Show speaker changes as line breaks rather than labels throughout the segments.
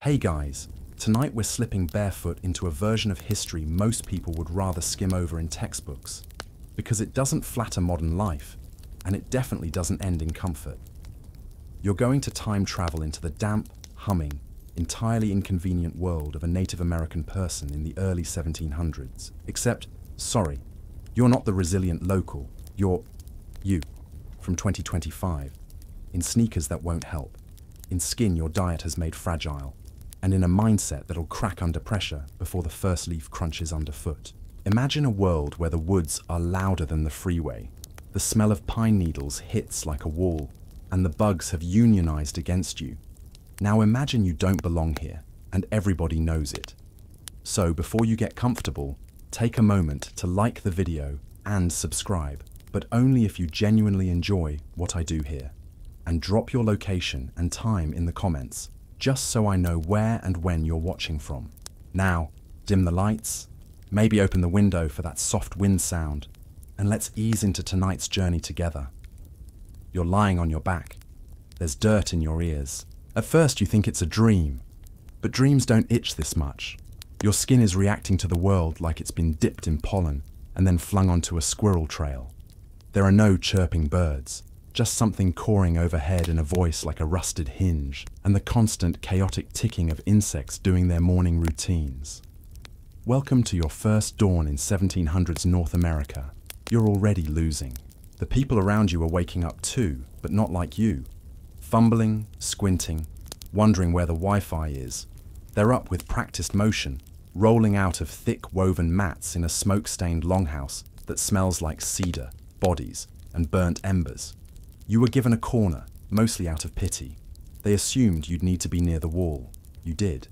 Hey guys, tonight we're slipping barefoot into a version of history most people would rather skim over in textbooks, because it doesn't flatter modern life, and it definitely doesn't end in comfort. You're going to time travel into the damp, humming, entirely inconvenient world of a Native American person in the early 1700s. Except, sorry, you're not the resilient local, you're you, from 2025, in sneakers that won't help, in skin your diet has made fragile, and in a mindset that'll crack under pressure before the first leaf crunches underfoot. Imagine a world where the woods are louder than the freeway, the smell of pine needles hits like a wall, and the bugs have unionized against you. Now imagine you don't belong here, and everybody knows it. So before you get comfortable, take a moment to like the video and subscribe, but only if you genuinely enjoy what I do here. And drop your location and time in the comments, just so I know where and when you're watching from. Now, dim the lights, maybe open the window for that soft wind sound, and let's ease into tonight's journey together. You're lying on your back. There's dirt in your ears. At first you think it's a dream, but dreams don't itch this much. Your skin is reacting to the world like it's been dipped in pollen and then flung onto a squirrel trail. There are no chirping birds, just something cawing overhead in a voice like a rusted hinge, and the constant chaotic ticking of insects doing their morning routines. Welcome to your first dawn in 1700s North America. You're already losing. The people around you are waking up too, but not like you. Fumbling, squinting, wondering where the Wi-Fi is. They're up with practiced motion, rolling out of thick woven mats in a smoke-stained longhouse that smells like cedar, bodies, and burnt embers. You were given a corner, mostly out of pity. They assumed you'd need to be near the wall. You did.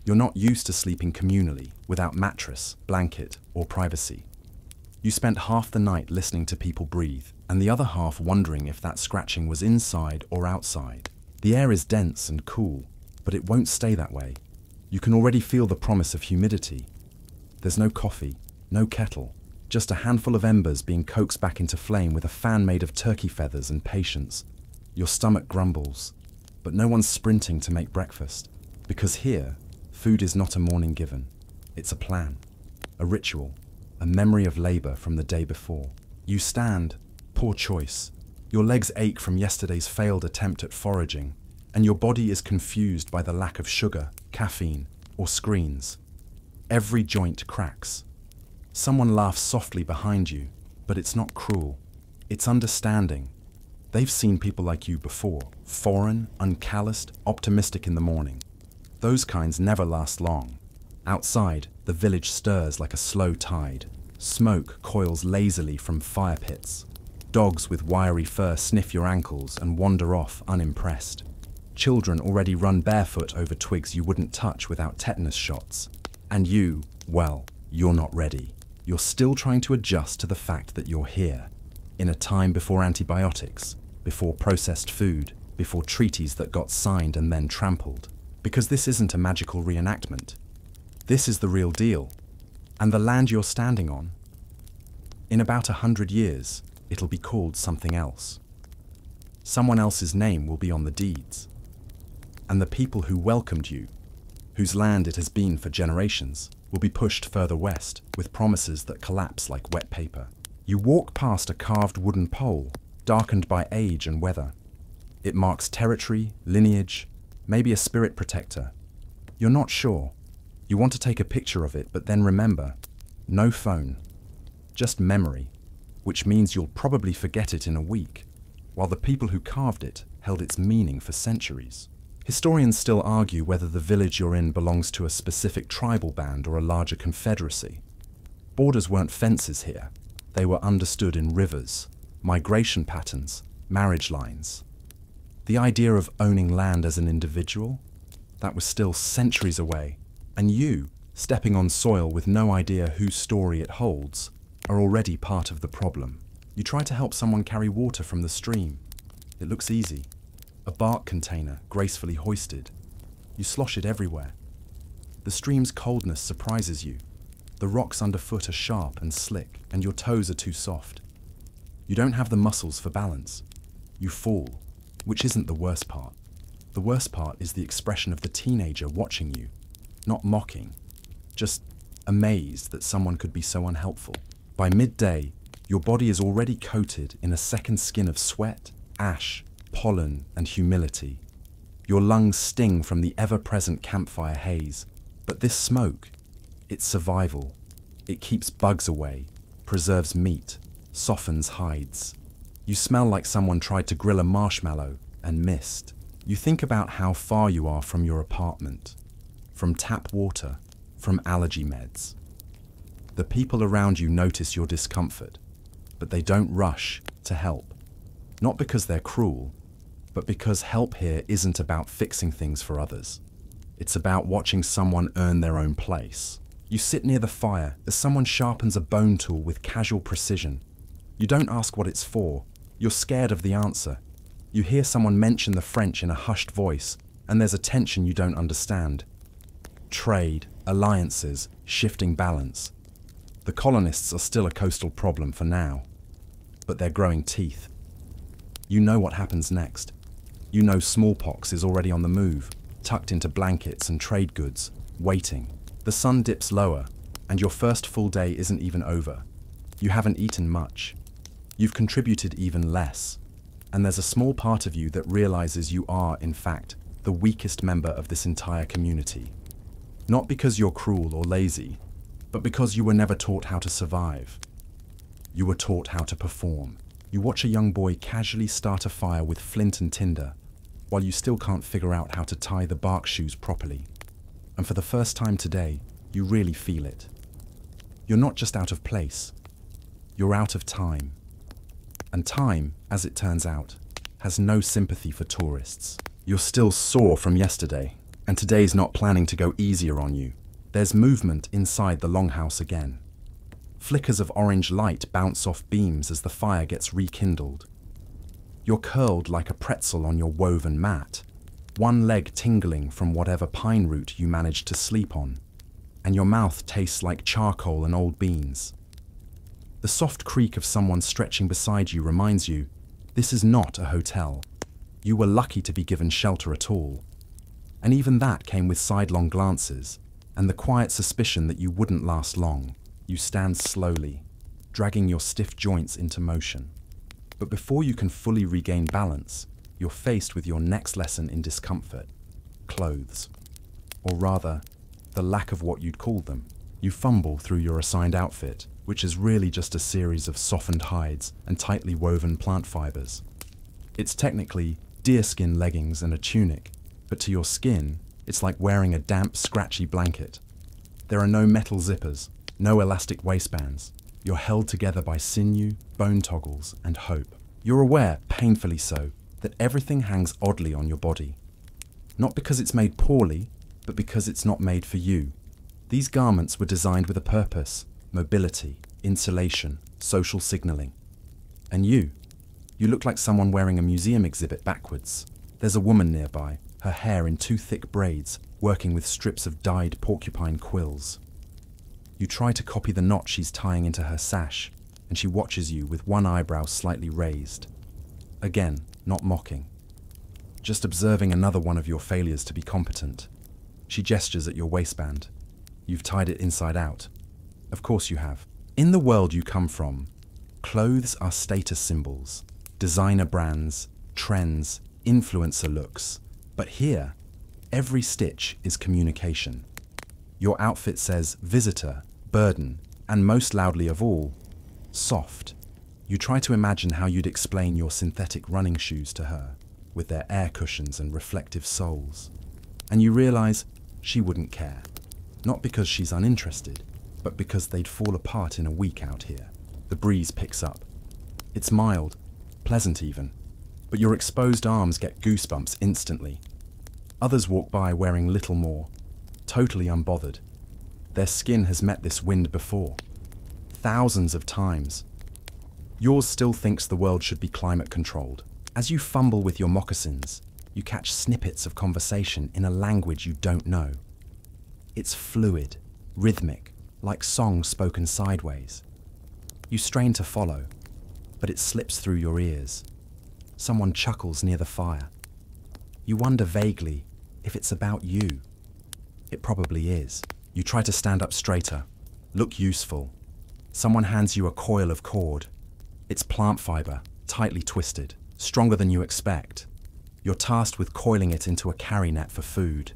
You're not used to sleeping communally, without mattress, blanket, or privacy. You spent half the night listening to people breathe, and the other half wondering if that scratching was inside or outside. The air is dense and cool, but it won't stay that way. You can already feel the promise of humidity. There's no coffee, no kettle, just a handful of embers being coaxed back into flame with a fan made of turkey feathers and patience. Your stomach grumbles, but no one's sprinting to make breakfast. Because here, food is not a morning given. It's a plan, a ritual, a memory of labor from the day before. You stand, poor choice. Your legs ache from yesterday's failed attempt at foraging, and your body is confused by the lack of sugar, caffeine, or screens. Every joint cracks. Someone laughs softly behind you, but it's not cruel. It's understanding. They've seen people like you before, foreign, uncalloused, optimistic in the morning. Those kinds never last long. Outside, the village stirs like a slow tide. Smoke coils lazily from fire pits. Dogs with wiry fur sniff your ankles and wander off unimpressed. Children already run barefoot over twigs you wouldn't touch without tetanus shots. And you, well, you're not ready. You're still trying to adjust to the fact that you're here, in a time before antibiotics, before processed food, before treaties that got signed and then trampled. Because this isn't a magical reenactment. This is the real deal. And the land you're standing on, in about 100 years, it'll be called something else. Someone else's name will be on the deeds. And the people who welcomed you, whose land it has been for generations, will be pushed further west with promises that collapse like wet paper. You walk past a carved wooden pole, darkened by age and weather. It marks territory, lineage, maybe a spirit protector. You're not sure. You want to take a picture of it, but then remember, no phone, just memory, which means you'll probably forget it in a week, while the people who carved it held its meaning for centuries. Historians still argue whether the village you're in belongs to a specific tribal band or a larger confederacy. Borders weren't fences here. They were understood in rivers, migration patterns, marriage lines. The idea of owning land as an individual, that was still centuries away, and you, stepping on soil with no idea whose story it holds, are already part of the problem. You try to help someone carry water from the stream. It looks easy. A bark container gracefully hoisted. You slosh it everywhere. The stream's coldness surprises you. The rocks underfoot are sharp and slick, and your toes are too soft. You don't have the muscles for balance. You fall, which isn't the worst part. The worst part is the expression of the teenager watching you, not mocking, just amazed that someone could be so unhelpful. By midday, your body is already coated in a second skin of sweat, ash, pollen, and humility. Your lungs sting from the ever-present campfire haze. But this smoke, it's survival. It keeps bugs away, preserves meat, softens hides. You smell like someone tried to grill a marshmallow and missed. You think about how far you are from your apartment, from tap water, from allergy meds. The people around you notice your discomfort, but they don't rush to help. Not because they're cruel, but because help here isn't about fixing things for others. It's about watching someone earn their own place. You sit near the fire as someone sharpens a bone tool with casual precision. You don't ask what it's for. You're scared of the answer. You hear someone mention the French in a hushed voice, and there's a tension you don't understand. Trade, alliances, shifting balance. The colonists are still a coastal problem for now, but they're growing teeth. You know what happens next. You know smallpox is already on the move, tucked into blankets and trade goods, waiting. The sun dips lower, and your first full day isn't even over. You haven't eaten much. You've contributed even less. And there's a small part of you that realizes you are, in fact, the weakest member of this entire community. Not because you're cruel or lazy, but because you were never taught how to survive. You were taught how to perform. You watch a young boy casually start a fire with flint and tinder, while you still can't figure out how to tie the bark shoes properly. And for the first time today, you really feel it. You're not just out of place, you're out of time. And time, as it turns out, has no sympathy for tourists. You're still sore from yesterday, and today's not planning to go easier on you. There's movement inside the longhouse again. Flickers of orange light bounce off beams as the fire gets rekindled. You're curled like a pretzel on your woven mat, one leg tingling from whatever pine root you managed to sleep on, and your mouth tastes like charcoal and old beans. The soft creak of someone stretching beside you reminds you, this is not a hotel. You were lucky to be given shelter at all. And even that came with sidelong glances, and the quiet suspicion that you wouldn't last long. You stand slowly, dragging your stiff joints into motion. But before you can fully regain balance, you're faced with your next lesson in discomfort: clothes. Or rather, the lack of what you'd call them. You fumble through your assigned outfit, which is really just a series of softened hides and tightly woven plant fibers. It's technically deerskin leggings and a tunic, but to your skin, it's like wearing a damp, scratchy blanket. There are no metal zippers, no elastic waistbands. You're held together by sinew, bone toggles, and hope. You're aware, painfully so, that everything hangs oddly on your body. Not because it's made poorly, but because it's not made for you. These garments were designed with a purpose: mobility, insulation, social signaling. And you look like someone wearing a museum exhibit backwards. There's a woman nearby, her hair in two thick braids, working with strips of dyed porcupine quills. You try to copy the knot she's tying into her sash, and she watches you with one eyebrow slightly raised. Again, not mocking. Just observing another one of your failures to be competent. She gestures at your waistband. You've tied it inside out. Of course you have. In the world you come from, clothes are status symbols, designer brands, trends, influencer looks. But here, every stitch is communication. Your outfit says visitor, burden, and most loudly of all, soft. You try to imagine how you'd explain your synthetic running shoes to her, with their air cushions and reflective soles. And you realize she wouldn't care. Not because she's uninterested, but because they'd fall apart in a week out here. The breeze picks up. It's mild, pleasant even, but your exposed arms get goosebumps instantly. Others walk by wearing little more, totally unbothered. Their skin has met this wind before, thousands of times. Yours still thinks the world should be climate controlled. As you fumble with your moccasins, you catch snippets of conversation in a language you don't know. It's fluid, rhythmic, like song spoken sideways. You strain to follow, but it slips through your ears. Someone chuckles near the fire. You wonder vaguely if it's about you. It probably is. You try to stand up straighter, look useful. Someone hands you a coil of cord. It's plant fiber, tightly twisted, stronger than you expect. You're tasked with coiling it into a carry net for food.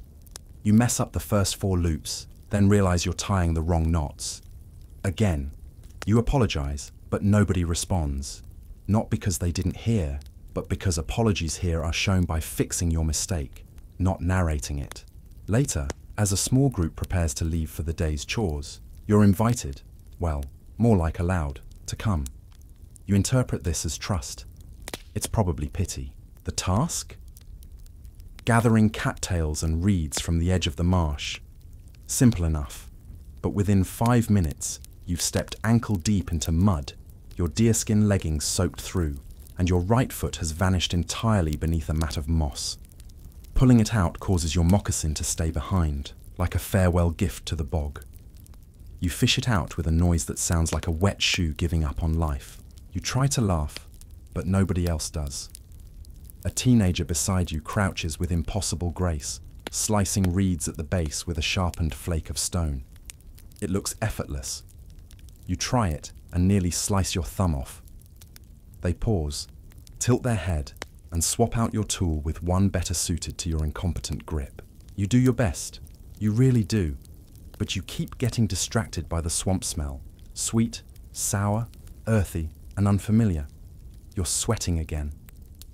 You mess up the first 4 loops, then realize you're tying the wrong knots. Again, you apologize, but nobody responds. Not because they didn't hear, but because apologies here are shown by fixing your mistake, not narrating it. Later, as a small group prepares to leave for the day's chores, you're invited, well, more like allowed, to come. You interpret this as trust. It's probably pity. The task? Gathering cattails and reeds from the edge of the marsh. Simple enough. But within 5 minutes, you've stepped ankle deep into mud, your deerskin leggings soaked through, and your right foot has vanished entirely beneath a mat of moss. Pulling it out causes your moccasin to stay behind, like a farewell gift to the bog. You fish it out with a noise that sounds like a wet shoe giving up on life. You try to laugh, but nobody else does. A teenager beside you crouches with impossible grace, slicing reeds at the base with a sharpened flake of stone. It looks effortless. You try it and nearly slice your thumb off. They pause, tilt their head, and swap out your tool with one better suited to your incompetent grip. You do your best. You really do. But you keep getting distracted by the swamp smell. Sweet, sour, earthy, and unfamiliar. You're sweating again.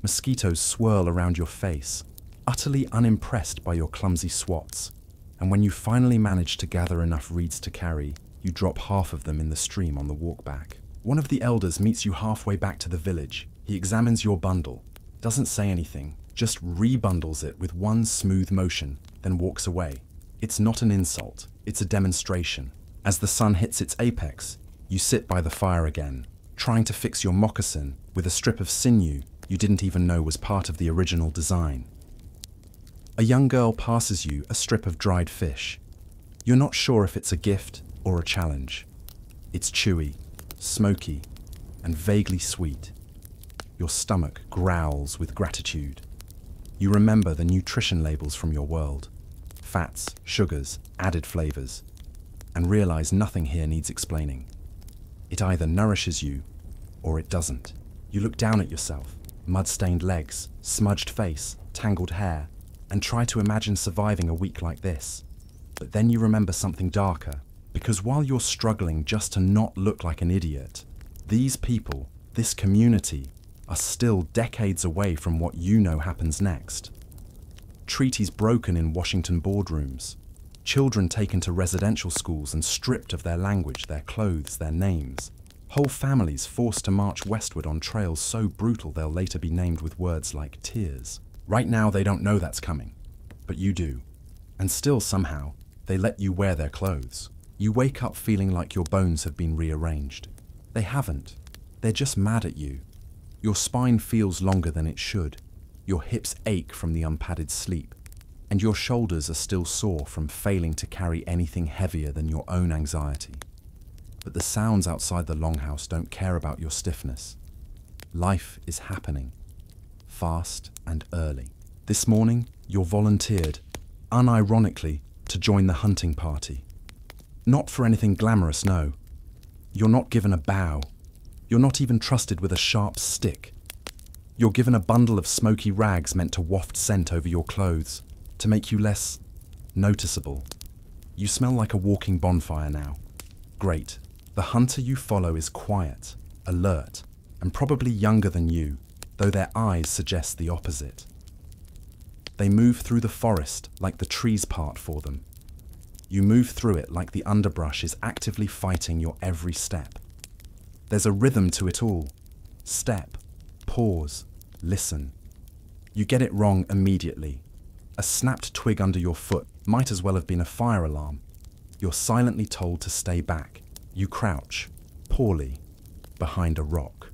Mosquitoes swirl around your face, utterly unimpressed by your clumsy swats. And when you finally manage to gather enough reeds to carry, you drop half of them in the stream on the walk back. One of the elders meets you halfway back to the village. He examines your bundle, doesn't say anything, just rebundles it with one smooth motion, then walks away. It's not an insult, it's a demonstration. As the sun hits its apex, you sit by the fire again, trying to fix your moccasin with a strip of sinew you didn't even know was part of the original design. A young girl passes you a strip of dried fish. You're not sure if it's a gift or a challenge. It's chewy, smoky, and vaguely sweet. Your stomach growls with gratitude. You remember the nutrition labels from your world. Fats, sugars, added flavors, and realize nothing here needs explaining. It either nourishes you or it doesn't. You look down at yourself, mud-stained legs, smudged face, tangled hair, and try to imagine surviving a week like this. But then you remember something darker, because while you're struggling just to not look like an idiot, these people, this community, are still decades away from what you know happens next. Treaties broken in Washington boardrooms, children taken to residential schools and stripped of their language, their clothes, their names, whole families forced to march westward on trails so brutal they'll later be named with words like tears. Right now they don't know that's coming, but you do. And still somehow, they let you wear their clothes. You wake up feeling like your bones have been rearranged. They haven't. They're just mad at you. Your spine feels longer than it should. Your hips ache from the unpadded sleep. And your shoulders are still sore from failing to carry anything heavier than your own anxiety. But the sounds outside the longhouse don't care about your stiffness. Life is happening. Fast and early. This morning, you're volunteered, unironically, to join the hunting party. Not for anything glamorous, no. You're not given a bow. You're not even trusted with a sharp stick. You're given a bundle of smoky rags meant to waft scent over your clothes, to make you less noticeable. You smell like a walking bonfire now. Great. The hunter you follow is quiet, alert, and probably younger than you, though their eyes suggest the opposite. They move through the forest like the trees part for them. You move through it like the underbrush is actively fighting your every step. There's a rhythm to it all. Step, pause, listen. You get it wrong immediately. A snapped twig under your foot might as well have been a fire alarm. You're silently told to stay back. You crouch, poorly, behind a rock.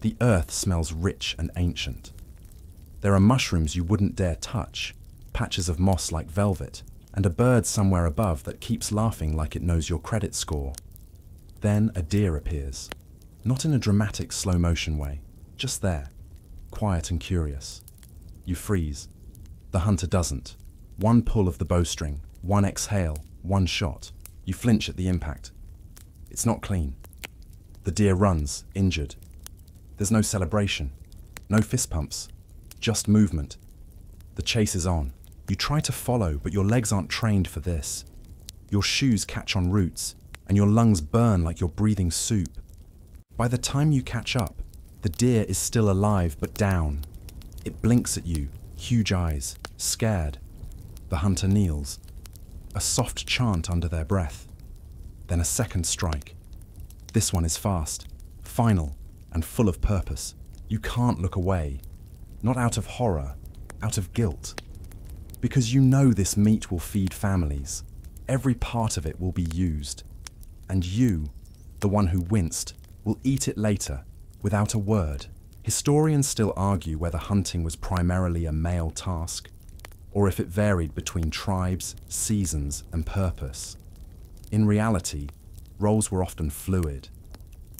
The earth smells rich and ancient. There are mushrooms you wouldn't dare touch, patches of moss like velvet, and a bird somewhere above that keeps laughing like it knows your credit score. Then a deer appears, not in a dramatic slow-motion way, just there, quiet and curious. You freeze. The hunter doesn't. One pull of the bowstring, one exhale, one shot. You flinch at the impact. It's not clean. The deer runs, injured. There's no celebration, no fist pumps, just movement. The chase is on. You try to follow, but your legs aren't trained for this. Your shoes catch on roots, and your lungs burn like you're breathing soup. By the time you catch up, the deer is still alive but down. It blinks at you, huge eyes, scared. The hunter kneels. A soft chant under their breath. Then a second strike. This one is fast, final, and full of purpose. You can't look away. Not out of horror, out of guilt. Because you know this meat will feed families. Every part of it will be used. And you, the one who winced, will eat it later, without a word. Historians still argue whether hunting was primarily a male task, or if it varied between tribes, seasons, and purpose. In reality, roles were often fluid.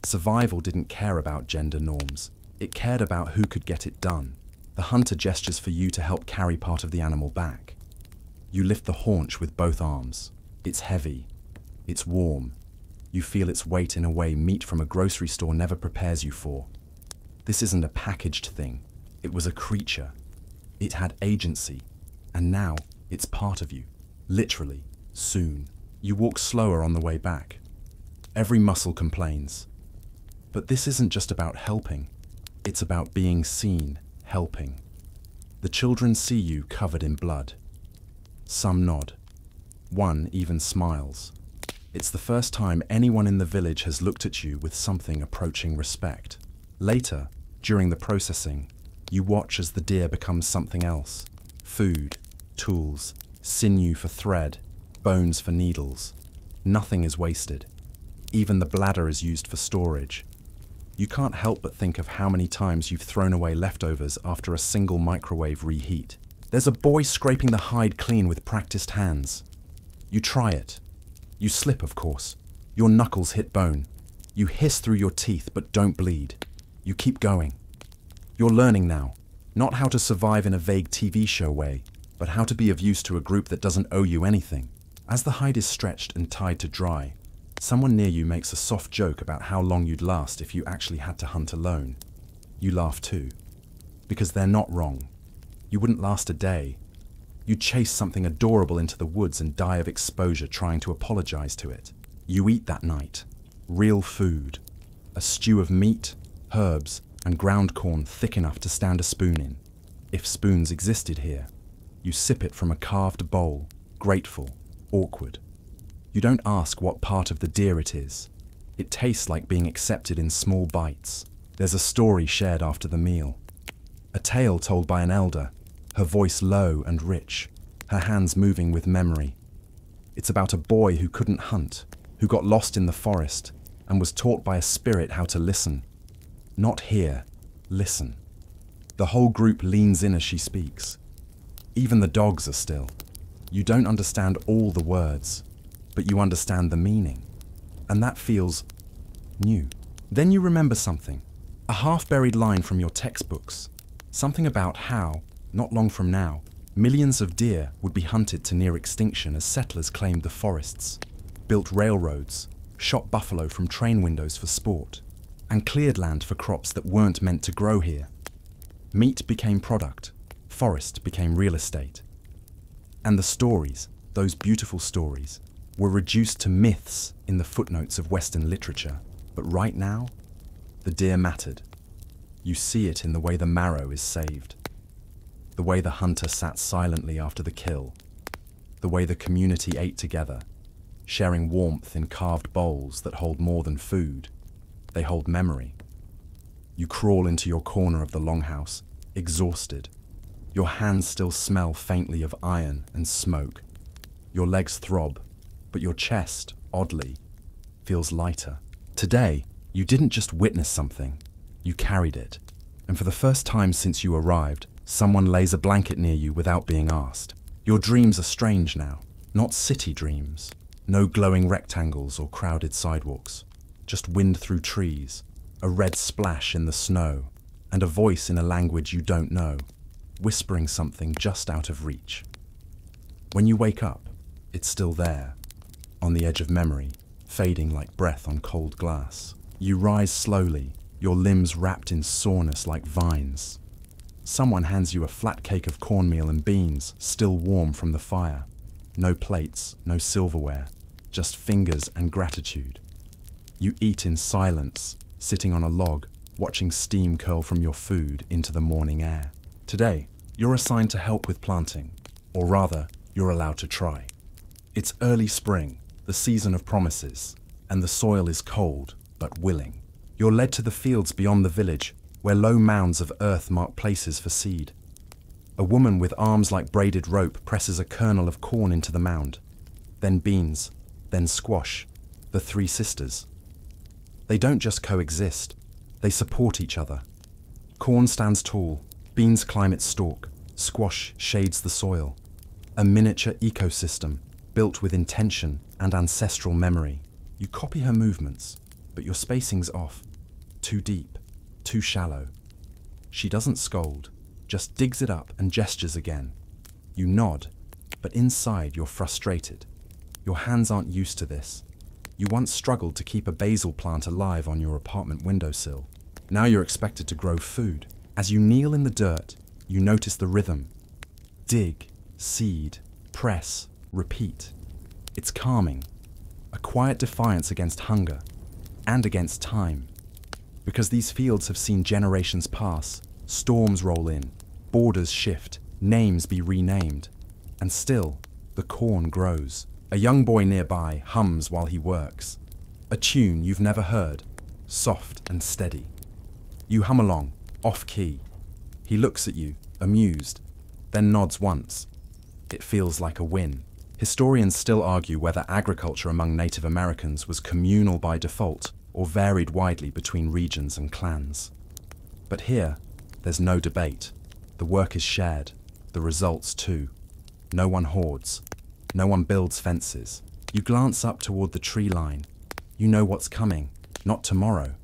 Survival didn't care about gender norms. It cared about who could get it done. The hunter gestures for you to help carry part of the animal back. You lift the haunch with both arms. It's heavy. It's warm. You feel its weight in a way meat from a grocery store never prepares you for. This isn't a packaged thing. It was a creature. It had agency. And now it's part of you. Literally, soon. You walk slower on the way back. Every muscle complains. But this isn't just about helping. It's about being seen, helping. The children see you covered in blood. Some nod. One even smiles. It's the first time anyone in the village has looked at you with something approaching respect. Later, during the processing, you watch as the deer becomes something else. Food, tools, sinew for thread, bones for needles. Nothing is wasted. Even the bladder is used for storage. You can't help but think of how many times you've thrown away leftovers after a single microwave reheat. There's a boy scraping the hide clean with practiced hands. You try it. You slip, of course. Your knuckles hit bone. You hiss through your teeth but don't bleed. You keep going. You're learning now, not how to survive in a vague TV show way, but how to be of use to a group that doesn't owe you anything. As the hide is stretched and tied to dry, someone near you makes a soft joke about how long you'd last if you actually had to hunt alone. You laugh too. Because they're not wrong. You wouldn't last a day. You'd chase something adorable into the woods and die of exposure trying to apologize to it. You eat that night. Real food. A stew of meat, herbs, and ground corn thick enough to stand a spoon in. If spoons existed here. You sip it from a carved bowl, grateful, awkward. You don't ask what part of the deer it is. It tastes like being accepted in small bites. There's a story shared after the meal. A tale told by an elder, her voice low and rich, her hands moving with memory. It's about a boy who couldn't hunt, who got lost in the forest, and was taught by a spirit how to listen. Not hear, listen. The whole group leans in as she speaks. Even the dogs are still. You don't understand all the words, but you understand the meaning. And that feels new. Then you remember something. A half-buried line from your textbooks. Something about how, not long from now, millions of deer would be hunted to near extinction as settlers claimed the forests, built railroads, shot buffalo from train windows for sport, and cleared land for crops that weren't meant to grow here. Meat became product, forest became real estate. And the stories, those beautiful stories, were reduced to myths in the footnotes of Western literature. But right now, the deer mattered. You see it in the way the marrow is saved, the way the hunter sat silently after the kill, the way the community ate together, sharing warmth in carved bowls that hold more than food. They hold memory. You crawl into your corner of the longhouse, exhausted. Your hands still smell faintly of iron and smoke. Your legs throb, but your chest, oddly, feels lighter. Today, you didn't just witness something, you carried it. And for the first time since you arrived, someone lays a blanket near you without being asked. Your dreams are strange now, not city dreams. No glowing rectangles or crowded sidewalks. Just wind through trees, a red splash in the snow, and a voice in a language you don't know. whispering something just out of reach. When you wake up, it's still there, on the edge of memory, fading like breath on cold glass. You rise slowly, your limbs wrapped in soreness like vines. Someone hands you a flat cake of cornmeal and beans, still warm from the fire. No plates, no silverware, just fingers and gratitude. You eat in silence, sitting on a log, watching steam curl from your food into the morning air. Today, you're assigned to help with planting, or rather, you're allowed to try. It's early spring, the season of promises, and the soil is cold, but willing. You're led to the fields beyond the village, where low mounds of earth mark places for seed. A woman with arms like braided rope presses a kernel of corn into the mound, then beans, then squash, the three sisters. They don't just coexist, they support each other. Corn stands tall, beans climb its stalk, squash shades the soil. A miniature ecosystem, built with intention and ancestral memory. You copy her movements, but your spacing's off. Too deep, too shallow. She doesn't scold, just digs it up and gestures again. You nod, but inside you're frustrated. Your hands aren't used to this. You once struggled to keep a basil plant alive on your apartment windowsill. Now you're expected to grow food. As you kneel in the dirt, you notice the rhythm. Dig, seed, press, repeat. It's calming, a quiet defiance against hunger and against time. Because these fields have seen generations pass, storms roll in, borders shift, names be renamed, and still, the corn grows. A young boy nearby hums while he works. A tune you've never heard, soft and steady. You hum along, off key. He looks at you, amused, then nods once. It feels like a win. Historians still argue whether agriculture among Native Americans was communal by default or varied widely between regions and clans. But here, there's no debate. The work is shared, the results too. No one hoards. No one builds fences. You glance up toward the tree line. You know what's coming, not tomorrow,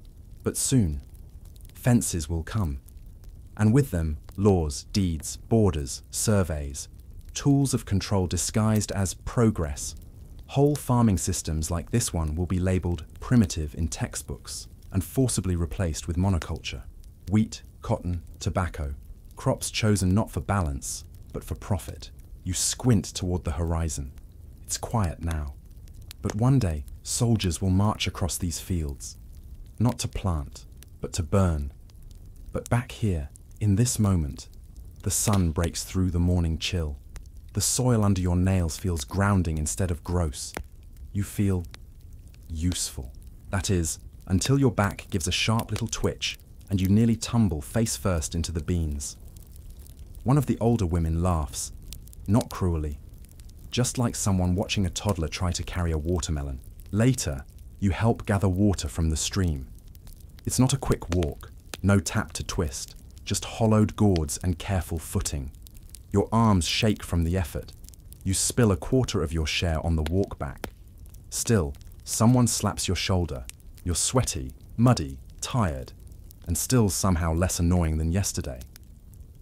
but soon. Fences will come. And with them, laws, deeds, borders, surveys, tools of control disguised as progress. Whole farming systems like this one will be labeled primitive in textbooks and forcibly replaced with monoculture. Wheat, cotton, tobacco, crops chosen not for balance, but for profit. You squint toward the horizon. It's quiet now. But one day, soldiers will march across these fields, not to plant, but to burn. But back here, in this moment, the sun breaks through the morning chill. The soil under your nails feels grounding instead of gross. You feel useful. That is, until your back gives a sharp little twitch and you nearly tumble face first into the beans. One of the older women laughs, not cruelly, just like someone watching a toddler try to carry a watermelon. Later, you help gather water from the stream. It's not a quick walk, no tap to twist, just hollowed gourds and careful footing. Your arms shake from the effort. You spill a quarter of your share on the walk back. Still, someone slaps your shoulder. You're sweaty, muddy, tired, and still somehow less annoying than yesterday.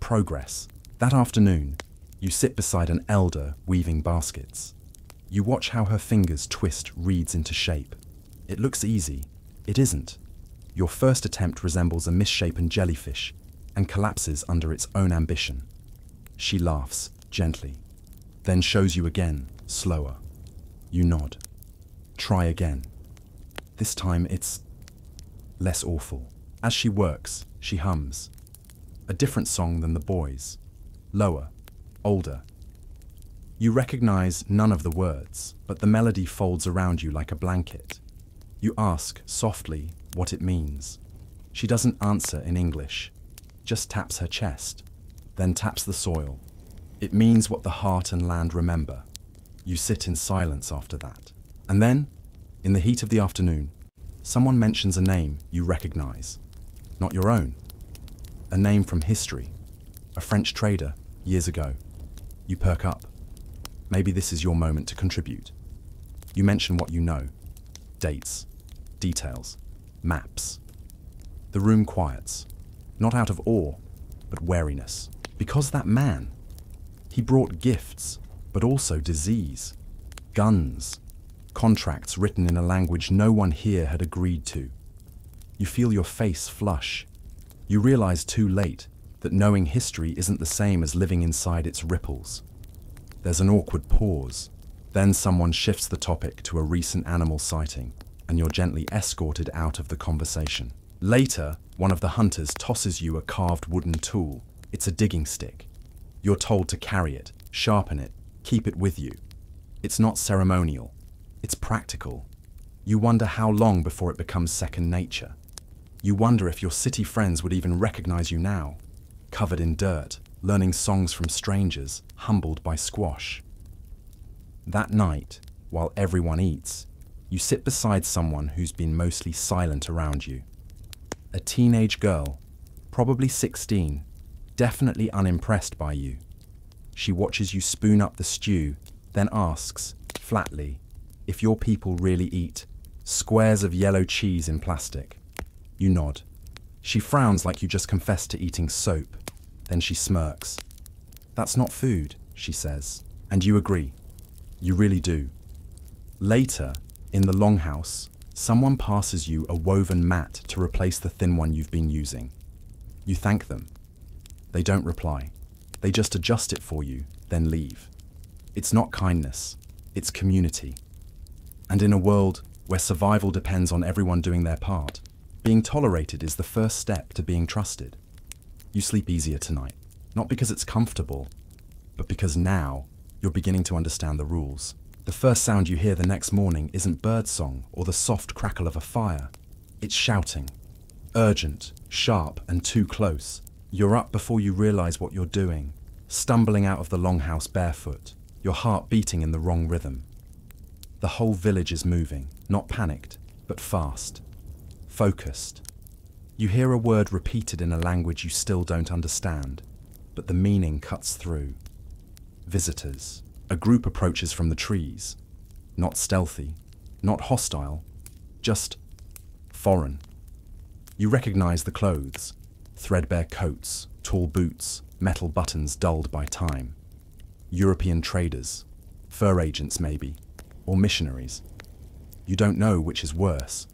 Progress. That afternoon, you sit beside an elder weaving baskets. You watch how her fingers twist reeds into shape. It looks easy. It isn't. Your first attempt resembles a misshapen jellyfish and collapses under its own ambition. She laughs, gently, then shows you again, slower. You nod. Try again. This time it's less awful. As she works, she hums. A different song than the boys. Lower, older. You recognize none of the words, but the melody folds around you like a blanket. You ask, softly, what it means. She doesn't answer in English, just taps her chest, then taps the soil. It means what the heart and land remember. You sit in silence after that. And then, in the heat of the afternoon, someone mentions a name you recognize. Not your own. A name from history. A French trader, years ago. You perk up. Maybe this is your moment to contribute. You mention what you know. Dates, details, maps. The room quiets, not out of awe, but wariness. Because that man, he brought gifts, but also disease, guns, contracts written in a language no one here had agreed to. You feel your face flush. You realize too late that knowing history isn't the same as living inside its ripples. There's an awkward pause. Then someone shifts the topic to a recent animal sighting, and you're gently escorted out of the conversation. Later, one of the hunters tosses you a carved wooden tool. It's a digging stick. You're told to carry it, sharpen it, keep it with you. It's not ceremonial. It's practical. You wonder how long before it becomes second nature. You wonder if your city friends would even recognize you now, covered in dirt, learning songs from strangers, humbled by squash. That night, while everyone eats, you sit beside someone who's been mostly silent around you. A teenage girl, probably 16, definitely unimpressed by you. She watches you spoon up the stew, then asks, flatly, if your people really eat squares of yellow cheese in plastic. You nod. She frowns like you just confessed to eating soap. Then she smirks. That's not food, she says. And you agree. You really do. Later, in the longhouse, someone passes you a woven mat to replace the thin one you've been using. You thank them. They don't reply. They just adjust it for you, then leave. It's not kindness, it's community. And in a world where survival depends on everyone doing their part, being tolerated is the first step to being trusted. You sleep easier tonight, not because it's comfortable, but because now you're beginning to understand the rules. The first sound you hear the next morning isn't birdsong or the soft crackle of a fire. It's shouting. Urgent, sharp, and too close. You're up before you realize what you're doing, stumbling out of the longhouse barefoot, your heart beating in the wrong rhythm. The whole village is moving, not panicked, but fast, focused. You hear a word repeated in a language you still don't understand, but the meaning cuts through. Visitors. A group approaches from the trees. Not stealthy, not hostile, just foreign. You recognize the clothes. Threadbare coats, tall boots, metal buttons dulled by time. European traders, fur agents maybe, or missionaries. You don't know which is worse.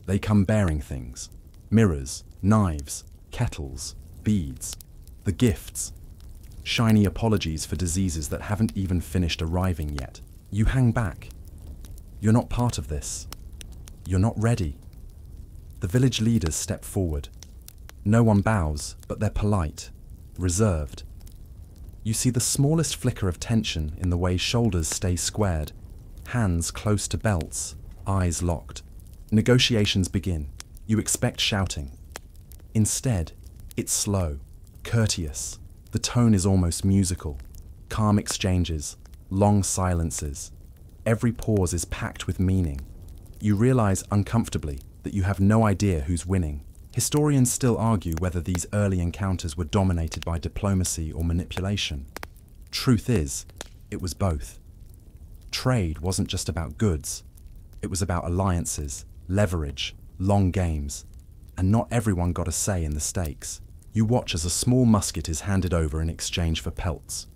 They come bearing things. Mirrors, knives, kettles, beads, the gifts. Shiny apologies for diseases that haven't even finished arriving yet. You hang back. You're not part of this. You're not ready. The village leaders step forward. No one bows, but they're polite, reserved. You see the smallest flicker of tension in the way shoulders stay squared, hands close to belts, eyes locked. Negotiations begin. You expect shouting. Instead, it's slow, courteous. The tone is almost musical. Calm exchanges, long silences. Every pause is packed with meaning. You realize uncomfortably that you have no idea who's winning. Historians still argue whether these early encounters were dominated by diplomacy or manipulation. Truth is, it was both. Trade wasn't just about goods. It was about alliances, leverage, long games, and not everyone got a say in the stakes. You watch as a small musket is handed over in exchange for pelts.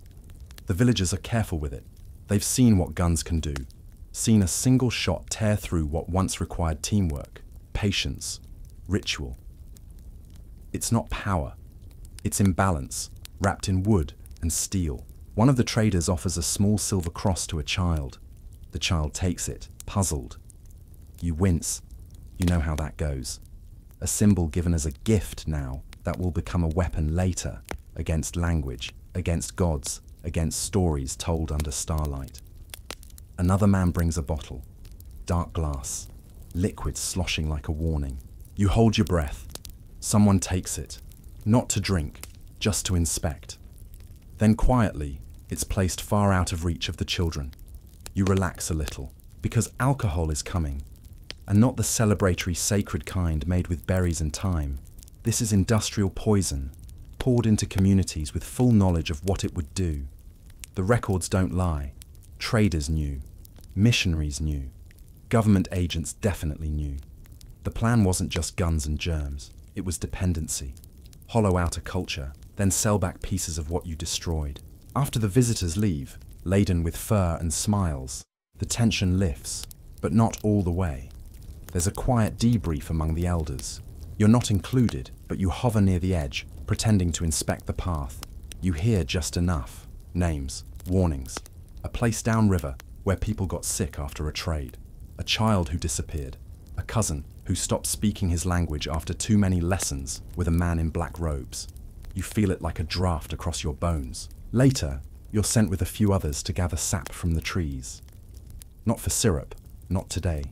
The villagers are careful with it. They've seen what guns can do, seen a single shot tear through what once required teamwork, patience, ritual. It's not power. It's imbalance, wrapped in wood and steel. One of the traders offers a small silver cross to a child. The child takes it, puzzled. You wince. You know how that goes. A symbol given as a gift now that will become a weapon later, against language, against gods, against stories told under starlight. Another man brings a bottle. Dark glass. Liquid sloshing like a warning. You hold your breath. Someone takes it. Not to drink, just to inspect. Then quietly, it's placed far out of reach of the children. You relax a little, because alcohol is coming. And not the celebratory sacred kind made with berries and thyme. This is industrial poison, poured into communities with full knowledge of what it would do. The records don't lie. Traders knew. Missionaries knew. Government agents definitely knew. The plan wasn't just guns and germs. It was dependency. Hollow out a culture, then sell back pieces of what you destroyed. After the visitors leave, laden with fur and smiles, the tension lifts, but not all the way. There's a quiet debrief among the elders. You're not included, but you hover near the edge, pretending to inspect the path. You hear just enough. Names, warnings. A place downriver where people got sick after a trade. A child who disappeared. A cousin who stopped speaking his language after too many lessons with a man in black robes. You feel it like a draft across your bones. Later, you're sent with a few others to gather sap from the trees. Not for syrup, not today.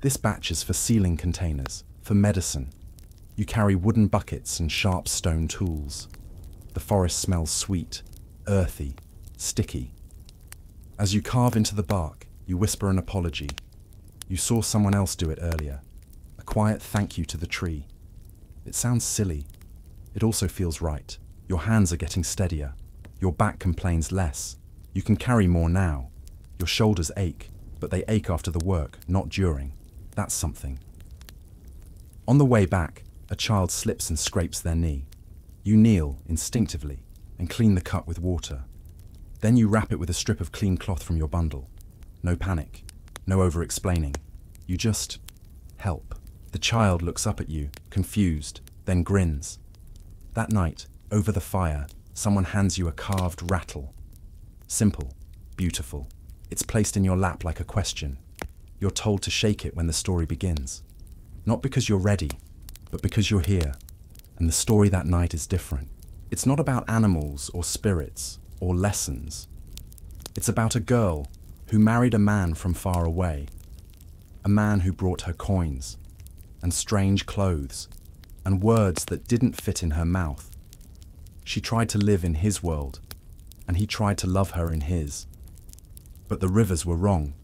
This batch is for sealing containers, for medicine. You carry wooden buckets and sharp stone tools. The forest smells sweet, earthy, sticky. As you carve into the bark, you whisper an apology. You saw someone else do it earlier. A quiet thank you to the tree. It sounds silly. It also feels right. Your hands are getting steadier. Your back complains less. You can carry more now. Your shoulders ache, but they ache after the work, not during. That's something. On the way back, a child slips and scrapes their knee. You kneel instinctively and clean the cut with water. Then you wrap it with a strip of clean cloth from your bundle. No panic, no over-explaining. You just help. The child looks up at you, confused, then grins. That night, over the fire, someone hands you a carved rattle. Simple, beautiful. It's placed in your lap like a question. You're told to shake it when the story begins. Not because you're ready, but because you're here. And the story that night is different. It's not about animals or spirits or lessons. It's about a girl who married a man from far away. A man who brought her coins and strange clothes and words that didn't fit in her mouth. She tried to live in his world, and he tried to love her in his. But the rivers were wrong,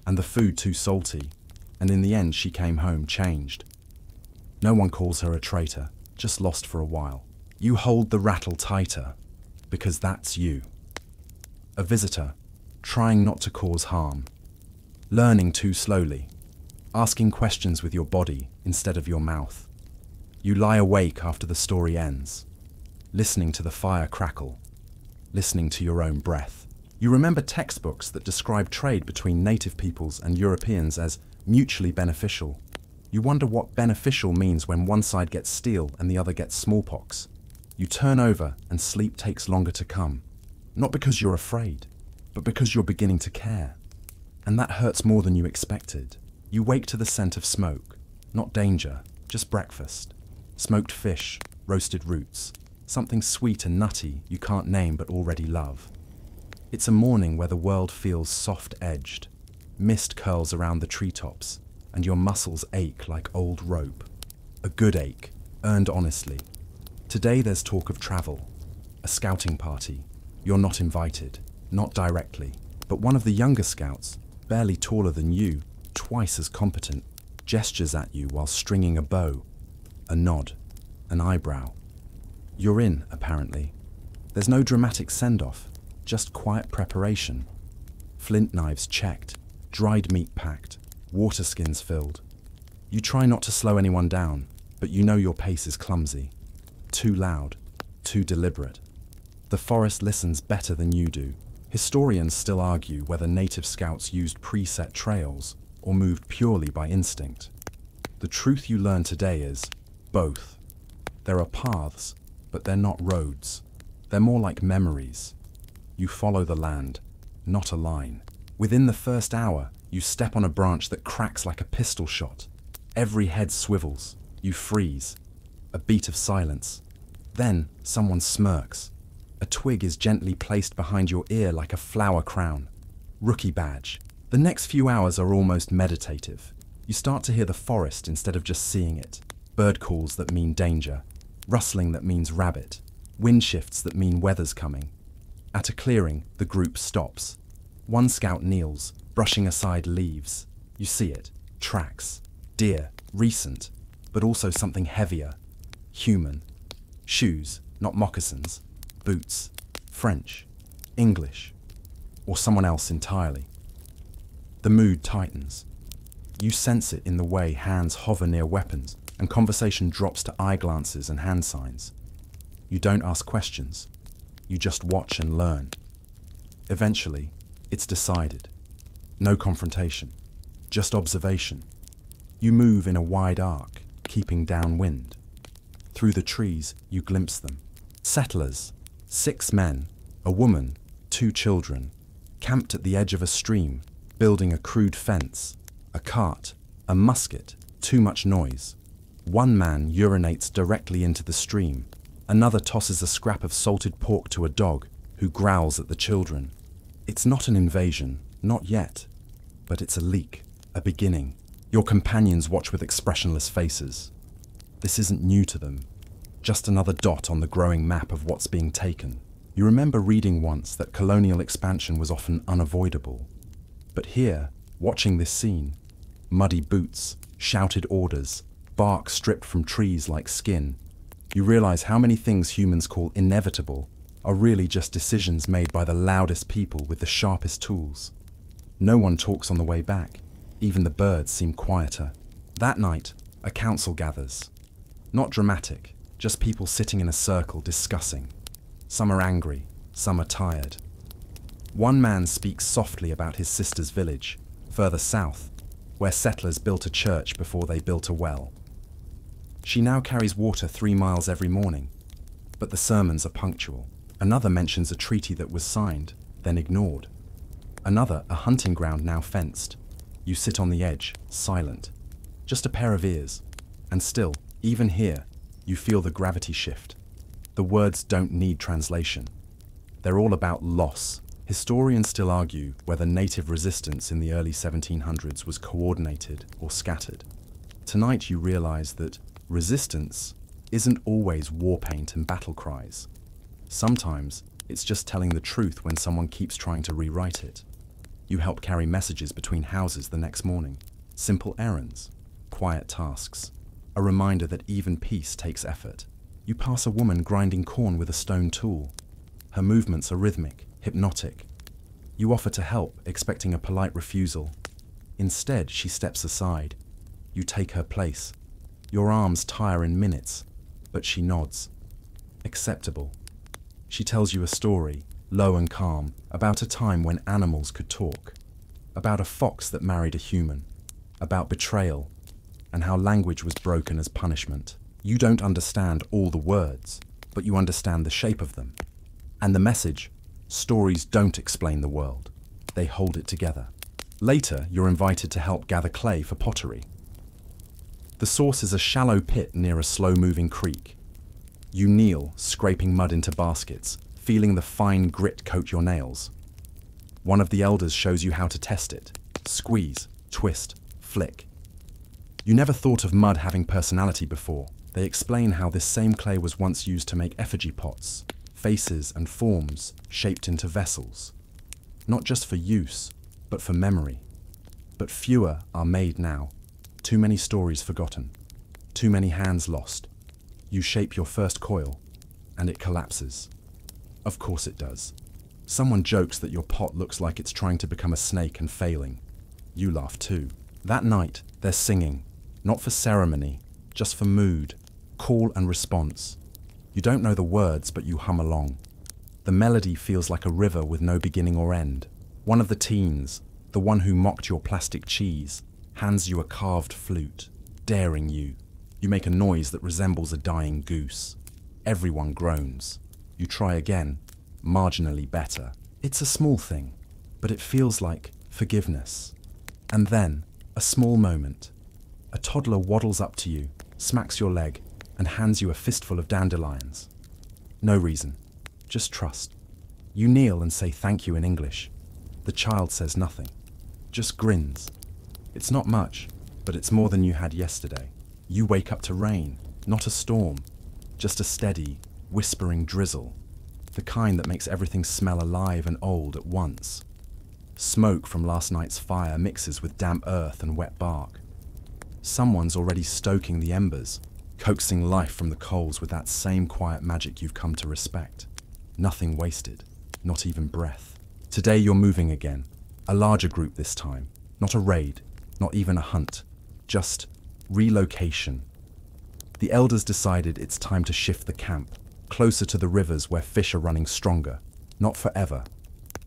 and the food too salty, and in the end she came home changed. No one calls her a traitor, just lost for a while. You hold the rattle tighter, because that's you. A visitor, trying not to cause harm. Learning too slowly. Asking questions with your body instead of your mouth. You lie awake after the story ends, listening to the fire crackle, listening to your own breath. You remember textbooks that describe trade between native peoples and Europeans as mutually beneficial. You wonder what beneficial means when one side gets steel and the other gets smallpox. You turn over and sleep takes longer to come, not because you're afraid, but because you're beginning to care. And that hurts more than you expected. You wake to the scent of smoke, not danger, just breakfast. Smoked fish, roasted roots, something sweet and nutty you can't name but already love. It's a morning where the world feels soft-edged. Mist curls around the treetops, and your muscles ache like old rope. A good ache, earned honestly. Today there's talk of travel, a scouting party. You're not invited, not directly, but one of the younger scouts, barely taller than you, twice as competent, gestures at you while stringing a bow. A nod, an eyebrow. You're in, apparently. There's no dramatic send-off, just quiet preparation. Flint knives checked, dried meat packed, water skins filled. You try not to slow anyone down, but you know your pace is clumsy. Too loud, too deliberate. The forest listens better than you do. Historians still argue whether native scouts used preset trails or moved purely by instinct. The truth you learn today is both. There are paths, but they're not roads. They're more like memories. You follow the land, not a line. Within the first hour, you step on a branch that cracks like a pistol shot. Every head swivels. You freeze. A beat of silence. Then someone smirks. A twig is gently placed behind your ear like a flower crown. Rookie badge. The next few hours are almost meditative. You start to hear the forest instead of just seeing it. Bird calls that mean danger. Rustling that means rabbit. Wind shifts that mean weather's coming. At a clearing, the group stops. One scout kneels, brushing aside leaves. You see it. Tracks. Deer. Recent. But also something heavier. Human. Shoes, not moccasins. Boots. French. English. Or someone else entirely. The mood tightens. You sense it in the way hands hover near weapons and conversation drops to eye glances and hand signs. You don't ask questions. You just watch and learn. Eventually, it's decided. No confrontation, just observation. You move in a wide arc, keeping downwind. Through the trees, you glimpse them. Settlers, 6 men, a woman, 2 children, camped at the edge of a stream, building a crude fence, a cart, a musket, too much noise. One man urinates directly into the stream. Another tosses a scrap of salted pork to a dog, who growls at the children. It's not an invasion, not yet, but it's a leak, a beginning. Your companions watch with expressionless faces. This isn't new to them, just another dot on the growing map of what's being taken. You remember reading once that colonial expansion was often unavoidable. But here, watching this scene, muddy boots, shouted orders, bark stripped from trees like skin, you realize how many things humans call inevitable are really just decisions made by the loudest people with the sharpest tools. No one talks on the way back. Even the birds seem quieter. That night, a council gathers. Not dramatic, just people sitting in a circle discussing. Some are angry, some are tired. One man speaks softly about his sister's village, further south, where settlers built a church before they built a well. She now carries water 3 miles every morning, but the sermons are punctual. Another mentions a treaty that was signed, then ignored. Another, a hunting ground now fenced. You sit on the edge, silent. Just a pair of ears. And still, even here, you feel the gravity shift. The words don't need translation. They're all about loss. Historians still argue whether native resistance in the early 1700s was coordinated or scattered. Tonight you realize that resistance isn't always war paint and battle cries. Sometimes it's just telling the truth when someone keeps trying to rewrite it. You help carry messages between houses the next morning. Simple errands, quiet tasks, a reminder that even peace takes effort. You pass a woman grinding corn with a stone tool. Her movements are rhythmic, hypnotic. You offer to help, expecting a polite refusal. Instead, she steps aside. You take her place. Your arms tire in minutes, but she nods. Acceptable. She tells you a story, low and calm, about a time when animals could talk, about a fox that married a human, about betrayal, and how language was broken as punishment. You don't understand all the words, but you understand the shape of them. And the message: stories don't explain the world, they hold it together. Later, you're invited to help gather clay for pottery. The source is a shallow pit near a slow-moving creek. You kneel, scraping mud into baskets, feeling the fine grit coat your nails. One of the elders shows you how to test it. Squeeze, twist, flick. You never thought of mud having personality before. They explain how this same clay was once used to make effigy pots, faces and forms shaped into vessels. Not just for use, but for memory. But fewer are made now. Too many stories forgotten. Too many hands lost. You shape your first coil, and it collapses. Of course it does. Someone jokes that your pot looks like it's trying to become a snake and failing. You laugh too. That night, they're singing, not for ceremony, just for mood, call and response. You don't know the words, but you hum along. The melody feels like a river with no beginning or end. One of the teens, the one who mocked your plastic cheese, hands you a carved flute, daring you. You make a noise that resembles a dying goose. Everyone groans. You try again, marginally better. It's a small thing, but it feels like forgiveness. And then, a small moment. A toddler waddles up to you, smacks your leg, and hands you a fistful of dandelions. No reason, just trust. You kneel and say thank you in English. The child says nothing, just grins. It's not much, but it's more than you had yesterday. You wake up to rain, not a storm, just a steady, whispering drizzle, the kind that makes everything smell alive and old at once. Smoke from last night's fire mixes with damp earth and wet bark. Someone's already stoking the embers, coaxing life from the coals with that same quiet magic you've come to respect. Nothing wasted, not even breath. Today you're moving again, a larger group this time, not a raid, not even a hunt, just relocation. The elders decided it's time to shift the camp. closer to the rivers where fish are running stronger. Not forever,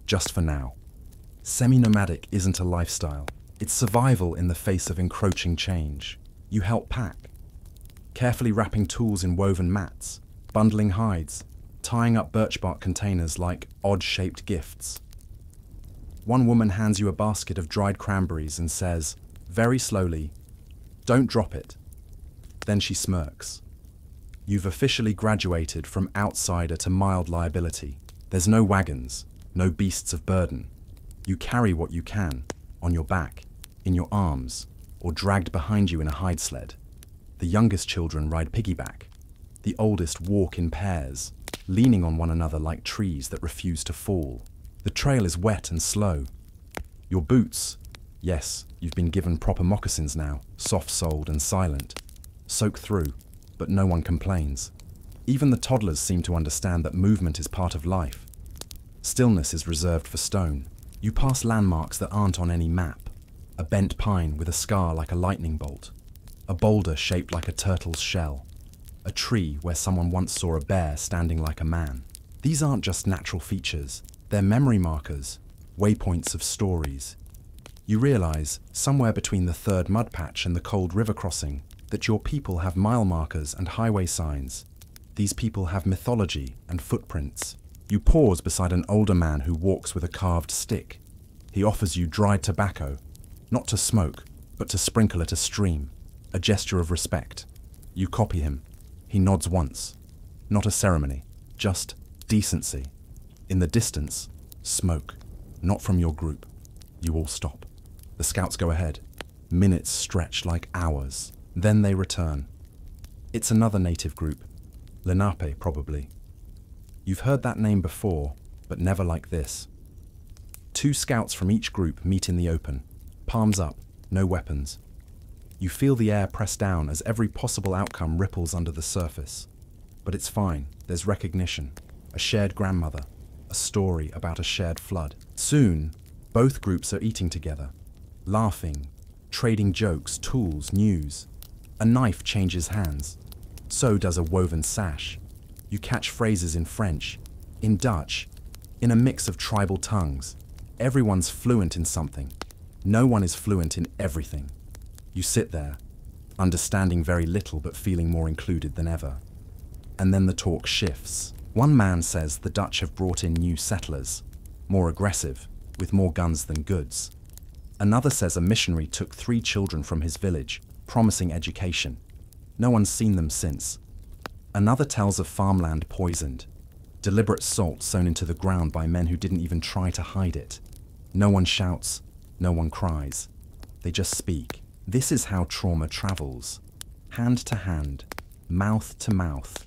just for now. Semi-nomadic isn't a lifestyle. It's survival in the face of encroaching change. You help pack, carefully wrapping tools in woven mats, bundling hides, tying up birch bark containers like odd-shaped gifts. One woman hands you a basket of dried cranberries and says, very slowly, "Don't drop it." Then she smirks. You've officially graduated from outsider to mild liability. There's no wagons, no beasts of burden. You carry what you can, on your back, in your arms, or dragged behind you in a hide sled. The youngest children ride piggyback. The oldest walk in pairs, leaning on one another like trees that refuse to fall. The trail is wet and slow. Your boots, yes, you've been given proper moccasins now, soft-soled and silent. Soak through, but no one complains. Even the toddlers seem to understand that movement is part of life. Stillness is reserved for stone. You pass landmarks that aren't on any map. A bent pine with a scar like a lightning bolt. A boulder shaped like a turtle's shell. A tree where someone once saw a bear standing like a man. These aren't just natural features. They're memory markers, waypoints of stories. You realize, somewhere between the third mud patch and the cold river crossing, that your people have mile markers and highway signs. These people have mythology and footprints. You pause beside an older man who walks with a carved stick. He offers you dried tobacco, not to smoke, but to sprinkle at a stream, a gesture of respect. You copy him. He nods once. Not a ceremony, just decency. In the distance, smoke, not from your group. You all stop. The scouts go ahead. Minutes stretch like hours. Then they return. It's another native group. Lenape, probably. You've heard that name before, but never like this. 2 scouts from each group meet in the open. Palms up, no weapons. You feel the air press down as every possible outcome ripples under the surface. But it's fine, there's recognition. A shared grandmother. A story about a shared flood. Soon, both groups are eating together. Laughing, trading jokes, tools, news. A knife changes hands. So does a woven sash. You catch phrases in French, in Dutch, in a mix of tribal tongues. Everyone's fluent in something. No one is fluent in everything. You sit there, understanding very little but feeling more included than ever. And then the talk shifts. One man says the Dutch have brought in new settlers, more aggressive, with more guns than goods. Another says a missionary took 3 children from his village, promising education. No one's seen them since. Another tells of farmland poisoned, deliberate salt sown into the ground by men who didn't even try to hide it. No one shouts, no one cries. They just speak. This is how trauma travels. Hand to hand, mouth to mouth.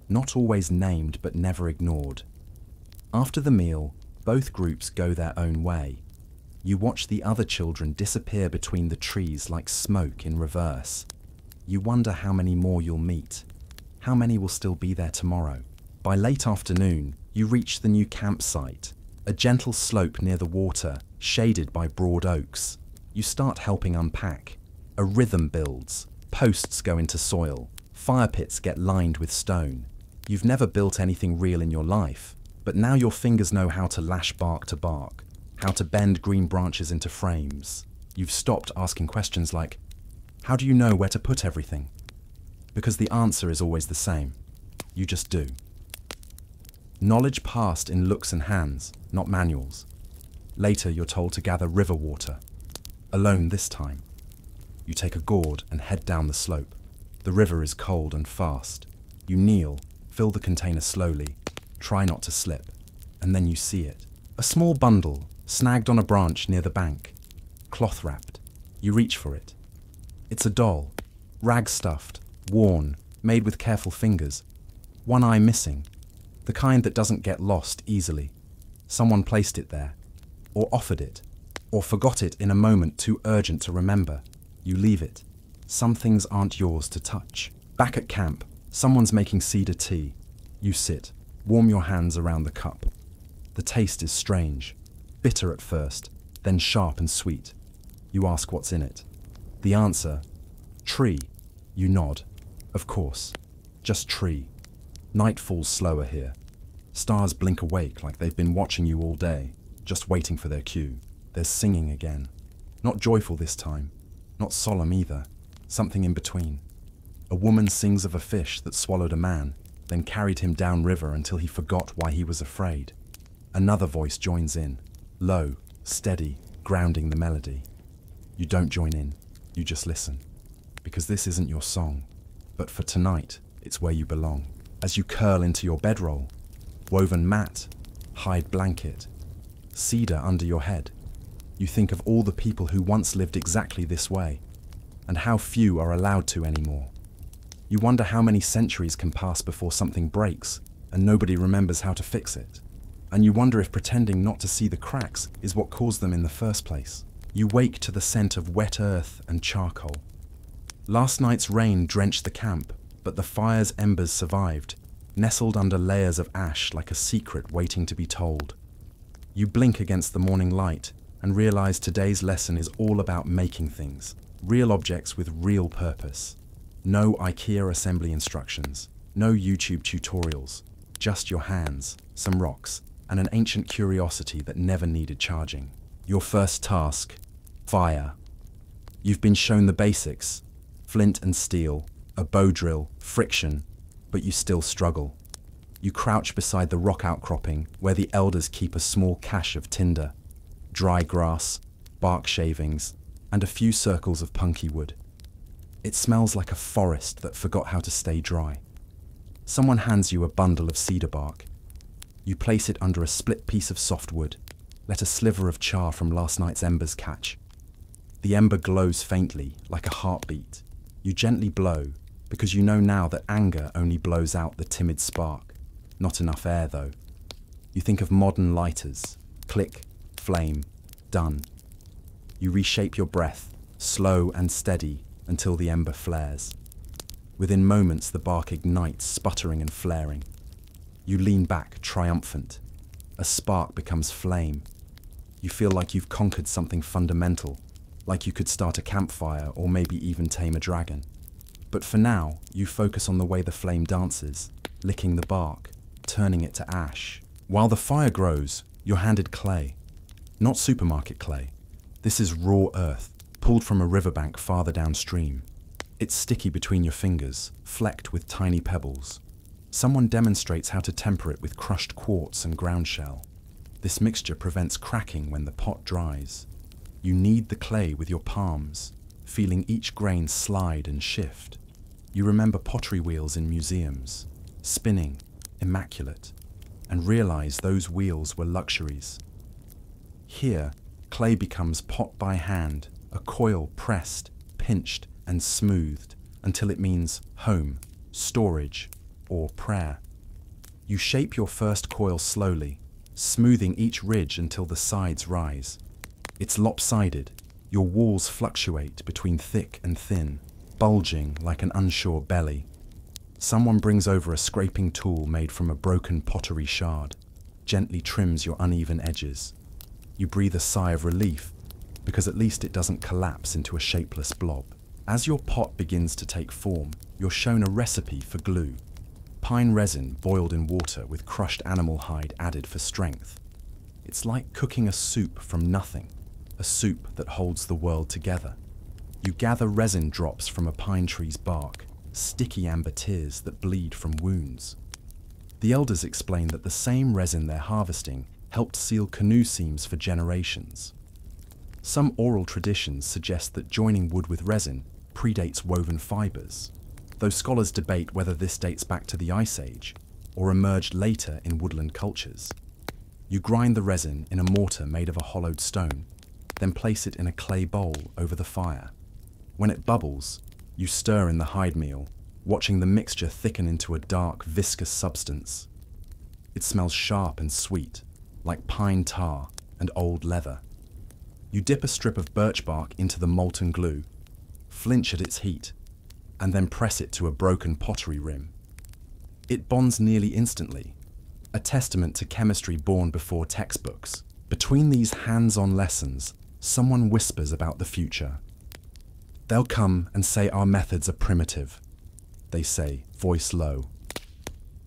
Not always named but never ignored. After the meal, both groups go their own way. You watch the other children disappear between the trees like smoke in reverse. You wonder how many more you'll meet. How many will still be there tomorrow? By late afternoon, you reach the new campsite, a gentle slope near the water, shaded by broad oaks. You start helping unpack. A rhythm builds. Posts go into soil. Fire pits get lined with stone. You've never built anything real in your life, but now your fingers know how to lash bark to bark, how to bend green branches into frames. You've stopped asking questions like, how do you know where to put everything? Because the answer is always the same. You just do. Knowledge passed in looks and hands, not manuals. Later you're told to gather river water. Alone this time. You take a gourd and head down the slope. The river is cold and fast. You kneel, fill the container slowly, try not to slip, and then you see it. A small bundle, snagged on a branch near the bank. Cloth wrapped. You reach for it. It's a doll, rag stuffed, worn, made with careful fingers. One eye missing. The kind that doesn't get lost easily. Someone placed it there, or offered it, or forgot it in a moment too urgent to remember. You leave it. Some things aren't yours to touch. Back at camp, someone's making cedar tea. You sit, warm your hands around the cup. The taste is strange. Bitter at first, then sharp and sweet. You ask what's in it. The answer, tree. You nod. Of course, just tree. Night falls slower here. Stars blink awake like they've been watching you all day, just waiting for their cue. There's singing again. Not joyful this time, not solemn either, something in between. A woman sings of a fish that swallowed a man, then carried him downriver until he forgot why he was afraid. Another voice joins in, low, steady, grounding the melody. You don't join in, you just listen. Because this isn't your song, but for tonight, it's where you belong. As you curl into your bedroll, woven mat, hide blanket, cedar under your head, you think of all the people who once lived exactly this way, and how few are allowed to anymore. You wonder how many centuries can pass before something breaks, and nobody remembers how to fix it. And you wonder if pretending not to see the cracks is what caused them in the first place. You wake to the scent of wet earth and charcoal. Last night's rain drenched the camp, but the fire's embers survived, nestled under layers of ash like a secret waiting to be told. You blink against the morning light and realize today's lesson is all about making things, real objects with real purpose. No IKEA assembly instructions, no YouTube tutorials, just your hands, some rocks, and an ancient curiosity that never needed charging. Your first task, fire. You've been shown the basics, flint and steel, a bow drill, friction, but you still struggle. You crouch beside the rock outcropping where the elders keep a small cache of tinder, dry grass, bark shavings, and a few circles of punky wood. It smells like a forest that forgot how to stay dry. Someone hands you a bundle of cedar bark. You place it under a split piece of softwood, let a sliver of char from last night's embers catch. The ember glows faintly, like a heartbeat. You gently blow, because you know now that anger only blows out the timid spark. Not enough air, though. You think of modern lighters. Click, flame, done. You reshape your breath, slow and steady, until the ember flares. Within moments, the bark ignites, sputtering and flaring. You lean back, triumphant. A spark becomes flame. You feel like you've conquered something fundamental, like you could start a campfire or maybe even tame a dragon. But for now, you focus on the way the flame dances, licking the bark, turning it to ash. While the fire grows, you're handed clay. Not supermarket clay. This is raw earth, pulled from a riverbank farther downstream. It's sticky between your fingers, flecked with tiny pebbles. Someone demonstrates how to temper it with crushed quartz and ground shell. This mixture prevents cracking when the pot dries. You knead the clay with your palms, feeling each grain slide and shift. You remember pottery wheels in museums, spinning, immaculate, and realize those wheels were luxuries. Here, clay becomes pot by hand, a coil pressed, pinched, and smoothed until it means home, storage, or prayer. You shape your first coil slowly, smoothing each ridge until the sides rise. It's lopsided. Your walls fluctuate between thick and thin, bulging like an unsure belly. Someone brings over a scraping tool made from a broken pottery shard, gently trims your uneven edges. You breathe a sigh of relief, because at least it doesn't collapse into a shapeless blob. As your pot begins to take form, you're shown a recipe for glue. Pine resin boiled in water with crushed animal hide added for strength. It's like cooking a soup from nothing, a soup that holds the world together. You gather resin drops from a pine tree's bark, sticky amber tears that bleed from wounds. The elders explain that the same resin they're harvesting helped seal canoe seams for generations. Some oral traditions suggest that joining wood with resin predates woven fibers, though scholars debate whether this dates back to the Ice Age or emerged later in woodland cultures. You grind the resin in a mortar made of a hollowed stone, then place it in a clay bowl over the fire. When it bubbles, you stir in the hide meal, watching the mixture thicken into a dark, viscous substance. It smells sharp and sweet, like pine tar and old leather. You dip a strip of birch bark into the molten glue, flinch at its heat, and then press it to a broken pottery rim. It bonds nearly instantly, a testament to chemistry born before textbooks. Between these hands-on lessons, someone whispers about the future. They'll come and say our methods are primitive, they say, voice low.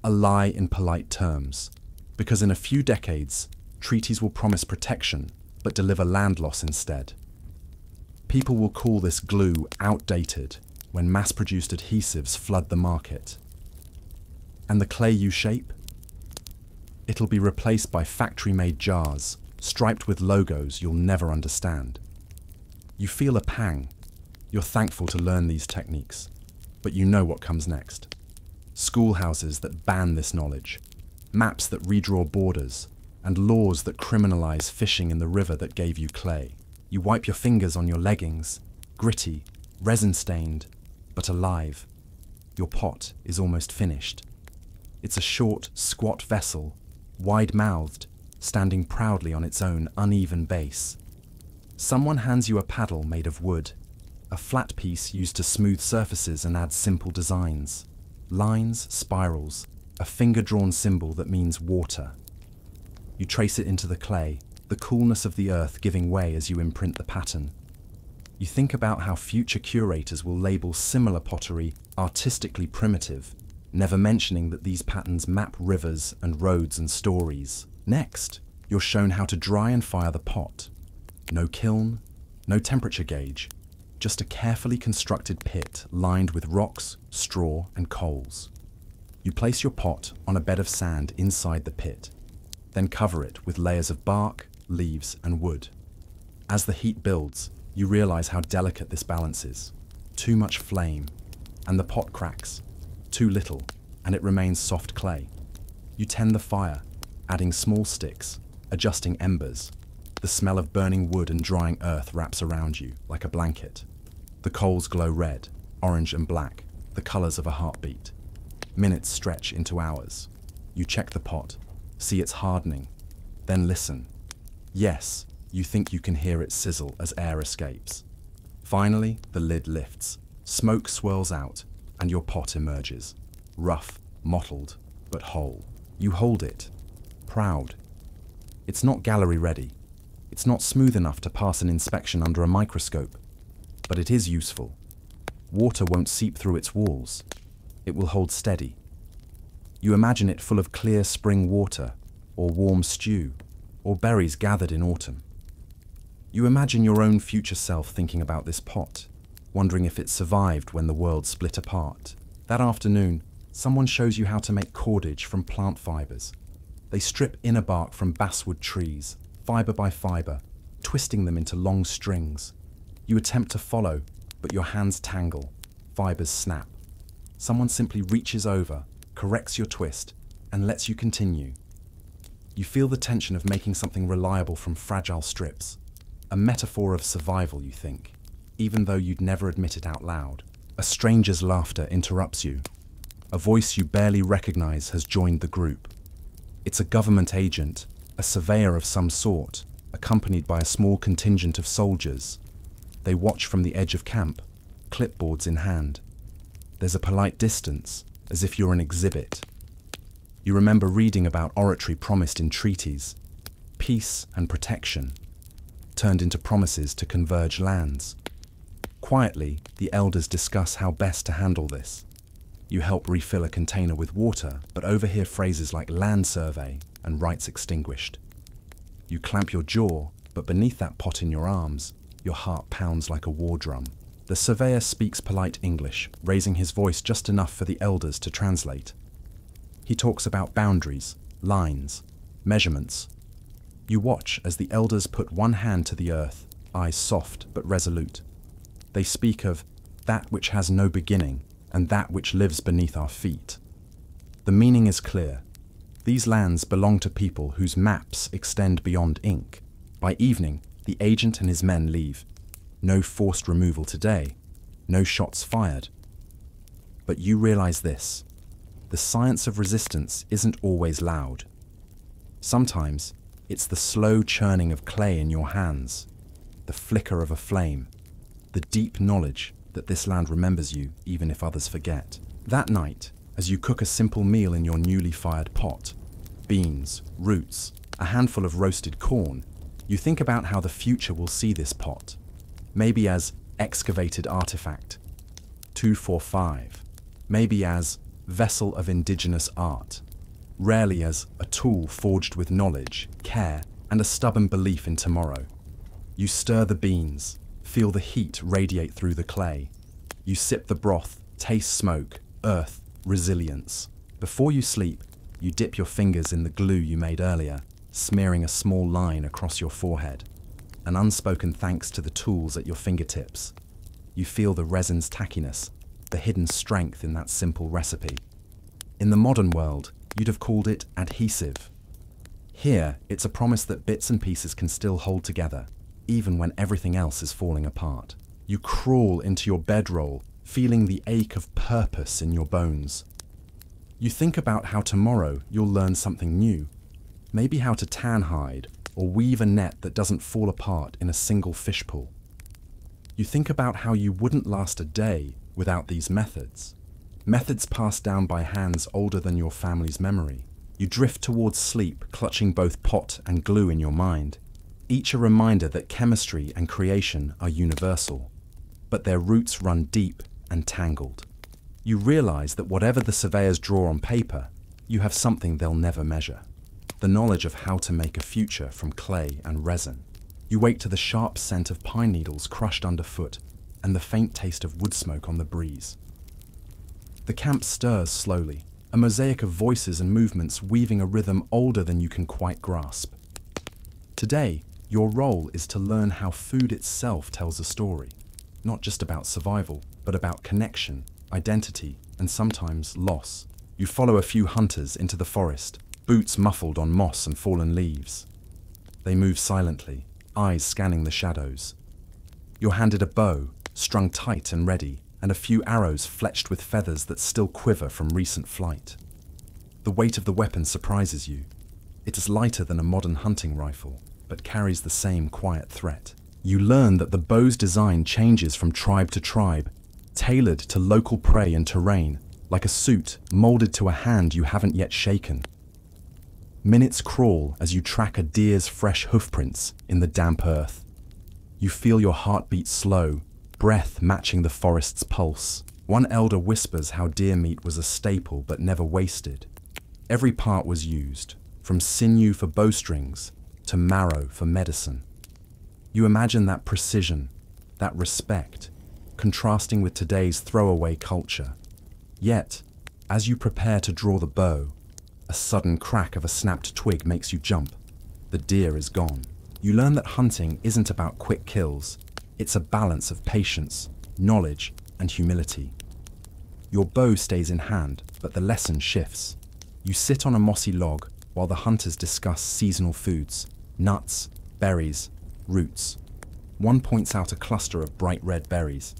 A lie in polite terms, because in a few decades, treaties will promise protection but deliver land loss instead. People will call this glue outdated when mass-produced adhesives flood the market. And the clay you shape? It'll be replaced by factory-made jars, striped with logos you'll never understand. You feel a pang. You're thankful to learn these techniques, but you know what comes next. Schoolhouses that ban this knowledge, maps that redraw borders, and laws that criminalize fishing in the river that gave you clay. You wipe your fingers on your leggings, gritty, resin-stained, but alive. Your pot is almost finished. It's a short, squat vessel, wide-mouthed, standing proudly on its own uneven base. Someone hands you a paddle made of wood, a flat piece used to smooth surfaces and add simple designs. Lines, spirals, a finger-drawn symbol that means water. You trace it into the clay, the coolness of the earth giving way as you imprint the pattern. You think about how future curators will label similar pottery artistically primitive, never mentioning that these patterns map rivers and roads and stories. Next, you're shown how to dry and fire the pot. No kiln, no temperature gauge, just a carefully constructed pit lined with rocks, straw, and coals. You place your pot on a bed of sand inside the pit, then cover it with layers of bark, leaves, and wood. As the heat builds, you realize how delicate this balance is. Too much flame, and the pot cracks. Too little, and it remains soft clay. You tend the fire, adding small sticks, adjusting embers. The smell of burning wood and drying earth wraps around you like a blanket. The coals glow red, orange, and black, the colors of a heartbeat. Minutes stretch into hours. You check the pot, see it's hardening, then listen. Yes, you think you can hear it sizzle as air escapes. Finally, the lid lifts, smoke swirls out, and your pot emerges. Rough, mottled, but whole. You hold it, proud. It's not gallery ready. It's not smooth enough to pass an inspection under a microscope, but it is useful. Water won't seep through its walls. It will hold steady. You imagine it full of clear spring water, or warm stew, or berries gathered in autumn. You imagine your own future self thinking about this pot, wondering if it survived when the world split apart. That afternoon, someone shows you how to make cordage from plant fibers. They strip inner bark from basswood trees, fiber by fiber, twisting them into long strings. You attempt to follow, but your hands tangle, fibers snap. Someone simply reaches over, corrects your twist, and lets you continue. You feel the tension of making something reliable from fragile strips. A metaphor of survival, you think, even though you'd never admit it out loud. A stranger's laughter interrupts you. A voice you barely recognize has joined the group. It's a government agent, a surveyor of some sort, accompanied by a small contingent of soldiers. They watch from the edge of camp, clipboards in hand. There's a polite distance, as if you're an exhibit. You remember reading about oratory promised in treaties, peace and protection, turned into promises to converge lands. Quietly, the elders discuss how best to handle this. You help refill a container with water, but overhear phrases like land survey and rights extinguished. You clamp your jaw, but beneath that pot in your arms, your heart pounds like a war drum. The surveyor speaks polite English, raising his voice just enough for the elders to translate. He talks about boundaries, lines, measurements. You watch as the elders put one hand to the earth, eyes soft but resolute. They speak of that which has no beginning and that which lives beneath our feet. The meaning is clear. These lands belong to people whose maps extend beyond ink. By evening, the agent and his men leave. No forced removal today, no shots fired. But you realize this: the science of resistance isn't always loud. Sometimes it's the slow churning of clay in your hands, the flicker of a flame, the deep knowledge that this land remembers you even if others forget. That night, as you cook a simple meal in your newly fired pot, beans, roots, a handful of roasted corn, you think about how the future will see this pot. Maybe as excavated artifact, 245. Maybe as vessel of indigenous art, rarely as a tool forged with knowledge, care, and a stubborn belief in tomorrow. You stir the beans, feel the heat radiate through the clay. You sip the broth, taste smoke, earth, resilience. Before you sleep, you dip your fingers in the glue you made earlier, smearing a small line across your forehead. An unspoken thanks to the tools at your fingertips. You feel the resin's tackiness, the hidden strength in that simple recipe. In the modern world, you'd have called it adhesive. Here, it's a promise that bits and pieces can still hold together, even when everything else is falling apart. You crawl into your bedroll, feeling the ache of purpose in your bones. You think about how tomorrow you'll learn something new, maybe how to tan hide or weave a net that doesn't fall apart in a single fishpool. You think about how you wouldn't last a day without these methods. Methods passed down by hands older than your family's memory. You drift towards sleep, clutching both pot and glue in your mind, each a reminder that chemistry and creation are universal, but their roots run deep and tangled. You realize that whatever the surveyors draw on paper, you have something they'll never measure. The knowledge of how to make a future from clay and resin. You wake to the sharp scent of pine needles crushed underfoot and the faint taste of wood smoke on the breeze. The camp stirs slowly, a mosaic of voices and movements weaving a rhythm older than you can quite grasp. Today, your role is to learn how food itself tells a story, not just about survival, but about connection, identity, and sometimes loss. You follow a few hunters into the forest, boots muffled on moss and fallen leaves. They move silently, eyes scanning the shadows. You're handed a bow, strung tight and ready, and a few arrows fletched with feathers that still quiver from recent flight. The weight of the weapon surprises you. It is lighter than a modern hunting rifle, but carries the same quiet threat. You learn that the bow's design changes from tribe to tribe, tailored to local prey and terrain, like a suit molded to a hand you haven't yet shaken. Minutes crawl as you track a deer's fresh hoofprints in the damp earth. You feel your heartbeat slow, breath matching the forest's pulse. One elder whispers how deer meat was a staple but never wasted. Every part was used, from sinew for bowstrings to marrow for medicine. You imagine that precision, that respect, contrasting with today's throwaway culture. Yet, as you prepare to draw the bow, a sudden crack of a snapped twig makes you jump. The deer is gone. You learn that hunting isn't about quick kills. It's a balance of patience, knowledge, and humility. Your bow stays in hand, but the lesson shifts. You sit on a mossy log while the hunters discuss seasonal foods, nuts, berries, roots. One points out a cluster of bright red berries,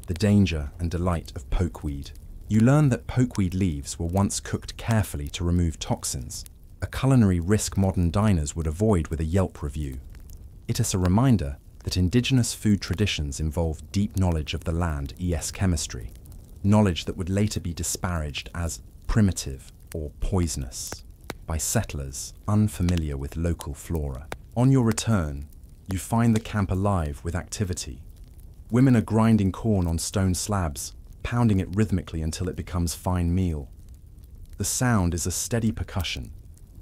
the danger and delight of pokeweed. You learn that pokeweed leaves were once cooked carefully to remove toxins, a culinary risk modern diners would avoid with a Yelp review. It is a reminder that indigenous food traditions involve deep knowledge of the land, chemistry, knowledge that would later be disparaged as primitive or poisonous by settlers unfamiliar with local flora. On your return, you find the camp alive with activity. Women are grinding corn on stone slabs, pounding it rhythmically until it becomes fine meal. The sound is a steady percussion,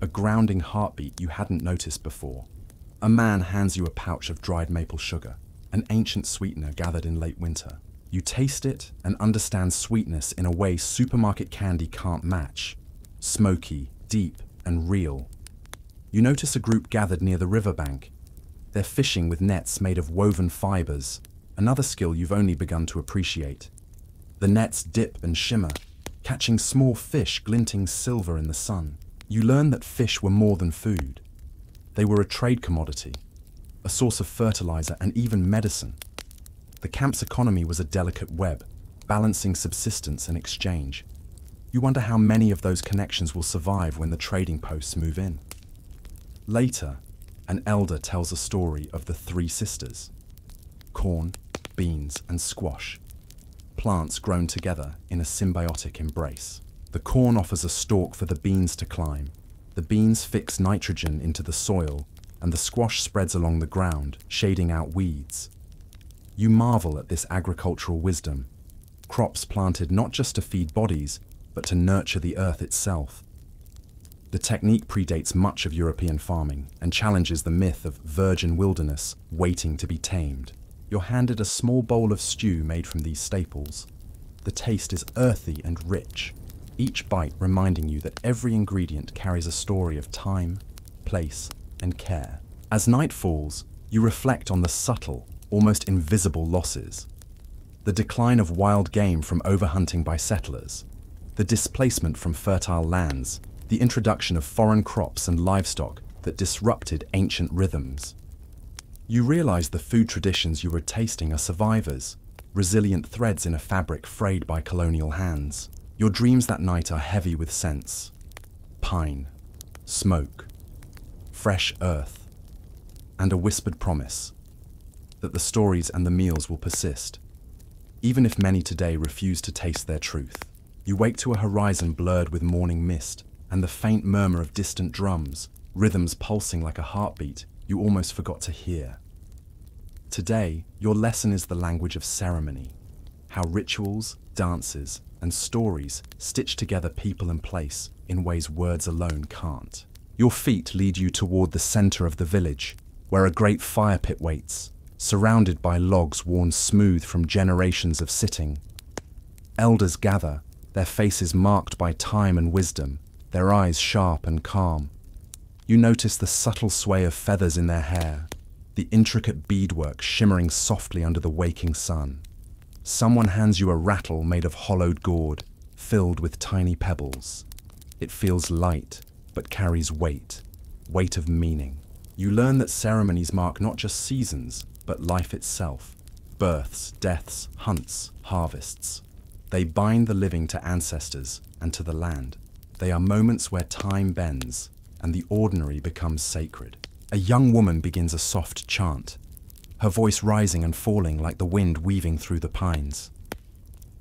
a grounding heartbeat you hadn't noticed before. A man hands you a pouch of dried maple sugar, an ancient sweetener gathered in late winter. You taste it and understand sweetness in a way supermarket candy can't match. Smoky, deep, and real. You notice a group gathered near the riverbank. They're fishing with nets made of woven fibers, another skill you've only begun to appreciate. The nets dip and shimmer, catching small fish glinting silver in the sun. You learn that fish were more than food. They were a trade commodity, a source of fertilizer and even medicine. The camp's economy was a delicate web, balancing subsistence and exchange. You wonder how many of those connections will survive when the trading posts move in. Later, an elder tells a story of the three sisters: corn, beans, and squash. Plants grown together in a symbiotic embrace. The corn offers a stalk for the beans to climb. The beans fix nitrogen into the soil, and the squash spreads along the ground, shading out weeds. You marvel at this agricultural wisdom. Crops planted not just to feed bodies, but but to nurture the earth itself. The technique predates much of European farming and challenges the myth of virgin wilderness waiting to be tamed. You're handed a small bowl of stew made from these staples. The taste is earthy and rich, each bite reminding you that every ingredient carries a story of time, place, and care. As night falls, you reflect on the subtle, almost invisible losses. The decline of wild game from overhunting by settlers, the displacement from fertile lands, the introduction of foreign crops and livestock that disrupted ancient rhythms. You realize the food traditions you were tasting are survivors, resilient threads in a fabric frayed by colonial hands. Your dreams that night are heavy with scents: pine, smoke, fresh earth, and a whispered promise that the stories and the meals will persist, even if many today refuse to taste their truth. You wake to a horizon blurred with morning mist and the faint murmur of distant drums, rhythms pulsing like a heartbeat you almost forgot to hear. Today, your lesson is the language of ceremony, how rituals, dances, and stories stitch together people and place in ways words alone can't. Your feet lead you toward the center of the village, where a great fire pit waits, surrounded by logs worn smooth from generations of sitting. Elders gather, their faces marked by time and wisdom, their eyes sharp and calm. You notice the subtle sway of feathers in their hair, the intricate beadwork shimmering softly under the waking sun. Someone hands you a rattle made of hollowed gourd, filled with tiny pebbles. It feels light, but carries weight of meaning. You learn that ceremonies mark not just seasons, but life itself. Births, deaths, hunts, harvests. They bind the living to ancestors and to the land. They are moments where time bends and the ordinary becomes sacred. A young woman begins a soft chant, her voice rising and falling like the wind weaving through the pines.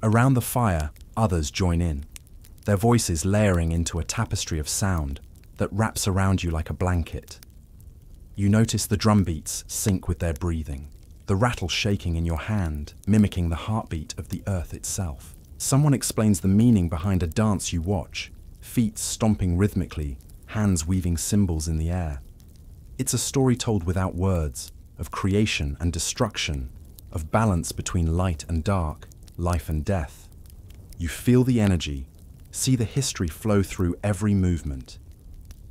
Around the fire, others join in, their voices layering into a tapestry of sound that wraps around you like a blanket. You notice the drum beats sync with their breathing, the rattle shaking in your hand, mimicking the heartbeat of the earth itself. Someone explains the meaning behind a dance you watch, feet stomping rhythmically, hands weaving symbols in the air. It's a story told without words, of creation and destruction, of balance between light and dark, life and death. You feel the energy, see the history flow through every movement.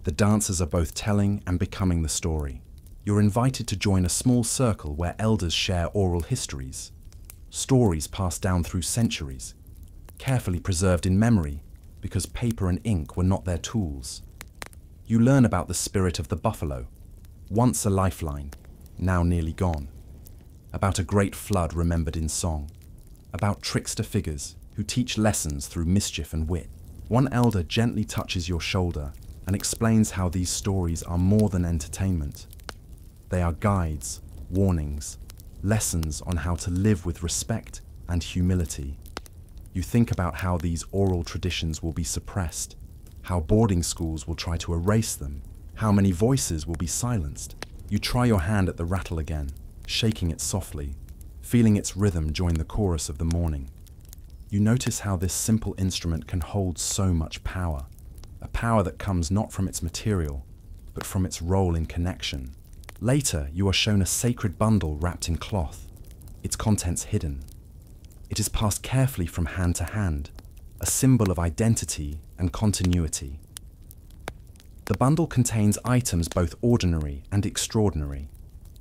The dancers are both telling and becoming the story. You're invited to join a small circle where elders share oral histories, stories passed down through centuries, carefully preserved in memory because paper and ink were not their tools. You learn about the spirit of the buffalo, once a lifeline, now nearly gone. About a great flood remembered in song. About trickster figures who teach lessons through mischief and wit. One elder gently touches your shoulder and explains how these stories are more than entertainment. They are guides, warnings, lessons on how to live with respect and humility. You think about how these oral traditions will be suppressed, how boarding schools will try to erase them, how many voices will be silenced. You try your hand at the rattle again, shaking it softly, feeling its rhythm join the chorus of the morning. You notice how this simple instrument can hold so much power, a power that comes not from its material, but from its role in connection. Later, you are shown a sacred bundle wrapped in cloth, its contents hidden. It is passed carefully from hand to hand, a symbol of identity and continuity. The bundle contains items both ordinary and extraordinary.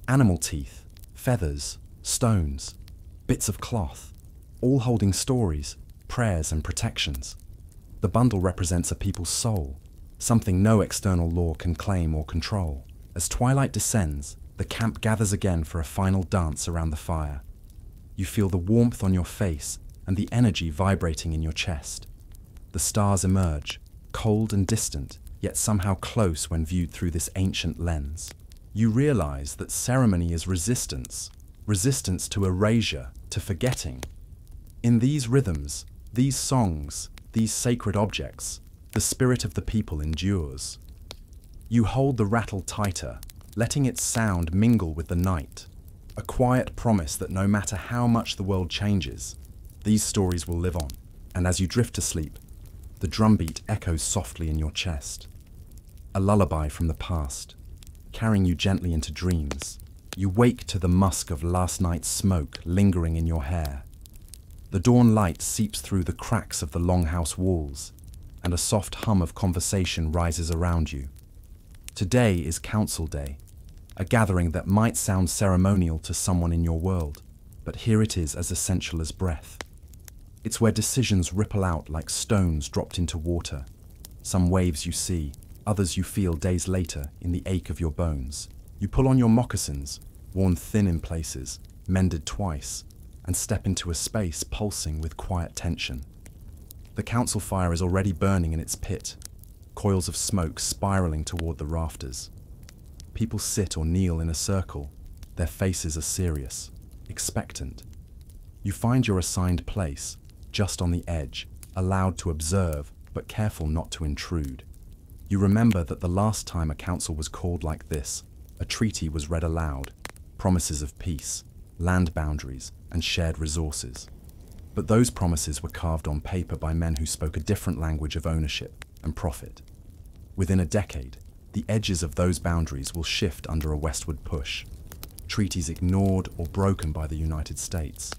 Animal teeth, feathers, stones, bits of cloth, all holding stories, prayers, and protections. The bundle represents a people's soul, something no external law can claim or control. As twilight descends, the camp gathers again for a final dance around the fire. You feel the warmth on your face and the energy vibrating in your chest. The stars emerge, cold and distant, yet somehow close when viewed through this ancient lens. You realize that ceremony is resistance, resistance to erasure, to forgetting. In these rhythms, these songs, these sacred objects, the spirit of the people endures. You hold the rattle tighter, letting its sound mingle with the night, a quiet promise that no matter how much the world changes, these stories will live on. And as you drift to sleep, The drumbeat echoes softly in your chest. A lullaby from the past, carrying you gently into dreams. You wake to the musk of last night's smoke lingering in your hair. The dawn light seeps through the cracks of the longhouse walls, and a soft hum of conversation rises around you. Today is Council Day, a gathering that might sound ceremonial to someone in your world, but here it is as essential as breath. It's where decisions ripple out like stones dropped into water. Some waves you see, others you feel days later in the ache of your bones. You pull on your moccasins, worn thin in places, mended twice, and step into a space pulsing with quiet tension. The council fire is already burning in its pit, coils of smoke spiraling toward the rafters. People sit or kneel in a circle, their faces are serious, expectant. You find your assigned place, just on the edge, allowed to observe, but careful not to intrude. You remember that the last time a council was called like this, a treaty was read aloud, promises of peace, land boundaries, and shared resources. But those promises were carved on paper by men who spoke a different language of ownership and profit. Within a decade, the edges of those boundaries will shift under a westward push. Treaties ignored or broken by the United States,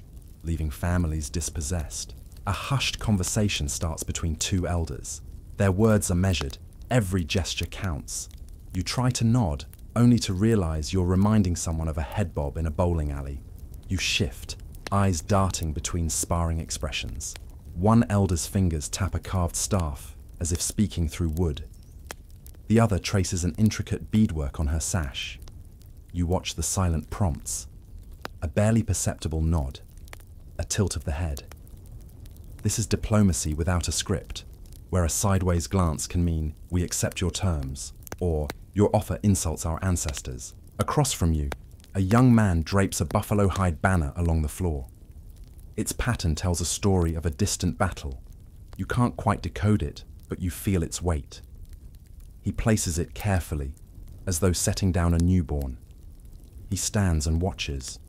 leaving families dispossessed. A hushed conversation starts between two elders. Their words are measured, every gesture counts. You try to nod, only to realize you're reminding someone of a head bob in a bowling alley. You shift, eyes darting between sparring expressions. One elder's fingers tap a carved staff, as if speaking through wood. The other traces an intricate beadwork on her sash. You watch the silent prompts. A barely perceptible nod, a tilt of the head. This is diplomacy without a script, where a sideways glance can mean, "We accept your terms," or "Your offer insults our ancestors." Across from you, a young man drapes a buffalo hide banner along the floor. Its pattern tells a story of a distant battle. You can't quite decode it, but you feel its weight. He places it carefully, as though setting down a newborn. He stands and watches.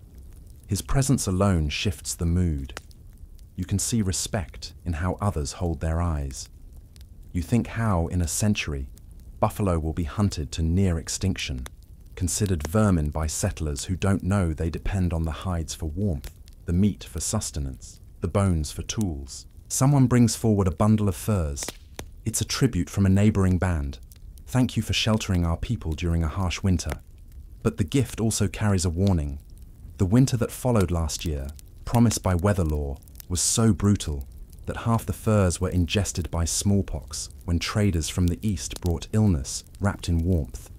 His presence alone shifts the mood. You can see respect in how others hold their eyes. You think how, in a century, buffalo will be hunted to near extinction, considered vermin by settlers who don't know they depend on the hides for warmth, the meat for sustenance, the bones for tools. Someone brings forward a bundle of furs. It's a tribute from a neighboring band. Thank you for sheltering our people during a harsh winter. But the gift also carries a warning. The winter that followed last year, promised by weather law, was so brutal that half the furs were ingested by smallpox when traders from the east brought illness wrapped in warmth.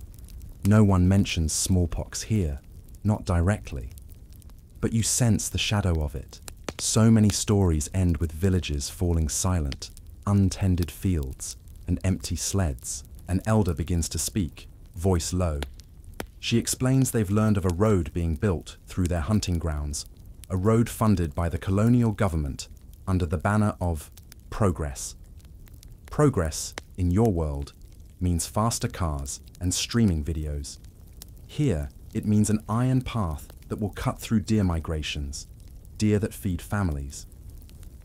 No one mentions smallpox here, not directly. But you sense the shadow of it. So many stories end with villages falling silent, untended fields, and empty sleds. An elder begins to speak, voice low. She explains they've learned of a road being built through their hunting grounds, a road funded by the colonial government under the banner of progress. Progress, in your world, means faster cars and streaming videos. Here, it means an iron path that will cut through deer migrations, deer that feed families.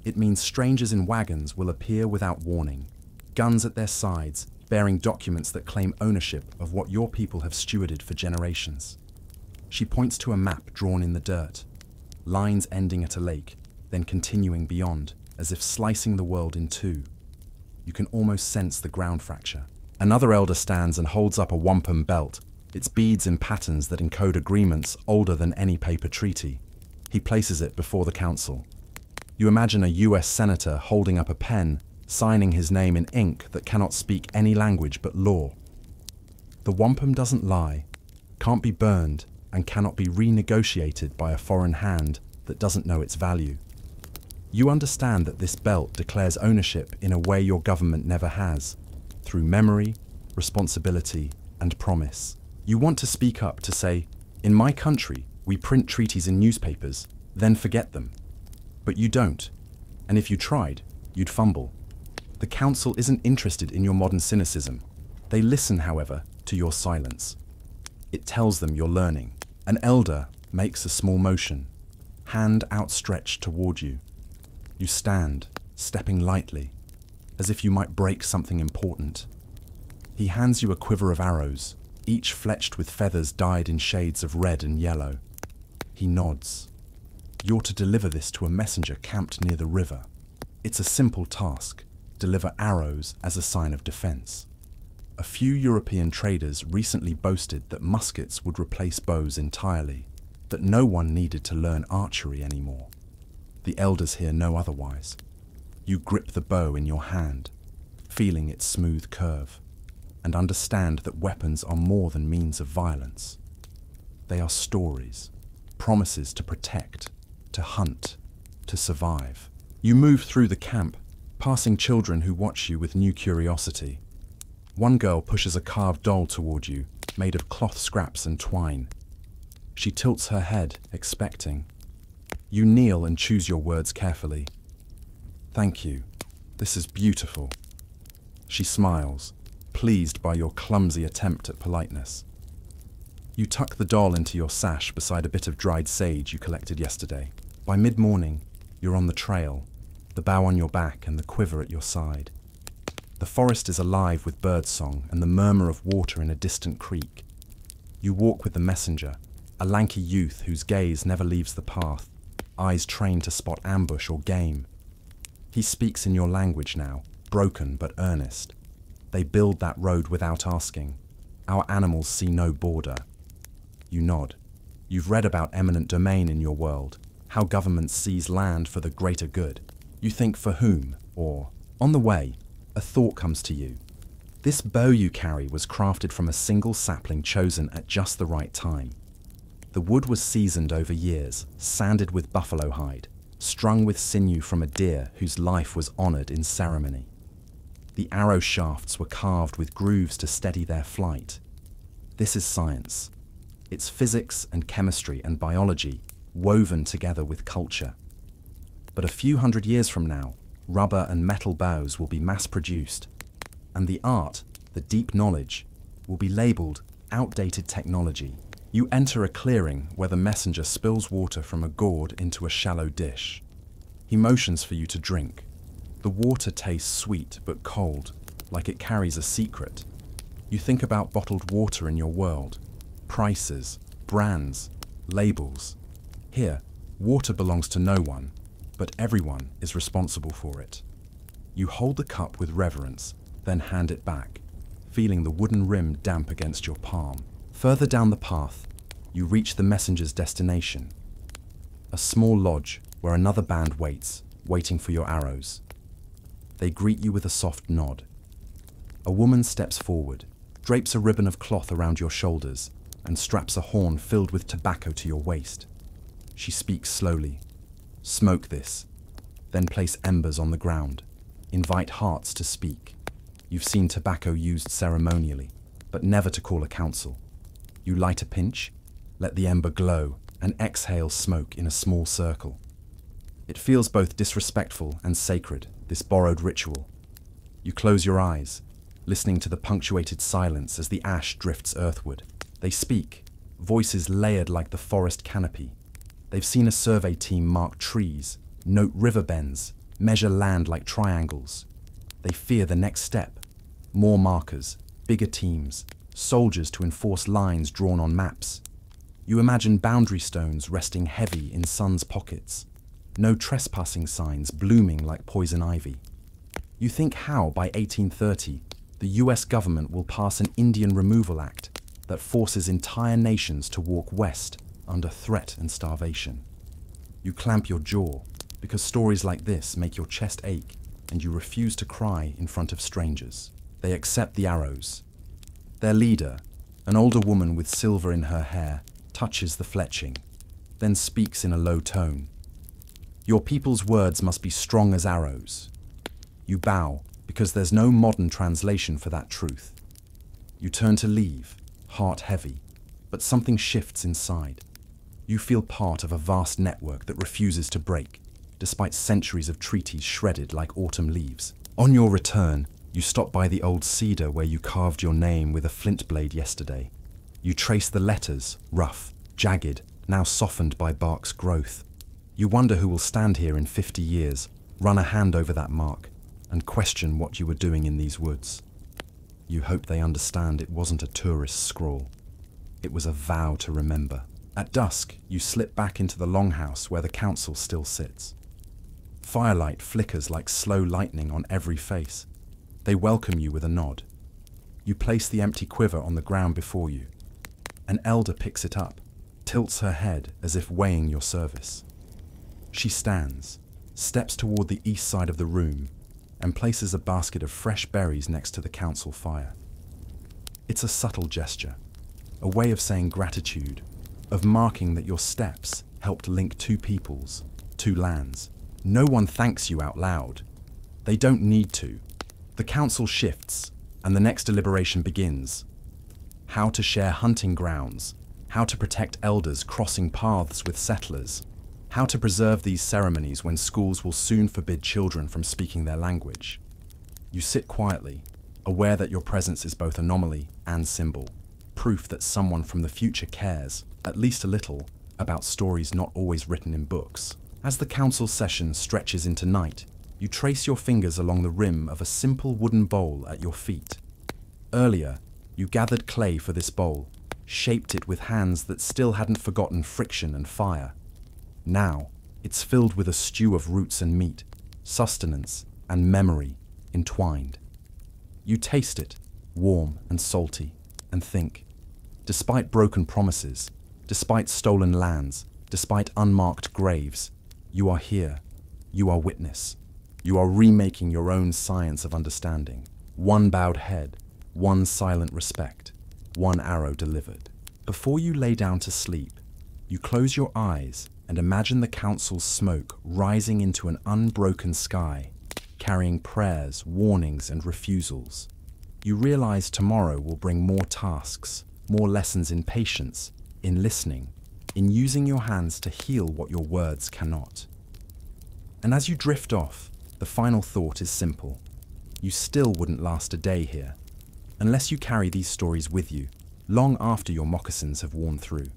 It means strangers in wagons will appear without warning, guns at their sides, bearing documents that claim ownership of what your people have stewarded for generations. She points to a map drawn in the dirt, lines ending at a lake, then continuing beyond, as if slicing the world in two. You can almost sense the ground fracture. Another elder stands and holds up a wampum belt, its beads in patterns that encode agreements older than any paper treaty. He places it before the council. You imagine a US senator holding up a pen, signing his name in ink that cannot speak any language but law. The wampum doesn't lie, can't be burned, and cannot be renegotiated by a foreign hand that doesn't know its value. You understand that this belt declares ownership in a way your government never has, through memory, responsibility, and promise. You want to speak up to say, "In my country, we print treaties in newspapers, then forget them." But you don't, and if you tried, you'd fumble. The council isn't interested in your modern cynicism. They listen, however, to your silence. It tells them you're learning. An elder makes a small motion, hand outstretched toward you. You stand, stepping lightly. as if you might break something important. He hands you a quiver of arrows, each fletched with feathers dyed in shades of red and yellow. He nods. You're to deliver this to a messenger camped near the river. It's a simple task: deliver arrows as a sign of defense. A few European traders recently boasted that muskets would replace bows entirely, that no one needed to learn archery anymore. The elders here know otherwise. You grip the bow in your hand, feeling its smooth curve, and understand that weapons are more than means of violence. They are stories, promises to protect, to hunt, to survive. You move through the camp, passing children who watch you with new curiosity. One girl pushes a carved doll toward you, made of cloth scraps and twine. She tilts her head, expecting. You kneel and choose your words carefully. Thank you. This is beautiful. She smiles, pleased by your clumsy attempt at politeness. You tuck the doll into your sash beside a bit of dried sage you collected yesterday. By mid-morning, you're on the trail, the bow on your back and the quiver at your side. The forest is alive with birdsong and the murmur of water in a distant creek. You walk with the messenger, a lanky youth whose gaze never leaves the path, eyes trained to spot ambush or game. He speaks in your language now, broken but earnest. They build that road without asking. Our animals see no border. You nod. You've read about eminent domain in your world, how governments seize land for the greater good. You think for whom, or, on the way, a thought comes to you. This bow you carry was crafted from a single sapling chosen at just the right time. The wood was seasoned over years, sanded with buffalo hide, strung with sinew from a deer whose life was honored in ceremony. The arrow shafts were carved with grooves to steady their flight. This is science. It's physics and chemistry and biology woven together with culture. But a few hundred years from now, rubber and metal bows will be mass-produced, and the art, the deep knowledge, will be labeled outdated technology. You enter a clearing where the messenger spills water from a gourd into a shallow dish. He motions for you to drink. The water tastes sweet but cold, like it carries a secret. You think about bottled water in your world. Prices, brands, labels. Here, water belongs to no one, but everyone is responsible for it. You hold the cup with reverence, then hand it back, feeling the wooden rim damp against your palm. Further down the path, you reach the messenger's destination. A small lodge where another band waits, waiting for your arrows. They greet you with a soft nod. A woman steps forward, drapes a ribbon of cloth around your shoulders, and straps a horn filled with tobacco to your waist. She speaks slowly. Smoke this, then place embers on the ground. Invite hearts to speak. You've seen tobacco used ceremonially, but never to call a council. You light a pinch, let the ember glow, and exhale smoke in a small circle. It feels both disrespectful and sacred, this borrowed ritual. You close your eyes, listening to the punctuated silence as the ash drifts earthward. They speak, voices layered like the forest canopy. They've seen a survey team mark trees, note river bends, measure land like triangles. They fear the next step. More markers, bigger teams, soldiers to enforce lines drawn on maps. You imagine boundary stones resting heavy in sun's pockets. No trespassing signs blooming like poison ivy. You think how, by 1830, the US government will pass an Indian Removal Act that forces entire nations to walk west under threat and starvation. You clamp your jaw, because stories like this make your chest ache and you refuse to cry in front of strangers. They accept the arrows. Their leader, an older woman with silver in her hair, touches the fletching, then speaks in a low tone. Your people's words must be strong as arrows. You bow, because there's no modern translation for that truth. You turn to leave, heart heavy, but something shifts inside. You feel part of a vast network that refuses to break, despite centuries of treaties shredded like autumn leaves. On your return, you stop by the old cedar where you carved your name with a flint blade yesterday. You trace the letters, rough, jagged, now softened by bark's growth. You wonder who will stand here in 50 years, run a hand over that mark, and question what you were doing in these woods. You hope they understand it wasn't a tourist's scrawl. It was a vow to remember. At dusk, you slip back into the longhouse where the council still sits. Firelight flickers like slow lightning on every face. They welcome you with a nod. You place the empty quiver on the ground before you. An elder picks it up, tilts her head as if weighing your service. She stands, steps toward the east side of the room, and places a basket of fresh berries next to the council fire. It's a subtle gesture, a way of saying gratitude, of marking that your steps helped link two peoples, two lands. No one thanks you out loud. They don't need to. The council shifts, and the next deliberation begins. How to share hunting grounds, how to protect elders crossing paths with settlers, how to preserve these ceremonies when schools will soon forbid children from speaking their language. You sit quietly, aware that your presence is both anomaly and symbol, proof that someone from the future cares, at least a little, about stories not always written in books. As the council session stretches into night, you trace your fingers along the rim of a simple wooden bowl at your feet. Earlier, you gathered clay for this bowl, shaped it with hands that still hadn't forgotten friction and fire. Now, it's filled with a stew of roots and meat, sustenance and memory entwined. You taste it, warm and salty, and think, despite broken promises, despite stolen lands, despite unmarked graves, you are here, you are witness. You are remaking your own science of understanding. One bowed head, one silent respect, one arrow delivered. Before you lay down to sleep, you close your eyes and imagine the council's smoke rising into an unbroken sky, carrying prayers, warnings, and refusals. You realize tomorrow will bring more tasks, more lessons in patience, in listening, in using your hands to heal what your words cannot. And as you drift off, the final thought is simple. You still wouldn't last a day here, unless you carry these stories with you, long after your moccasins have worn through.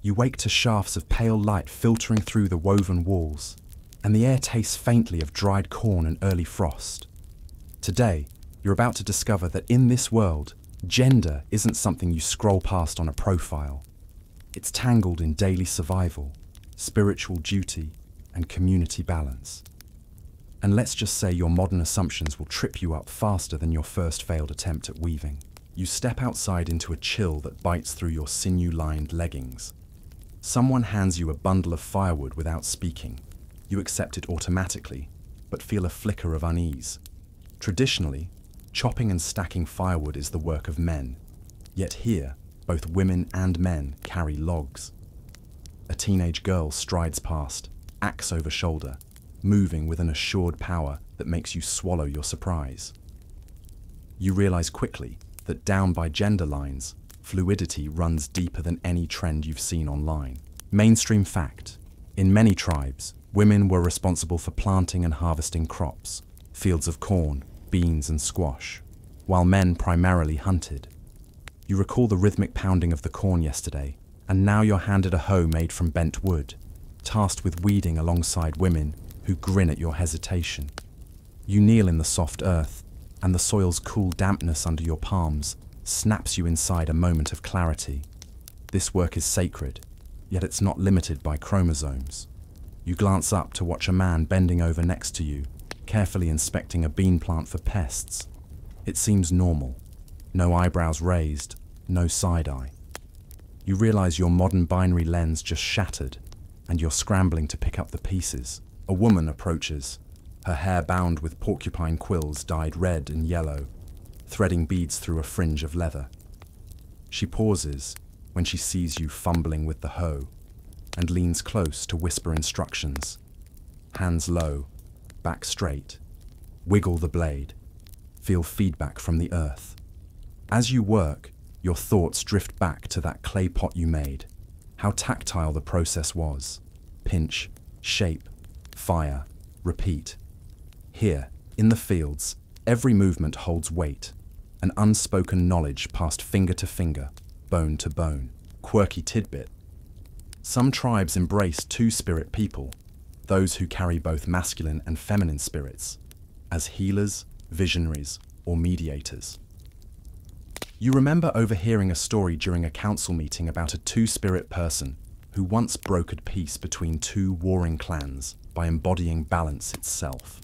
You wake to shafts of pale light filtering through the woven walls, and the air tastes faintly of dried corn and early frost. Today, you're about to discover that in this world, gender isn't something you scroll past on a profile. It's tangled in daily survival, spiritual duty, and community balance. And let's just say your modern assumptions will trip you up faster than your first failed attempt at weaving. You step outside into a chill that bites through your sinew-lined leggings. Someone hands you a bundle of firewood without speaking. You accept it automatically, but feel a flicker of unease. Traditionally, chopping and stacking firewood is the work of men. Yet here, both women and men carry logs. A teenage girl strides past, axe over shoulder, moving with an assured power that makes you swallow your surprise. You realize quickly that down by gender lines, fluidity runs deeper than any trend you've seen online. Mainstream fact: in many tribes, women were responsible for planting and harvesting crops, fields of corn, beans and squash, while men primarily hunted. You recall the rhythmic pounding of the corn yesterday, and now you're handed a hoe made from bent wood, tasked with weeding alongside women who grin at your hesitation. You kneel in the soft earth, and the soil's cool dampness under your palms snaps you inside a moment of clarity. This work is sacred, yet it's not limited by chromosomes. You glance up to watch a man bending over next to you, carefully inspecting a bean plant for pests. It seems normal. No eyebrows raised, no side-eye. You realize your modern binary lens just shattered, and you're scrambling to pick up the pieces. A woman approaches, her hair bound with porcupine quills dyed red and yellow, threading beads through a fringe of leather. She pauses when she sees you fumbling with the hoe, and leans close to whisper instructions. Hands low, back straight. Wiggle the blade. Feel feedback from the earth. As you work, your thoughts drift back to that clay pot you made, how tactile the process was. Pinch, shape, fire, repeat. Here, in the fields, every movement holds weight, an unspoken knowledge passed finger to finger, bone to bone. Quirky tidbit: some tribes embrace two-spirit people, those who carry both masculine and feminine spirits. as healers, visionaries, or mediators. You remember overhearing a story during a council meeting about a two-spirit person who once brokered peace between two warring clans by embodying balance itself.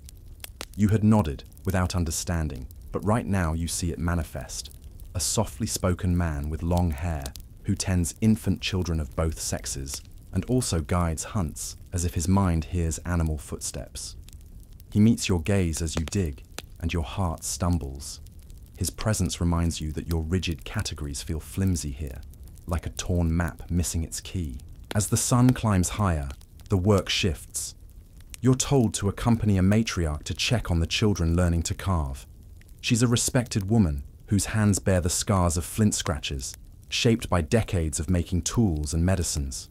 You had nodded without understanding, but right now you see it manifest. A softly spoken man with long hair who tends infant children of both sexes and also guides hunts as if his mind hears animal footsteps. He meets your gaze as you dig, and your heart stumbles. His presence reminds you that your rigid categories feel flimsy here, like a torn map missing its key. As the sun climbs higher, the work shifts. You're told to accompany a matriarch to check on the children learning to carve. She's a respected woman whose hands bear the scars of flint scratches, shaped by decades of making tools and medicines.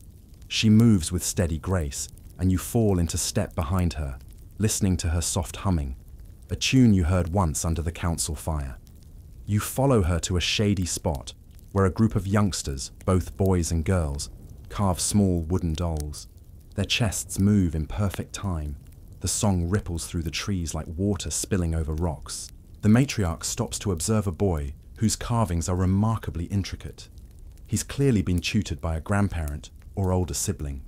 She moves with steady grace, and you fall into step behind her, listening to her soft humming, a tune you heard once under the council fire. You follow her to a shady spot where a group of youngsters, both boys and girls, carve small wooden dolls. Their chests move in perfect time. The song ripples through the trees like water spilling over rocks. The matriarch stops to observe a boy whose carvings are remarkably intricate. He's clearly been tutored by a grandparent or older sibling.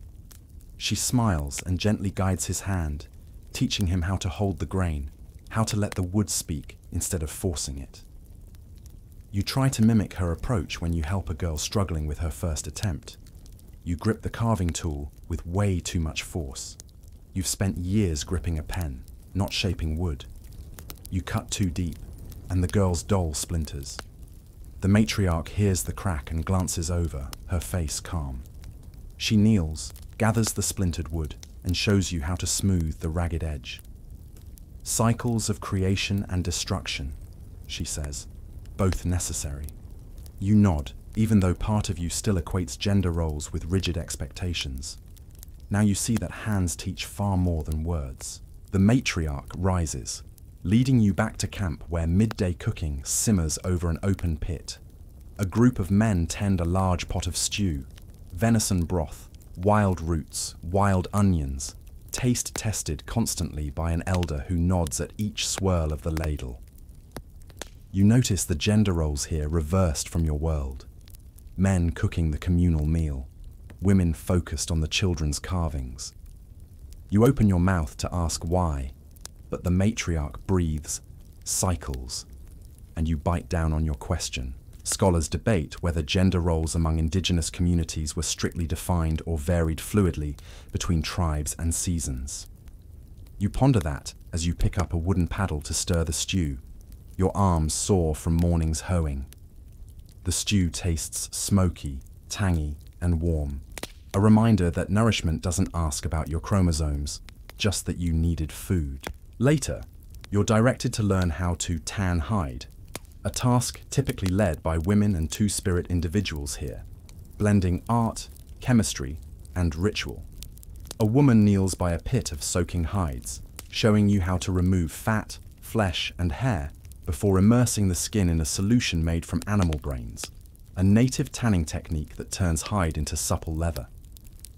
She smiles and gently guides his hand, teaching him how to hold the grain, how to let the wood speak instead of forcing it. You try to mimic her approach when you help a girl struggling with her first attempt. You grip the carving tool with way too much force. You've spent years gripping a pen, not shaping wood. You cut too deep, and the girl's doll splinters. The matriarch hears the crack and glances over, her face calm. She kneels, gathers the splintered wood, and shows you how to smooth the ragged edge. Cycles of creation and destruction, she says, both necessary. You nod, even though part of you still equates gender roles with rigid expectations. Now you see that hands teach far more than words. The matriarch rises, leading you back to camp where midday cooking simmers over an open pit. A group of men tend a large pot of stew, venison broth, wild roots, wild onions, taste tested constantly by an elder who nods at each swirl of the ladle. You notice the gender roles here reversed from your world. Men cooking the communal meal, women focused on the children's carvings. You open your mouth to ask why, but the matriarch breathes, cycles, and you bite down on your question. Scholars debate whether gender roles among indigenous communities were strictly defined or varied fluidly between tribes and seasons. You ponder that as you pick up a wooden paddle to stir the stew, your arms sore from morning's hoeing. The stew tastes smoky, tangy, and warm, a reminder that nourishment doesn't ask about your chromosomes, just that you needed food. Later, you're directed to learn how to tan hide, a task typically led by women and two-spirit individuals here, blending art, chemistry, and ritual. A woman kneels by a pit of soaking hides, showing you how to remove fat, flesh, and hair before immersing the skin in a solution made from animal brains, a native tanning technique that turns hide into supple leather.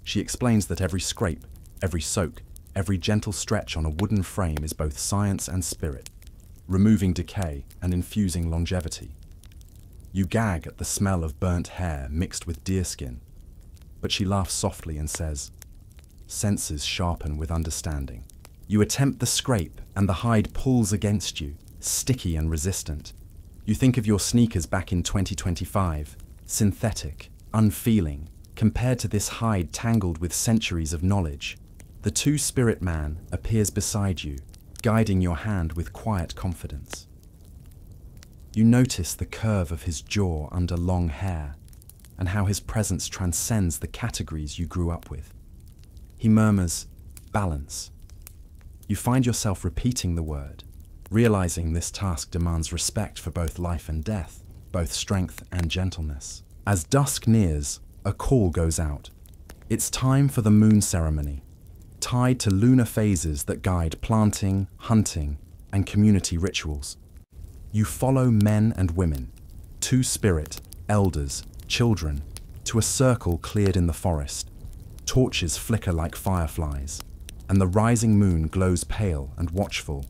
She explains that every scrape, every soak, every gentle stretch on a wooden frame is both science and spirit, removing decay and infusing longevity. You gag at the smell of burnt hair mixed with deerskin, but she laughs softly and says, "Senses sharpen with understanding." You attempt the scrape and the hide pulls against you, sticky and resistant. You think of your sneakers back in 2025, synthetic, unfeeling, compared to this hide tangled with centuries of knowledge. The two-spirit man appears beside you, guiding your hand with quiet confidence. You notice the curve of his jaw under long hair, and how his presence transcends the categories you grew up with. He murmurs, "Balance." You find yourself repeating the word, realizing this task demands respect for both life and death, both strength and gentleness. As dusk nears, a call goes out. It's time for the moon ceremony, tied to lunar phases that guide planting, hunting, and community rituals. You follow men and women, two-spirit, elders, children, to a circle cleared in the forest. Torches flicker like fireflies, and the rising moon glows pale and watchful.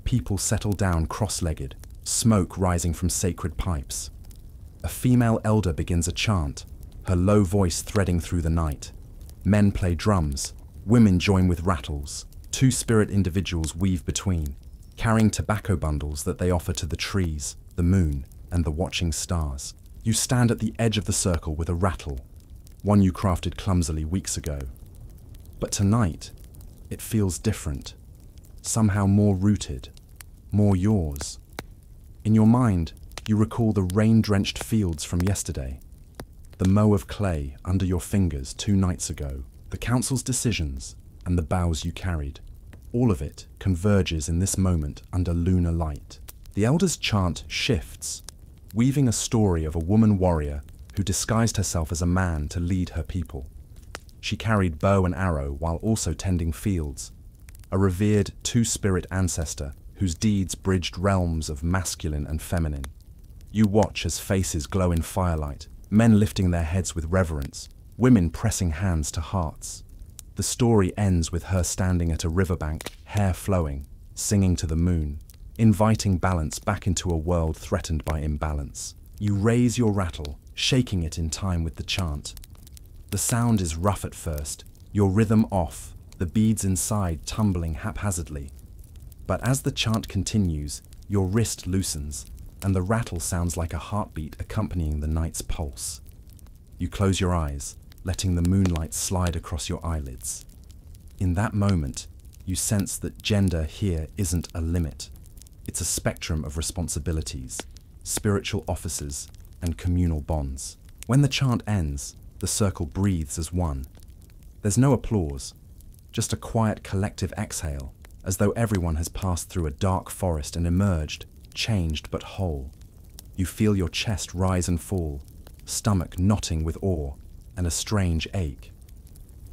People settle down cross-legged, smoke rising from sacred pipes. A female elder begins a chant, her low voice threading through the night. Men play drums, women join with rattles. Two spirit individuals weave between, carrying tobacco bundles that they offer to the trees, the moon, and the watching stars. You stand at the edge of the circle with a rattle, one you crafted clumsily weeks ago. But tonight, it feels different, somehow more rooted, more yours. In your mind, you recall the rain-drenched fields from yesterday, the mow of clay under your fingers 2 nights ago, the council's decisions, and the boughs you carried. All of it converges in this moment under lunar light. The elder's chant shifts, weaving a story of a woman warrior who disguised herself as a man to lead her people. She carried bow and arrow while also tending fields, a revered two-spirit ancestor whose deeds bridged realms of masculine and feminine. You watch as faces glow in firelight, men lifting their heads with reverence, women pressing hands to hearts. The story ends with her standing at a riverbank, hair flowing, singing to the moon, inviting balance back into a world threatened by imbalance. You raise your rattle, shaking it in time with the chant. The sound is rough at first, your rhythm off, the beads inside tumbling haphazardly. But as the chant continues, your wrist loosens, and the rattle sounds like a heartbeat accompanying the night's pulse. You close your eyes, letting the moonlight slide across your eyelids. In that moment, you sense that gender here isn't a limit. It's a spectrum of responsibilities, spiritual offices, and communal bonds. When the chant ends, the circle breathes as one. There's no applause, just a quiet collective exhale, as though everyone has passed through a dark forest and emerged, changed but whole. You feel your chest rise and fall, stomach knotting with awe, and a strange ache.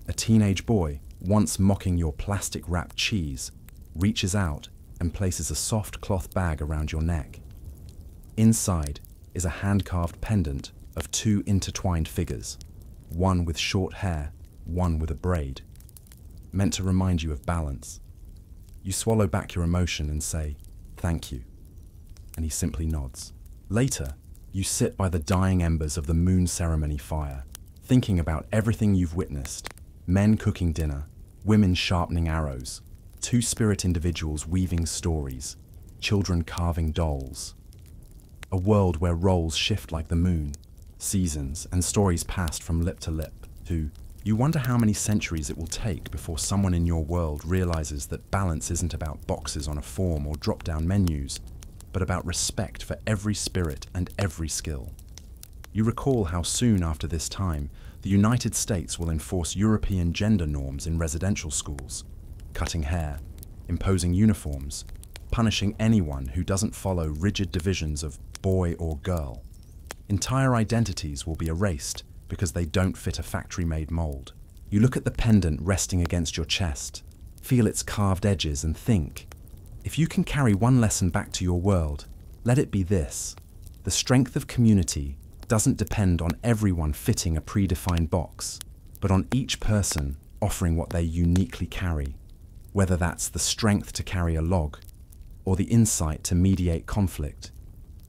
A teenage boy, once mocking your plastic-wrapped cheese, reaches out and places a soft cloth bag around your neck. Inside is a hand-carved pendant of 2 intertwined figures, one with short hair, one with a braid, meant to remind you of balance. You swallow back your emotion and say, "Thank you," and he simply nods. Later, you sit by the dying embers of the moon ceremony fire, thinking about everything you've witnessed: men cooking dinner, women sharpening arrows, two-spirit individuals weaving stories, children carving dolls. A world where roles shift like the moon, seasons and stories passed from lip to lip. You wonder how many centuries it will take before someone in your world realizes that balance isn't about boxes on a form or drop-down menus, but about respect for every spirit and every skill. You recall how soon after this time, the United States will enforce European gender norms in residential schools, cutting hair, imposing uniforms, punishing anyone who doesn't follow rigid divisions of boy or girl. Entire identities will be erased because they don't fit a factory-made mold. You look at the pendant resting against your chest, feel its carved edges and think, if you can carry one lesson back to your world, let it be this: the strength of community doesn't depend on everyone fitting a predefined box, but on each person offering what they uniquely carry, whether that's the strength to carry a log, or the insight to mediate conflict,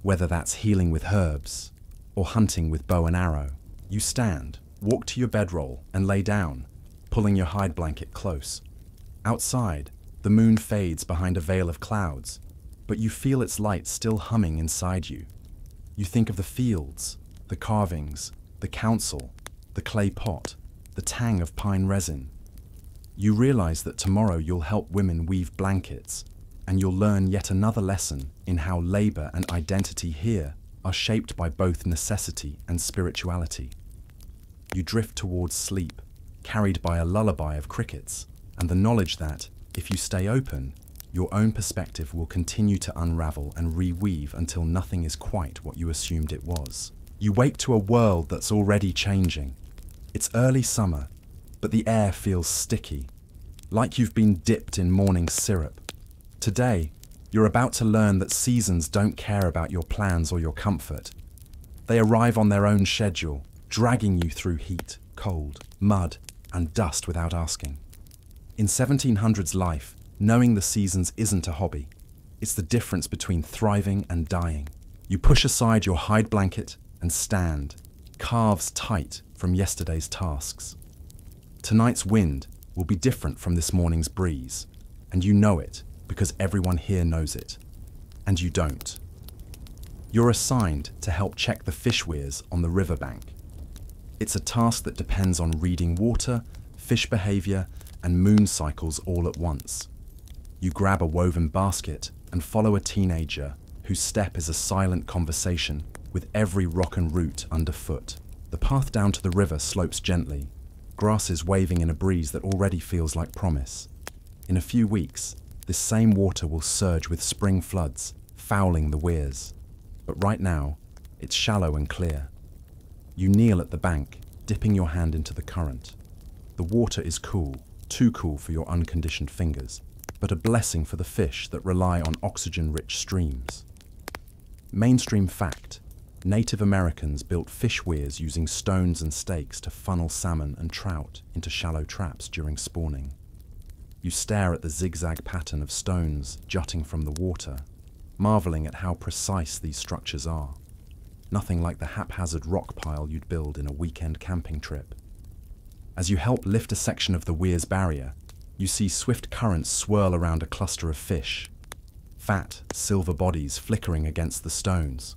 whether that's healing with herbs, or hunting with bow and arrow. You stand, walk to your bedroll, and lay down, pulling your hide blanket close. Outside, the moon fades behind a veil of clouds, but you feel its light still humming inside you. You think of the fields, the carvings, the council, the clay pot, the tang of pine resin. You realize that tomorrow you'll help women weave blankets, and you'll learn yet another lesson in how labor and identity here are shaped by both necessity and spirituality. You drift towards sleep, carried by a lullaby of crickets, and the knowledge that, if you stay open, your own perspective will continue to unravel and reweave until nothing is quite what you assumed it was. You wake to a world that's already changing. It's early summer, but the air feels sticky, like you've been dipped in morning syrup. Today, you're about to learn that seasons don't care about your plans or your comfort. They arrive on their own schedule, dragging you through heat, cold, mud, and dust without asking. In 1700s life, knowing the seasons isn't a hobby. It's the difference between thriving and dying. You push aside your hide blanket and stand, calves tight from yesterday's tasks. Tonight's wind will be different from this morning's breeze, and you know it because everyone here knows it, and you don't. You're assigned to help check the fish weirs on the riverbank. It's a task that depends on reading water, fish behavior, and moon cycles all at once. You grab a woven basket and follow a teenager whose step is a silent conversation with every rock and root underfoot. The path down to the river slopes gently, grasses waving in a breeze that already feels like promise. In a few weeks, this same water will surge with spring floods, fouling the weirs. But right now, it's shallow and clear. You kneel at the bank, dipping your hand into the current. The water is cool, too cool for your unconditioned fingers, but a blessing for the fish that rely on oxygen-rich streams. Mainstream fact: Native Americans built fish weirs using stones and stakes to funnel salmon and trout into shallow traps during spawning. You stare at the zigzag pattern of stones jutting from the water, marveling at how precise these structures are. Nothing like the haphazard rock pile you'd build in a weekend camping trip. As you help lift a section of the weir's barrier, you see swift currents swirl around a cluster of fish, fat, silver bodies flickering against the stones.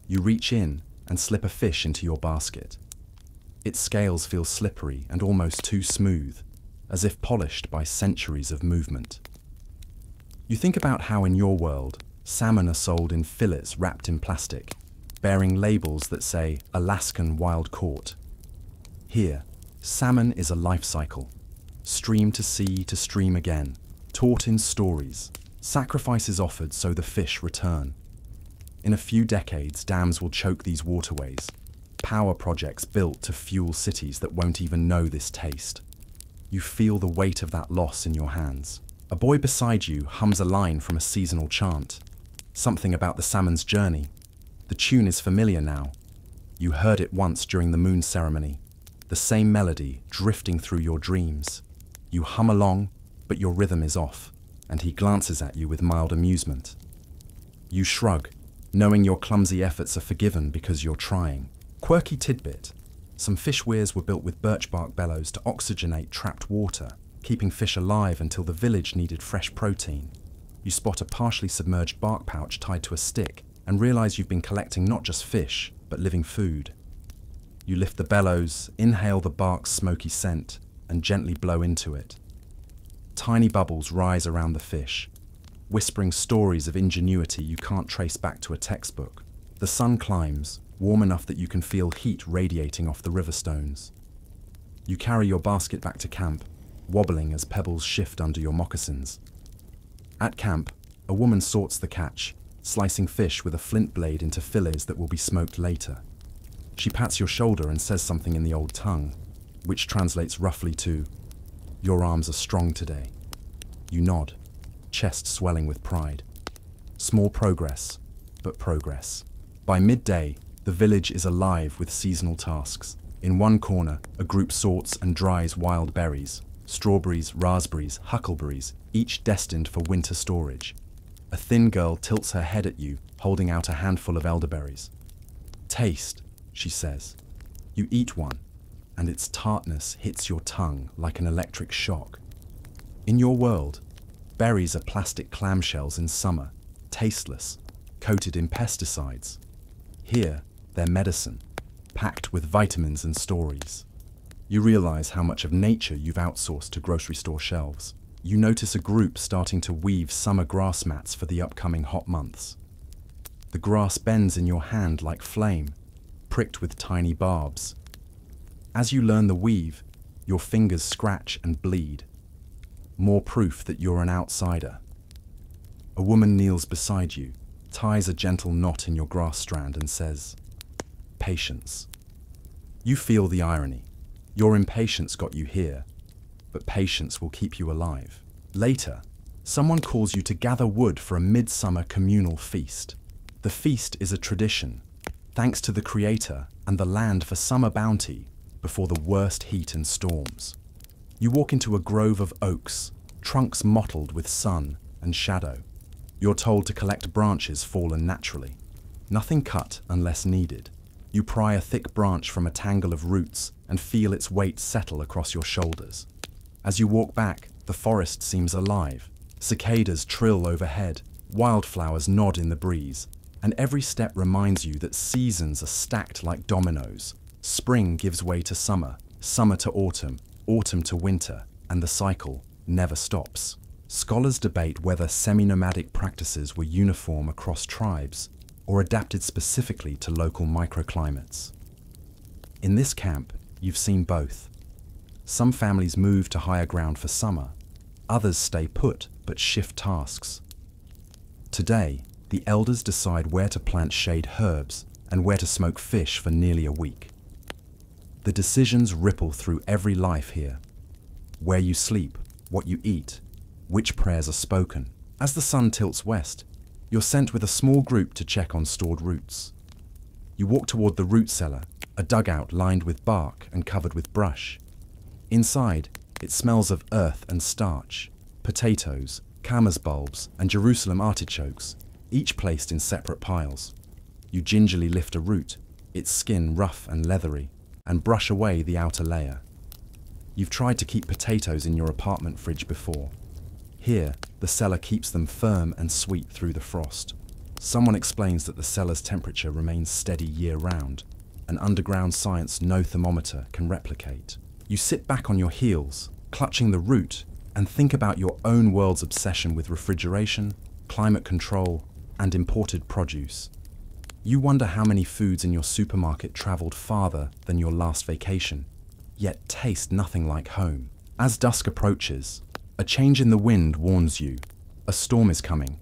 You reach in and slip a fish into your basket. Its scales feel slippery and almost too smooth, as if polished by centuries of movement. You think about how in your world, salmon are sold in fillets wrapped in plastic, bearing labels that say Alaskan wild caught. Here, salmon is a life cycle, stream to sea to stream again, taught in stories, sacrifices offered so the fish return. In a few decades, dams will choke these waterways, power projects built to fuel cities that won't even know this taste. You feel the weight of that loss in your hands. A boy beside you hums a line from a seasonal chant, something about the salmon's journey. The tune is familiar now. You heard it once during the moon ceremony, the same melody drifting through your dreams. You hum along, but your rhythm is off, and he glances at you with mild amusement. You shrug, knowing your clumsy efforts are forgiven because you're trying. Quirky tidbit: some fish weirs were built with birch bark bellows to oxygenate trapped water, keeping fish alive until the village needed fresh protein. You spot a partially submerged bark pouch tied to a stick and realize you've been collecting not just fish, but living food. You lift the bellows, inhale the bark's smoky scent, and gently blow into it. Tiny bubbles rise around the fish, whispering stories of ingenuity you can't trace back to a textbook. The sun climbs, warm enough that you can feel heat radiating off the river stones. You carry your basket back to camp, wobbling as pebbles shift under your moccasins. At camp, a woman sorts the catch, slicing fish with a flint blade into fillets that will be smoked later. She pats your shoulder and says something in the old tongue, which translates roughly to, "Your arms are strong today." You nod, chest swelling with pride. Small progress, but progress. By midday, the village is alive with seasonal tasks. In one corner, a group sorts and dries wild berries, strawberries, raspberries, huckleberries, each destined for winter storage. A thin girl tilts her head at you, holding out a handful of elderberries. "Taste," she says. You eat one, and its tartness hits your tongue like an electric shock. In your world, berries are plastic clamshells in summer, tasteless, coated in pesticides. Here, they're medicine, packed with vitamins and stories. You realize how much of nature you've outsourced to grocery store shelves. You notice a group starting to weave summer grass mats for the upcoming hot months. The grass bends in your hand like flame, pricked with tiny barbs. As you learn the weave, your fingers scratch and bleed. More proof that you're an outsider. A woman kneels beside you, ties a gentle knot in your grass strand and says, "Patience." You feel the irony. Your impatience got you here, but patience will keep you alive. Later, someone calls you to gather wood for a midsummer communal feast. The feast is a tradition, thanks to the Creator and the land for summer bounty before the worst heat and storms. You walk into a grove of oaks, trunks mottled with sun and shadow. You're told to collect branches fallen naturally. Nothing cut unless needed. You pry a thick branch from a tangle of roots and feel its weight settle across your shoulders. As you walk back, the forest seems alive. Cicadas trill overhead, wildflowers nod in the breeze, and every step reminds you that seasons are stacked like dominoes. Spring gives way to summer, summer to autumn, autumn to winter, and the cycle never stops. Scholars debate whether semi-nomadic practices were uniform across tribes or adapted specifically to local microclimates. In this camp, you've seen both. Some families move to higher ground for summer, others stay put but shift tasks. Today, the elders decide where to plant shade herbs and where to smoke fish for nearly a week. The decisions ripple through every life here. Where you sleep, what you eat, which prayers are spoken. As the sun tilts west, you're sent with a small group to check on stored roots. You walk toward the root cellar, a dugout lined with bark and covered with brush. Inside, it smells of earth and starch, potatoes, camas bulbs, and Jerusalem artichokes, each placed in separate piles. You gingerly lift a root, its skin rough and leathery, and brush away the outer layer. You've tried to keep potatoes in your apartment fridge before. Here, the cellar keeps them firm and sweet through the frost. Someone explains that the cellar's temperature remains steady year-round, an underground science no thermometer can replicate. You sit back on your heels, clutching the root, and think about your own world's obsession with refrigeration, climate control, and imported produce. You wonder how many foods in your supermarket traveled farther than your last vacation, yet taste nothing like home. As dusk approaches, a change in the wind warns you. A storm is coming.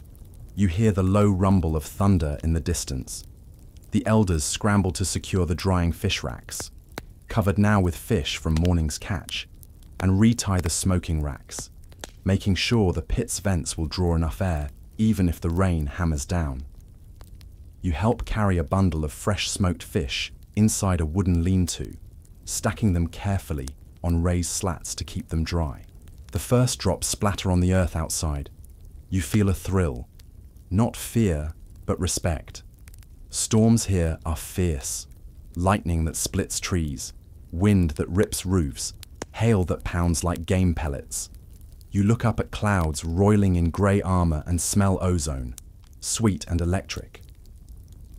You hear the low rumble of thunder in the distance. The elders scramble to secure the drying fish racks, covered now with fish from morning's catch, and retie the smoking racks, making sure the pit's vents will draw enough air even if the rain hammers down. You help carry a bundle of fresh smoked fish inside a wooden lean-to, stacking them carefully on raised slats to keep them dry. The first drops splatter on the earth outside. You feel a thrill, not fear, but respect. Storms here are fierce. Lightning that splits trees, wind that rips roofs, hail that pounds like game pellets. You look up at clouds roiling in grey armor and smell ozone, sweet and electric.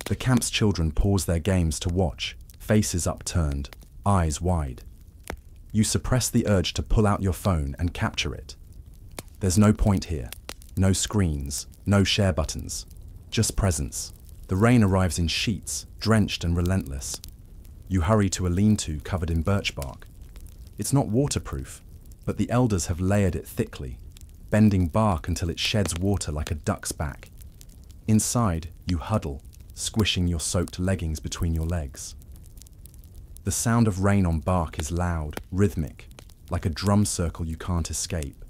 The camp's children pause their games to watch, faces upturned, eyes wide. You suppress the urge to pull out your phone and capture it. There's no point here, no screens, no share buttons, just presence. The rain arrives in sheets, drenched and relentless. You hurry to a lean-to covered in birch bark. It's not waterproof, but the elders have layered it thickly, bending bark until it sheds water like a duck's back. Inside, you huddle, squishing your soaked leggings between your legs. The sound of rain on bark is loud, rhythmic, like a drum circle you can't escape.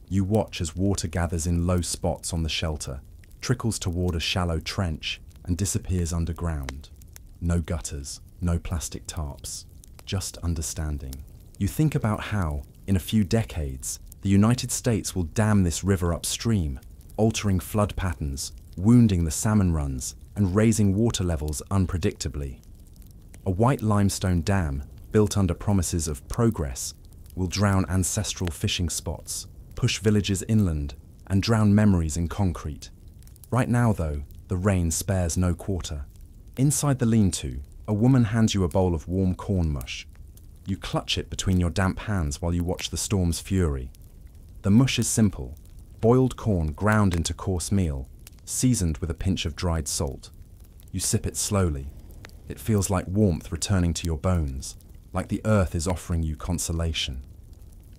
You watch as water gathers in low spots on the shelter, trickles toward a shallow trench, and disappears underground. No gutters, no plastic tarps, just understanding. You think about how, in a few decades, the United States will dam this river upstream, altering flood patterns, wounding the salmon runs, and raising water levels unpredictably. A white limestone dam, built under promises of progress, will drown ancestral fishing spots, push villages inland, and drown memories in concrete. Right now, though, the rain spares no quarter. Inside the lean-to, a woman hands you a bowl of warm corn mush. You clutch it between your damp hands while you watch the storm's fury. The mush is simple: boiled corn ground into coarse meal, seasoned with a pinch of dried salt. You sip it slowly. It feels like warmth returning to your bones, like the earth is offering you consolation.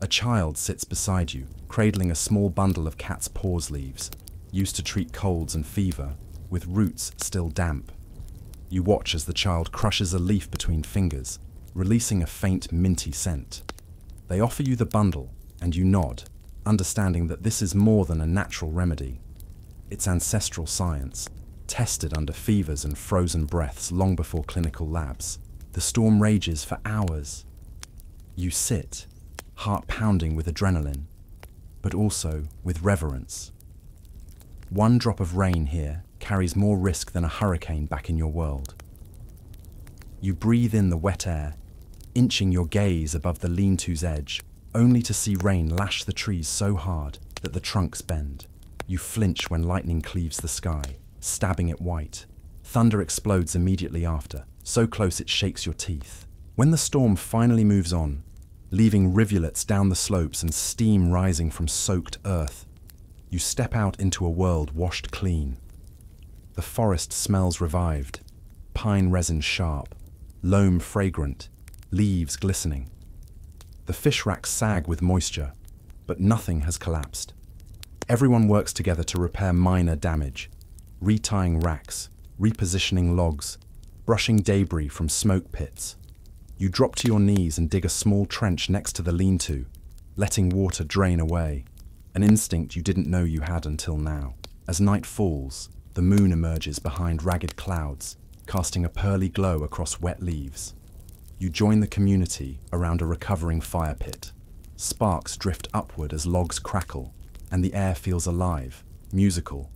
A child sits beside you, cradling a small bundle of cat's paws leaves, used to treat colds and fever, with roots still damp. You watch as the child crushes a leaf between fingers, releasing a faint minty scent. They offer you the bundle, and you nod, understanding that this is more than a natural remedy. It's ancestral science, tested under fevers and frozen breaths long before clinical labs. The storm rages for hours. You sit, heart pounding with adrenaline, but also with reverence. One drop of rain here carries more risk than a hurricane back in your world. You breathe in the wet air, inching your gaze above the lean-to's edge, only to see rain lash the trees so hard that the trunks bend. You flinch when lightning cleaves the sky, stabbing it white. Thunder explodes immediately after, so close it shakes your teeth. When the storm finally moves on, leaving rivulets down the slopes and steam rising from soaked earth, you step out into a world washed clean. The forest smells revived, pine resin sharp, loam fragrant, leaves glistening. The fish racks sag with moisture, but nothing has collapsed. Everyone works together to repair minor damage, retying racks, repositioning logs, brushing debris from smoke pits. You drop to your knees and dig a small trench next to the lean-to, letting water drain away, an instinct you didn't know you had until now. As night falls, the moon emerges behind ragged clouds, casting a pearly glow across wet leaves. You join the community around a recovering fire pit. Sparks drift upward as logs crackle, and the air feels alive, musical.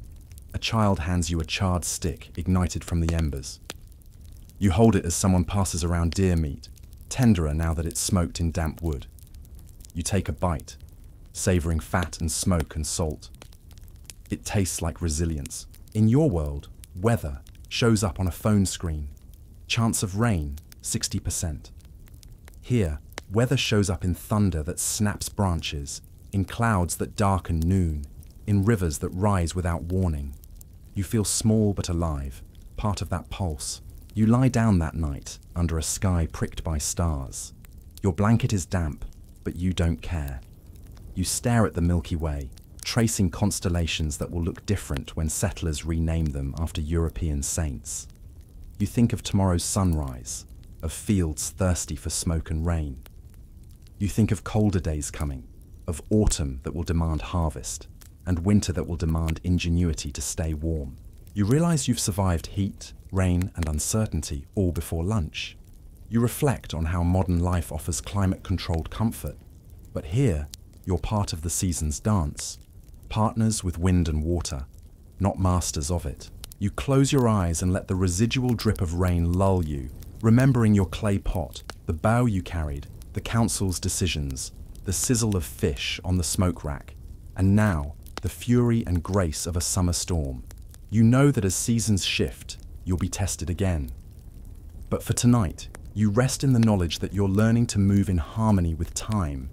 A child hands you a charred stick ignited from the embers. You hold it as someone passes around deer meat, tenderer now that it's smoked in damp wood. You take a bite, savoring fat and smoke and salt. It tastes like resilience. In your world, weather shows up on a phone screen. Chance of rain, 60%. Here, weather shows up in thunder that snaps branches, in clouds that darken noon, in rivers that rise without warning. You feel small but alive, part of that pulse. You lie down that night under a sky pricked by stars. Your blanket is damp, but you don't care. You stare at the Milky Way, tracing constellations that will look different when settlers rename them after European saints. You think of tomorrow's sunrise, of fields thirsty for smoke and rain. You think of colder days coming, of autumn that will demand harvest, and winter that will demand ingenuity to stay warm. You realize you've survived heat, rain, and uncertainty all before lunch. You reflect on how modern life offers climate-controlled comfort, but here, you're part of the season's dance, partners with wind and water, not masters of it. You close your eyes and let the residual drip of rain lull you, remembering your clay pot, the bow you carried, the council's decisions, the sizzle of fish on the smoke rack, and now, the fury and grace of a summer storm. You know that as seasons shift, you'll be tested again. But for tonight, you rest in the knowledge that you're learning to move in harmony with time,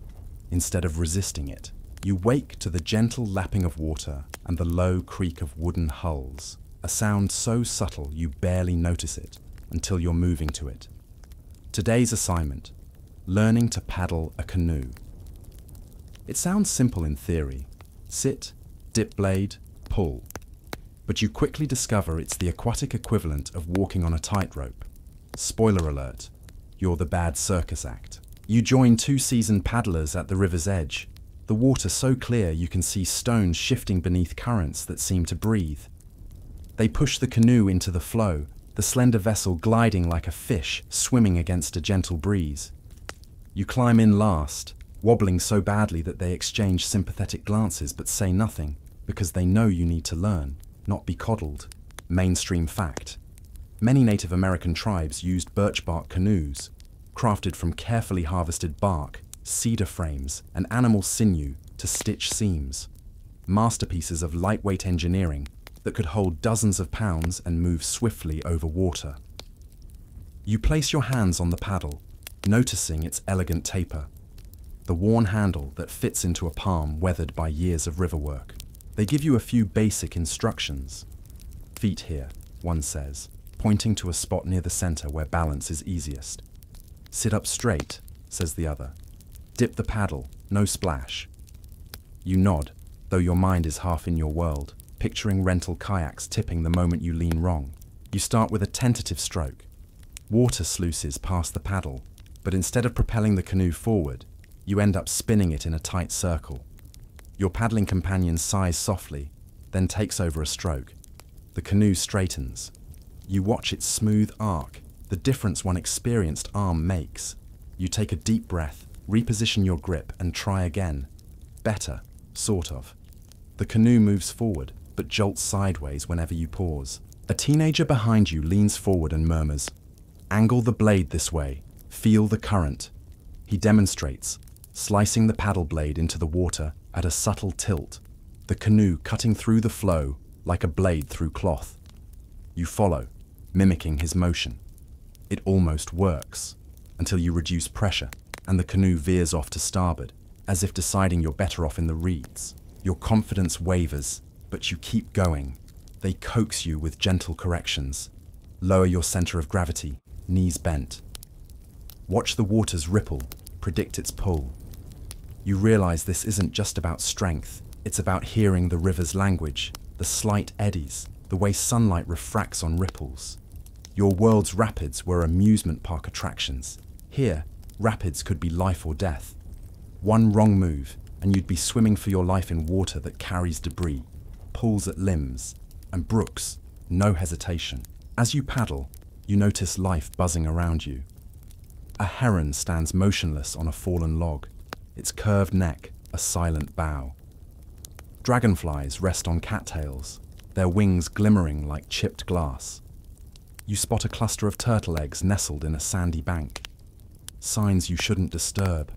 instead of resisting it. You wake to the gentle lapping of water and the low creak of wooden hulls, a sound so subtle you barely notice it until you're moving to it. Today's assignment, learning to paddle a canoe. It sounds simple in theory. Sit, dip blade, pull. But you quickly discover it's the aquatic equivalent of walking on a tightrope. Spoiler alert, you're the bad circus act. You join two seasoned paddlers at the river's edge, the water so clear you can see stones shifting beneath currents that seem to breathe. They push the canoe into the flow, the slender vessel gliding like a fish swimming against a gentle breeze. You climb in last, wobbling so badly that they exchange sympathetic glances but say nothing, because they know you need to learn, not be coddled. Mainstream fact. Many Native American tribes used birch bark canoes, crafted from carefully harvested bark, cedar frames, and animal sinew to stitch seams. Masterpieces of lightweight engineering that could hold dozens of pounds and move swiftly over water. You place your hands on the paddle, noticing its elegant taper, the worn handle that fits into a palm weathered by years of river work. They give you a few basic instructions. Feet here, one says, pointing to a spot near the center where balance is easiest. Sit up straight, says the other. Dip the paddle, no splash. You nod, though your mind is half in your world, picturing rental kayaks tipping the moment you lean wrong. You start with a tentative stroke. Water sluices past the paddle, but instead of propelling the canoe forward, you end up spinning it in a tight circle. Your paddling companion sighs softly, then takes over a stroke. The canoe straightens. You watch its smooth arc, the difference one experienced arm makes. You take a deep breath, reposition your grip, and try again. Better, sort of. The canoe moves forward, but jolts sideways whenever you pause. A teenager behind you leans forward and murmurs, "Angle the blade this way. Feel the current." He demonstrates, slicing the paddle blade into the water at a subtle tilt, the canoe cutting through the flow like a blade through cloth. You follow, mimicking his motion. It almost works, until you reduce pressure, and the canoe veers off to starboard, as if deciding you're better off in the reeds. Your confidence wavers, but you keep going. They coax you with gentle corrections. Lower your center of gravity, knees bent. Watch the waters ripple, predict its pull. You realize this isn't just about strength, it's about hearing the river's language, the slight eddies, the way sunlight refracts on ripples. Your world's rapids were amusement park attractions. Here, rapids could be life or death. One wrong move, and you'd be swimming for your life in water that carries debris, pulls at limbs, and brooks, no hesitation. As you paddle, you notice life buzzing around you. A heron stands motionless on a fallen log, its curved neck a silent bow. Dragonflies rest on cattails, their wings glimmering like chipped glass. You spot a cluster of turtle eggs nestled in a sandy bank. Signs you shouldn't disturb.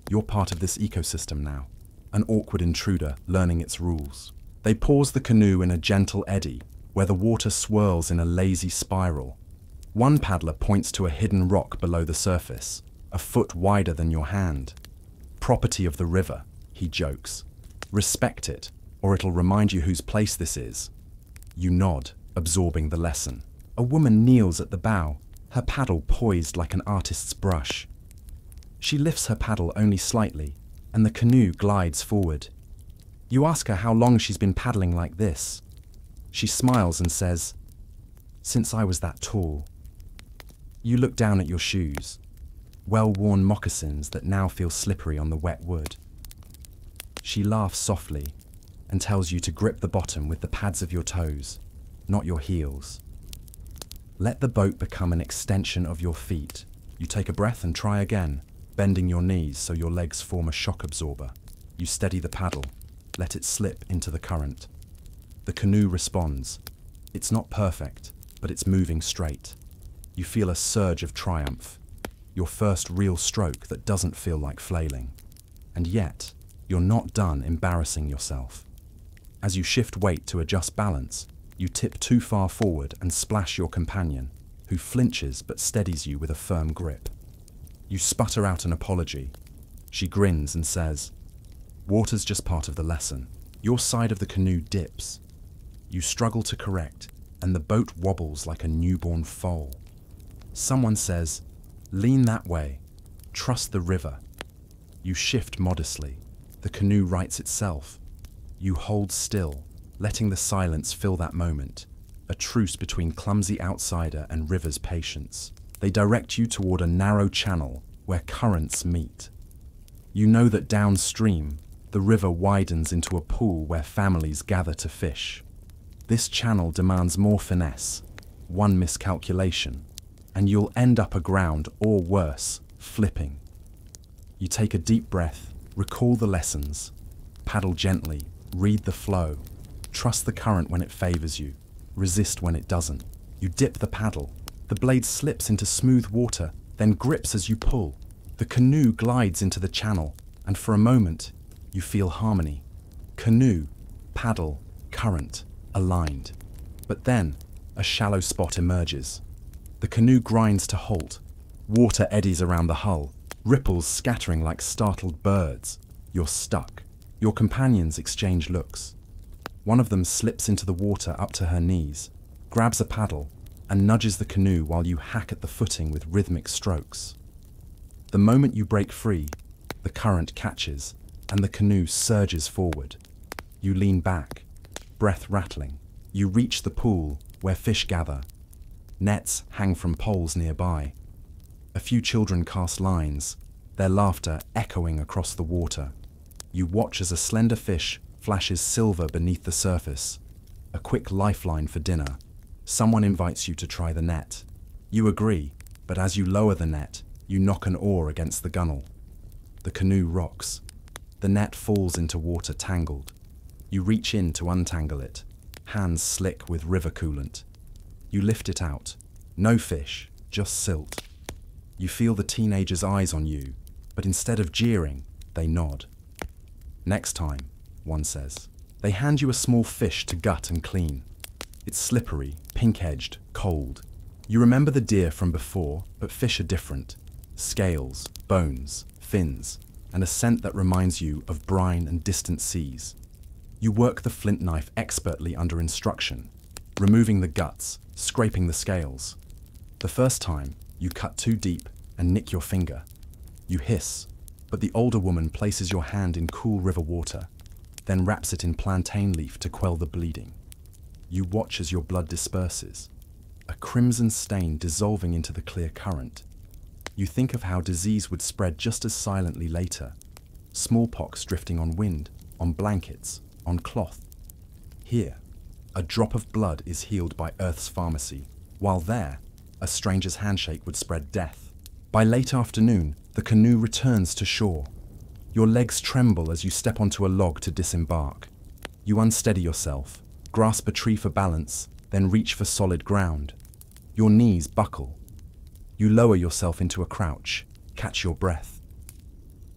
You're part of this ecosystem now, an awkward intruder learning its rules. They pause the canoe in a gentle eddy, where the water swirls in a lazy spiral. One paddler points to a hidden rock below the surface, a foot wider than your hand. "Property of the river," he jokes. "Respect it, or it'll remind you whose place this is." You nod, absorbing the lesson. A woman kneels at the bow, her paddle poised like an artist's brush. She lifts her paddle only slightly, and the canoe glides forward. You ask her how long she's been paddling like this. She smiles and says, "Since I was that tall." You look down at your shoes, well-worn moccasins that now feel slippery on the wet wood. She laughs softly and tells you to grip the bottom with the pads of your toes, not your heels. Let the boat become an extension of your feet. You take a breath and try again, bending your knees so your legs form a shock absorber. You steady the paddle, let it slip into the current. The canoe responds. It's not perfect, but it's moving straight. You feel a surge of triumph, your first real stroke that doesn't feel like flailing. And yet, you're not done embarrassing yourself. As you shift weight to adjust balance, you tip too far forward and splash your companion, who flinches but steadies you with a firm grip. You sputter out an apology. She grins and says, "Water's just part of the lesson." Your side of the canoe dips. You struggle to correct, and the boat wobbles like a newborn foal. Someone says, "Lean that way. Trust the river." You shift modestly. The canoe rights itself. You hold still, letting the silence fill that moment, a truce between clumsy outsider and river's patience. They direct you toward a narrow channel where currents meet. You know that downstream, the river widens into a pool where families gather to fish. This channel demands more finesse, one miscalculation, and you'll end up aground or worse, flipping. You take a deep breath, recall the lessons, paddle gently, read the flow, trust the current when it favors you, resist when it doesn't. You dip the paddle, the blade slips into smooth water, then grips as you pull. The canoe glides into the channel, and for a moment, you feel harmony. Canoe, paddle, current, aligned. But then, a shallow spot emerges. The canoe grinds to halt. Water eddies around the hull, ripples scattering like startled birds. You're stuck. Your companions exchange looks. One of them slips into the water up to her knees, grabs a paddle, and nudges the canoe while you hack at the footing with rhythmic strokes. The moment you break free, the current catches, and the canoe surges forward. You lean back, breath rattling. You reach the pool where fish gather. Nets hang from poles nearby. A few children cast lines, their laughter echoing across the water. You watch as a slender fish flashes silver beneath the surface. A quick lifeline for dinner. Someone invites you to try the net. You agree, but as you lower the net, you knock an oar against the gunwale. The canoe rocks. The net falls into water tangled. You reach in to untangle it, hands slick with river coolant. You lift it out. No fish, just silt. You feel the teenager's eyes on you, but instead of jeering, they nod. Next time, one says. They hand you a small fish to gut and clean. It's slippery, pink-edged, cold. You remember the deer from before, but fish are different. Scales, bones, fins, and a scent that reminds you of brine and distant seas. You work the flint knife expertly under instruction, removing the guts, scraping the scales. The first time, you cut too deep and nick your finger. You hiss, but the older woman places your hand in cool river water, then wraps it in plantain leaf to quell the bleeding. You watch as your blood disperses, a crimson stain dissolving into the clear current. You think of how disease would spread just as silently later, smallpox drifting on wind, on blankets, on cloth. Here, a drop of blood is healed by Earth's pharmacy, while there, a stranger's handshake would spread death. By late afternoon, the canoe returns to shore. Your legs tremble as you step onto a log to disembark. You unsteady yourself, grasp a tree for balance, then reach for solid ground. Your knees buckle. You lower yourself into a crouch, catch your breath.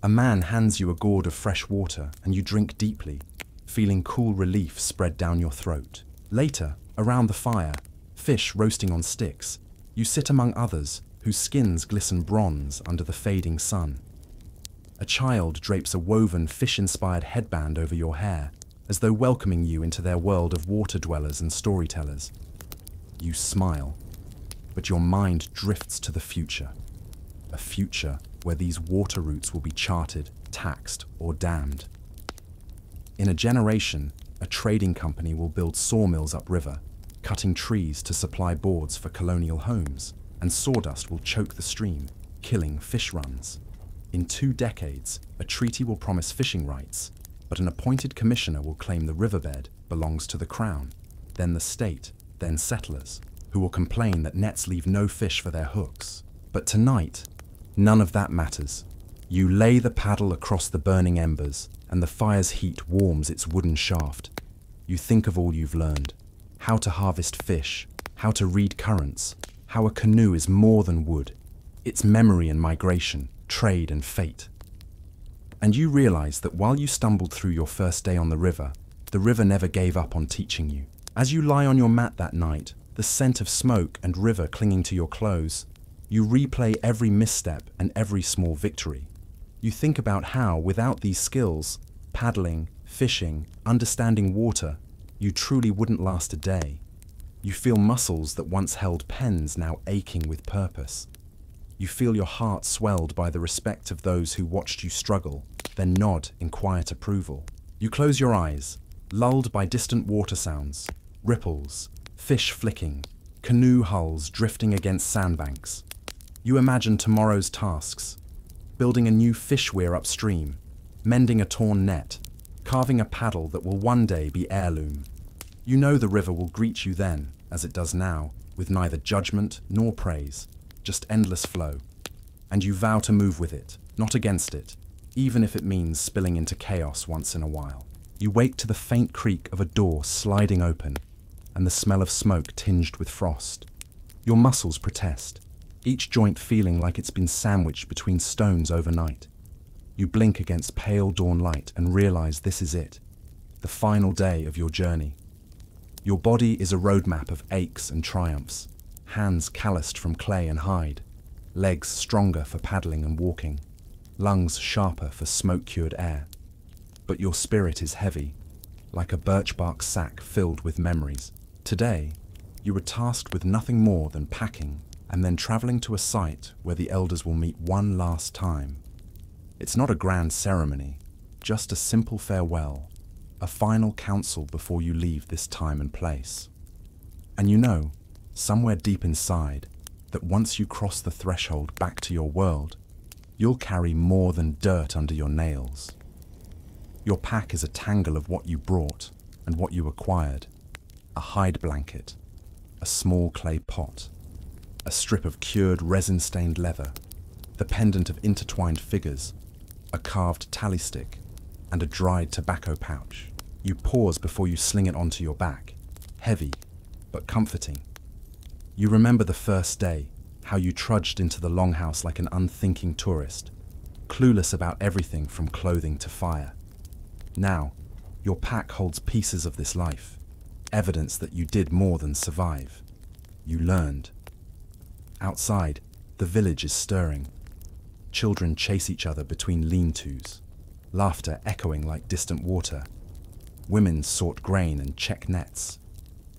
A man hands you a gourd of fresh water and you drink deeply, feeling cool relief spread down your throat. Later, around the fire, fish roasting on sticks, you sit among others whose skins glisten bronze under the fading sun. A child drapes a woven fish-inspired headband over your hair, as though welcoming you into their world of water dwellers and storytellers. You smile, but your mind drifts to the future. A future where these water routes will be charted, taxed, or dammed. In a generation, a trading company will build sawmills upriver, cutting trees to supply boards for colonial homes, and sawdust will choke the stream, killing fish runs. In 2 decades, a treaty will promise fishing rights, but an appointed commissioner will claim the riverbed belongs to the crown, then the state, then settlers, who will complain that nets leave no fish for their hooks. But tonight, none of that matters. You lay the paddle across the burning embers, and the fire's heat warms its wooden shaft. You think of all you've learned: how to harvest fish, how to read currents, how a canoe is more than wood. It's memory and migration, trade and fate. And you realize that while you stumbled through your first day on the river never gave up on teaching you. As you lie on your mat that night, the scent of smoke and river clinging to your clothes, you replay every misstep and every small victory. You think about how, without these skills, paddling, fishing, understanding water, you truly wouldn't last a day. You feel muscles that once held pens now aching with purpose. You feel your heart swelled by the respect of those who watched you struggle, then nod in quiet approval. You close your eyes, lulled by distant water sounds, ripples, fish flicking, canoe hulls drifting against sandbanks. You imagine tomorrow's tasks: building a new fish weir upstream, mending a torn net, carving a paddle that will one day be heirloom. You know the river will greet you then, as it does now, with neither judgment nor praise, just endless flow. And you vow to move with it, not against it, even if it means spilling into chaos once in a while. You wake to the faint creak of a door sliding open, and the smell of smoke tinged with frost. Your muscles protest, each joint feeling like it's been sandwiched between stones overnight. You blink against pale dawn light and realize this is it, the final day of your journey. Your body is a roadmap of aches and triumphs, hands calloused from clay and hide, legs stronger for paddling and walking, lungs sharper for smoke-cured air. But your spirit is heavy, like a birch bark sack filled with memories. Today, you were tasked with nothing more than packing and then traveling to a site where the elders will meet one last time. It's not a grand ceremony, just a simple farewell, a final counsel before you leave this time and place. And you know, somewhere deep inside, that once you cross the threshold back to your world, you'll carry more than dirt under your nails. Your pack is a tangle of what you brought and what you acquired: a hide blanket, a small clay pot, a strip of cured resin-stained leather, the pendant of intertwined figures, a carved tally stick, and a dried tobacco pouch. You pause before you sling it onto your back. heavy, but comforting. You remember the first day, how you trudged into the longhouse like an unthinking tourist, clueless about everything from clothing to fire. Now, your pack holds pieces of this life, evidence that you did more than survive. You learned. Outside, the village is stirring. Children chase each other between lean-tos, laughter echoing like distant water. Women sort grain and check nets.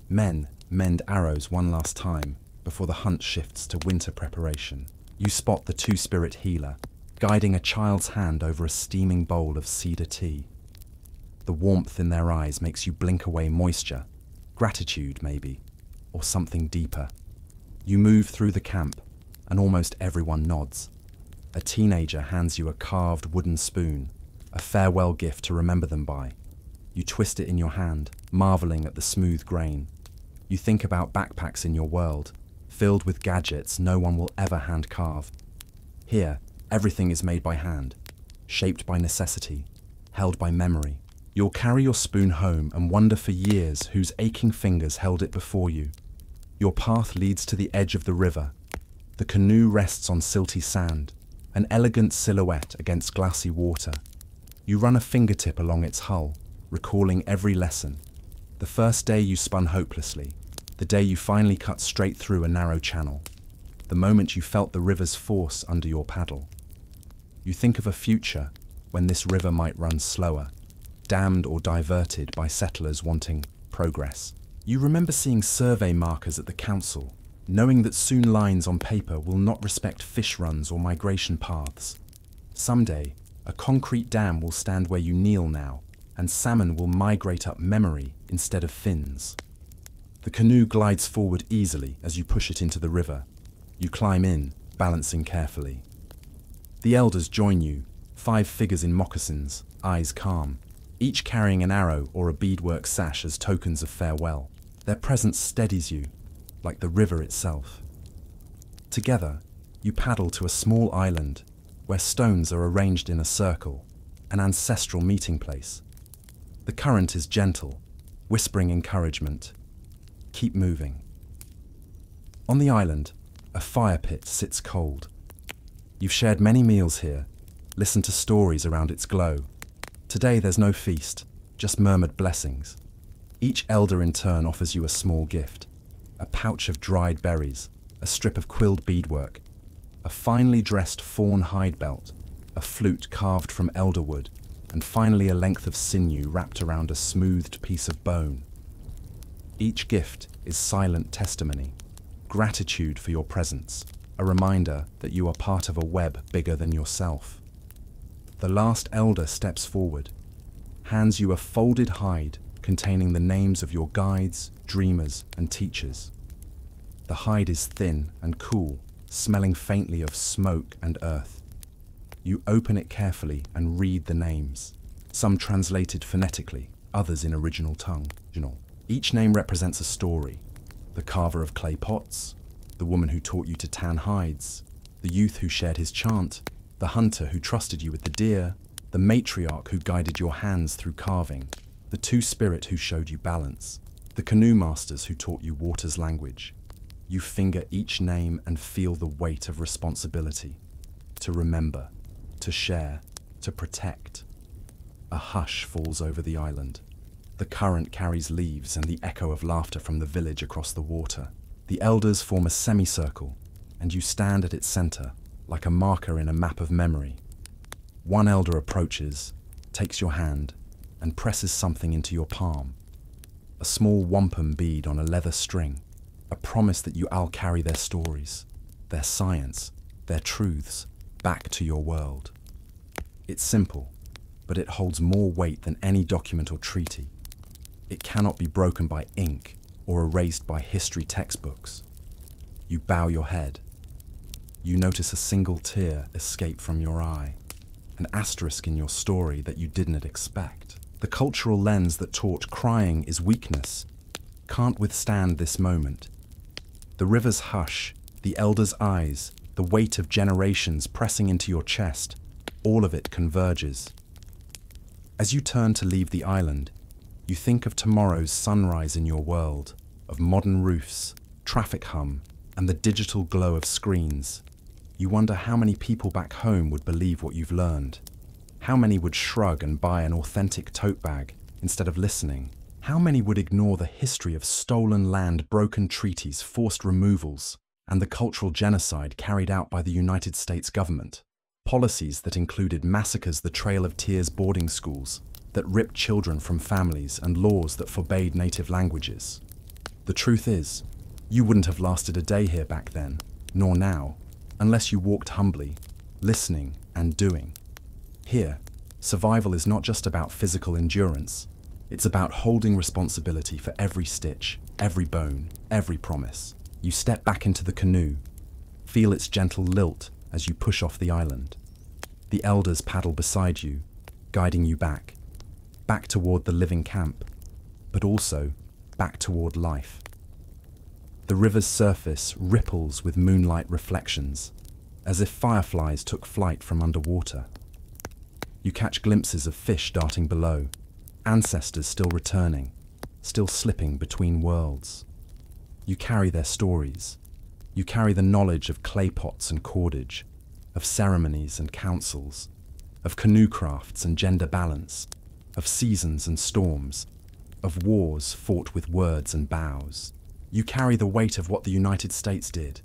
Men mend arrows one last time before the hunt shifts to winter preparation. You spot the two-spirit healer, guiding a child's hand over a steaming bowl of cedar tea. The warmth in their eyes makes you blink away moisture, gratitude maybe, or something deeper. You move through the camp, and almost everyone nods. A teenager hands you a carved wooden spoon, a farewell gift to remember them by. You twist it in your hand, marveling at the smooth grain. You think about backpacks in your world, filled with gadgets no one will ever hand carve. Here, everything is made by hand, shaped by necessity, held by memory. You'll carry your spoon home and wonder for years whose aching fingers held it before you. Your path leads to the edge of the river. The canoe rests on silty sand, an elegant silhouette against glassy water. You run a fingertip along its hull, recalling every lesson. The first day you spun hopelessly, the day you finally cut straight through a narrow channel, the moment you felt the river's force under your paddle. You think of a future when this river might run slower, dammed or diverted by settlers wanting progress. You remember seeing survey markers at the council, knowing that soon lines on paper will not respect fish runs or migration paths. Someday, a concrete dam will stand where you kneel now, and salmon will migrate up memory instead of fins. The canoe glides forward easily as you push it into the river. You climb in, balancing carefully. The elders join you, 5 figures in moccasins, eyes calm, each carrying an arrow or a beadwork sash as tokens of farewell. Their presence steadies you, like the river itself. Together, you paddle to a small island where stones are arranged in a circle, an ancestral meeting place. The current is gentle, whispering encouragement. Keep moving. On the island, a fire pit sits cold. You've shared many meals here, listened to stories around its glow. Today there's no feast, just murmured blessings. Each elder in turn offers you a small gift, a pouch of dried berries, a strip of quilled beadwork, a finely dressed fawn hide belt, a flute carved from elderwood, and finally a length of sinew wrapped around a smoothed piece of bone. Each gift is silent testimony, gratitude for your presence, a reminder that you are part of a web bigger than yourself. The last elder steps forward, hands you a folded hide containing the names of your guides, dreamers, and teachers. The hide is thin and cool, smelling faintly of smoke and earth. You open it carefully and read the names, some translated phonetically, others in original tongue. Each name represents a story: the carver of clay pots, the woman who taught you to tan hides, the youth who shared his chant, the hunter who trusted you with the deer, the matriarch who guided your hands through carving, the two-spirit who showed you balance, the canoe masters who taught you water's language. You finger each name and feel the weight of responsibility. To remember, to share, to protect. A hush falls over the island. The current carries leaves and the echo of laughter from the village across the water. The elders form a semicircle, and you stand at its center, like a marker in a map of memory. One elder approaches, takes your hand, and presses something into your palm. A small wampum bead on a leather string, a promise that you'll carry their stories, their science, their truths, back to your world. It's simple, but it holds more weight than any document or treaty. It cannot be broken by ink or erased by history textbooks. You bow your head. You notice a single tear escape from your eye, an asterisk in your story that you didn't expect. The cultural lens that taught crying is weakness can't withstand this moment. The river's hush, the elder's eyes, the weight of generations pressing into your chest, all of it converges. As you turn to leave the island, You think of tomorrow's sunrise in your world, of modern roofs, traffic hum, and the digital glow of screens. You wonder how many people back home would believe what you've learned. How many would shrug and buy an authentic tote bag instead of listening? How many would ignore the history of stolen land, broken treaties, forced removals, and the cultural genocide carried out by the United States government? Policies that included massacres, the Trail of Tears boarding schools, that ripped children from families, and laws that forbade native languages. The truth is, you wouldn't have lasted a day here back then, nor now, unless you walked humbly, listening and doing. Here, survival is not just about physical endurance. It's about holding responsibility for every stitch, every bone, every promise. You step back into the canoe, feel its gentle lilt as you push off the island. The elders paddle beside you, guiding you back toward the living camp, but also back toward life. The river's surface ripples with moonlight reflections, as if fireflies took flight from underwater. You catch glimpses of fish darting below, ancestors still returning, still slipping between worlds. You carry their stories. You carry the knowledge of clay pots and cordage, of ceremonies and councils, of canoe crafts and gender balance, of seasons and storms, of wars fought with words and bows. You carry the weight of what the United States did.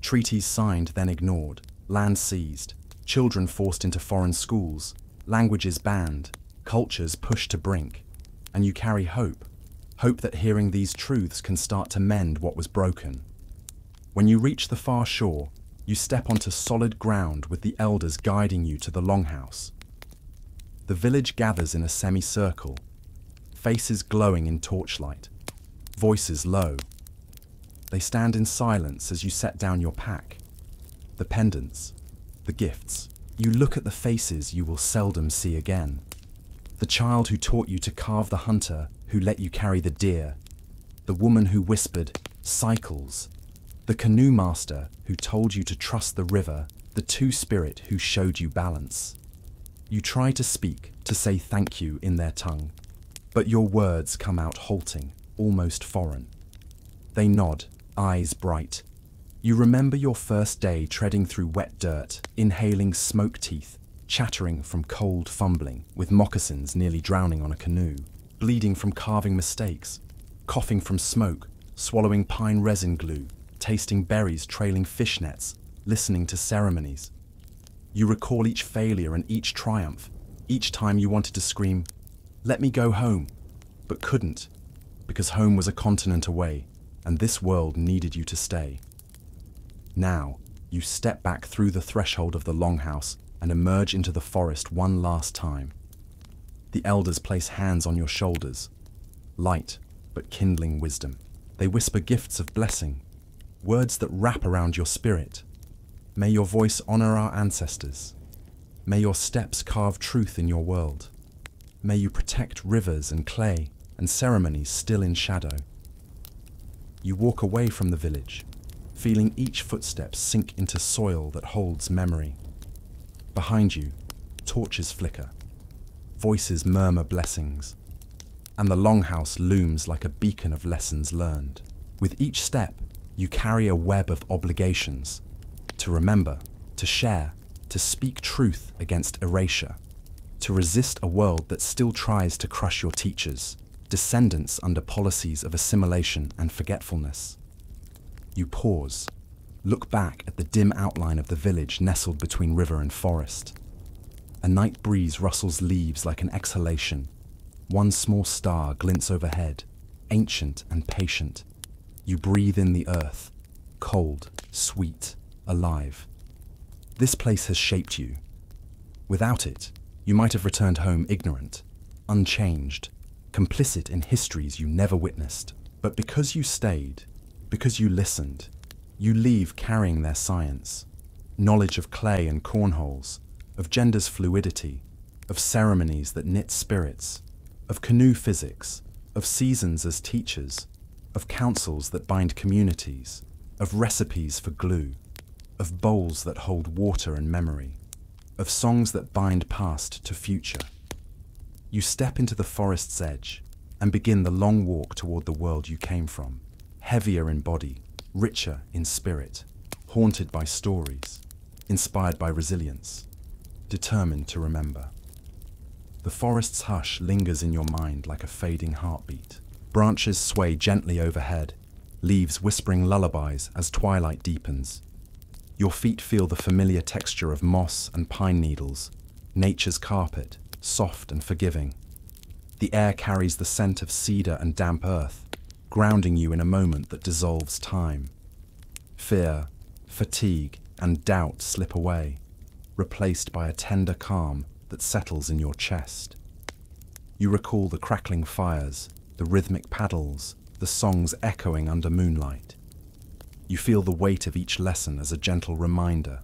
Treaties signed, then ignored, land seized, children forced into foreign schools, languages banned, cultures pushed to brink. And you carry hope. Hope that hearing these truths can start to mend what was broken. When you reach the far shore, you step onto solid ground with the elders guiding you to the longhouse. The village gathers in a semicircle, faces glowing in torchlight, voices low. They stand in silence as you set down your pack. The pendants, the gifts. You look at the faces you will seldom see again. The child who taught you to carve the hunter, who let you carry the deer. The woman who whispered, "Cycles." The canoe master who told you to trust the river. The two-spirit who showed you balance. You try to speak, to say thank you in their tongue, but your words come out halting, almost foreign. They nod, eyes bright. You remember your first day treading through wet dirt, inhaling smoke teeth, chattering from cold fumbling, with moccasins nearly drowning on a canoe, bleeding from carving mistakes, coughing from smoke, swallowing pine resin glue, tasting berries trailing fishnets, listening to ceremonies. You recall each failure and each triumph, each time you wanted to scream, "Let me go home," but couldn't, because home was a continent away, and this world needed you to stay. Now, you step back through the threshold of the longhouse and emerge into the forest one last time. The elders place hands on your shoulders, light but kindling wisdom. They whisper gifts of blessing, words that wrap around your spirit. May your voice honor our ancestors. May your steps carve truth in your world. May you protect rivers and clay and ceremonies still in shadow. You walk away from the village, feeling each footstep sink into soil that holds memory. Behind you, torches flicker, voices murmur blessings, and the longhouse looms like a beacon of lessons learned. With each step, you carry a web of obligations, to remember, to share, to speak truth against erasure, to resist a world that still tries to crush your teachers, descendants under policies of assimilation and forgetfulness. You pause, look back at the dim outline of the village nestled between river and forest. A night breeze rustles leaves like an exhalation. One small star glints overhead, ancient and patient. You breathe in the earth, cold, sweet, alive. This place has shaped you. Without it, you might have returned home ignorant, unchanged, complicit in histories you never witnessed. But because you stayed, because you listened, you leave carrying their science, knowledge of clay and cornholes, of gender's fluidity, of ceremonies that knit spirits, of canoe physics, of seasons as teachers, of councils that bind communities, of recipes for glue, of bowls that hold water and memory, of songs that bind past to future. You step into the forest's edge, and begin the long walk toward the world you came from, heavier in body, richer in spirit, haunted by stories, inspired by resilience, determined to remember. The forest's hush lingers in your mind like a fading heartbeat. Branches sway gently overhead, leaves whispering lullabies as twilight deepens. Your feet feel the familiar texture of moss and pine needles, nature's carpet, soft and forgiving. The air carries the scent of cedar and damp earth, grounding you in a moment that dissolves time. Fear, fatigue, and doubt slip away, replaced by a tender calm that settles in your chest. You recall the crackling fires, the rhythmic paddles, the songs echoing under moonlight. You feel the weight of each lesson as a gentle reminder.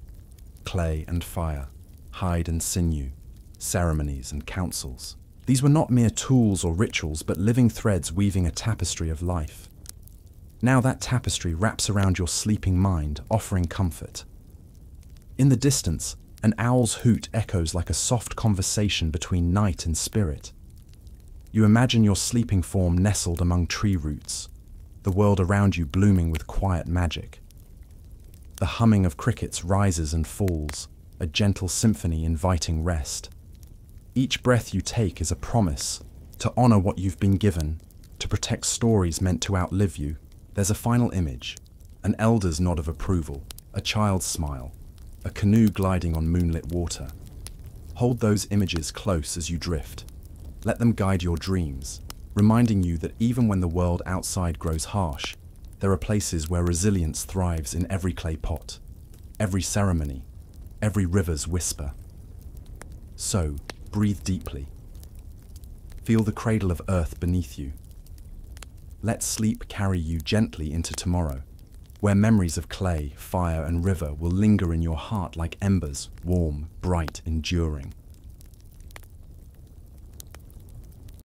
Clay and fire, hide and sinew, ceremonies and counsels. These were not mere tools or rituals, but living threads weaving a tapestry of life. Now that tapestry wraps around your sleeping mind, offering comfort. In the distance, an owl's hoot echoes like a soft conversation between night and spirit. You imagine your sleeping form nestled among tree roots, the world around you blooming with quiet magic. The humming of crickets rises and falls, a gentle symphony inviting rest. Each breath you take is a promise to honor what you've been given, to protect stories meant to outlive you. There's a final image, an elder's nod of approval, a child's smile, a canoe gliding on moonlit water. Hold those images close as you drift. Let them guide your dreams, reminding you that even when the world outside grows harsh, there are places where resilience thrives in every clay pot, every ceremony, every river's whisper. So, breathe deeply. Feel the cradle of earth beneath you. Let sleep carry you gently into tomorrow, where memories of clay, fire, and river will linger in your heart like embers, warm, bright, enduring.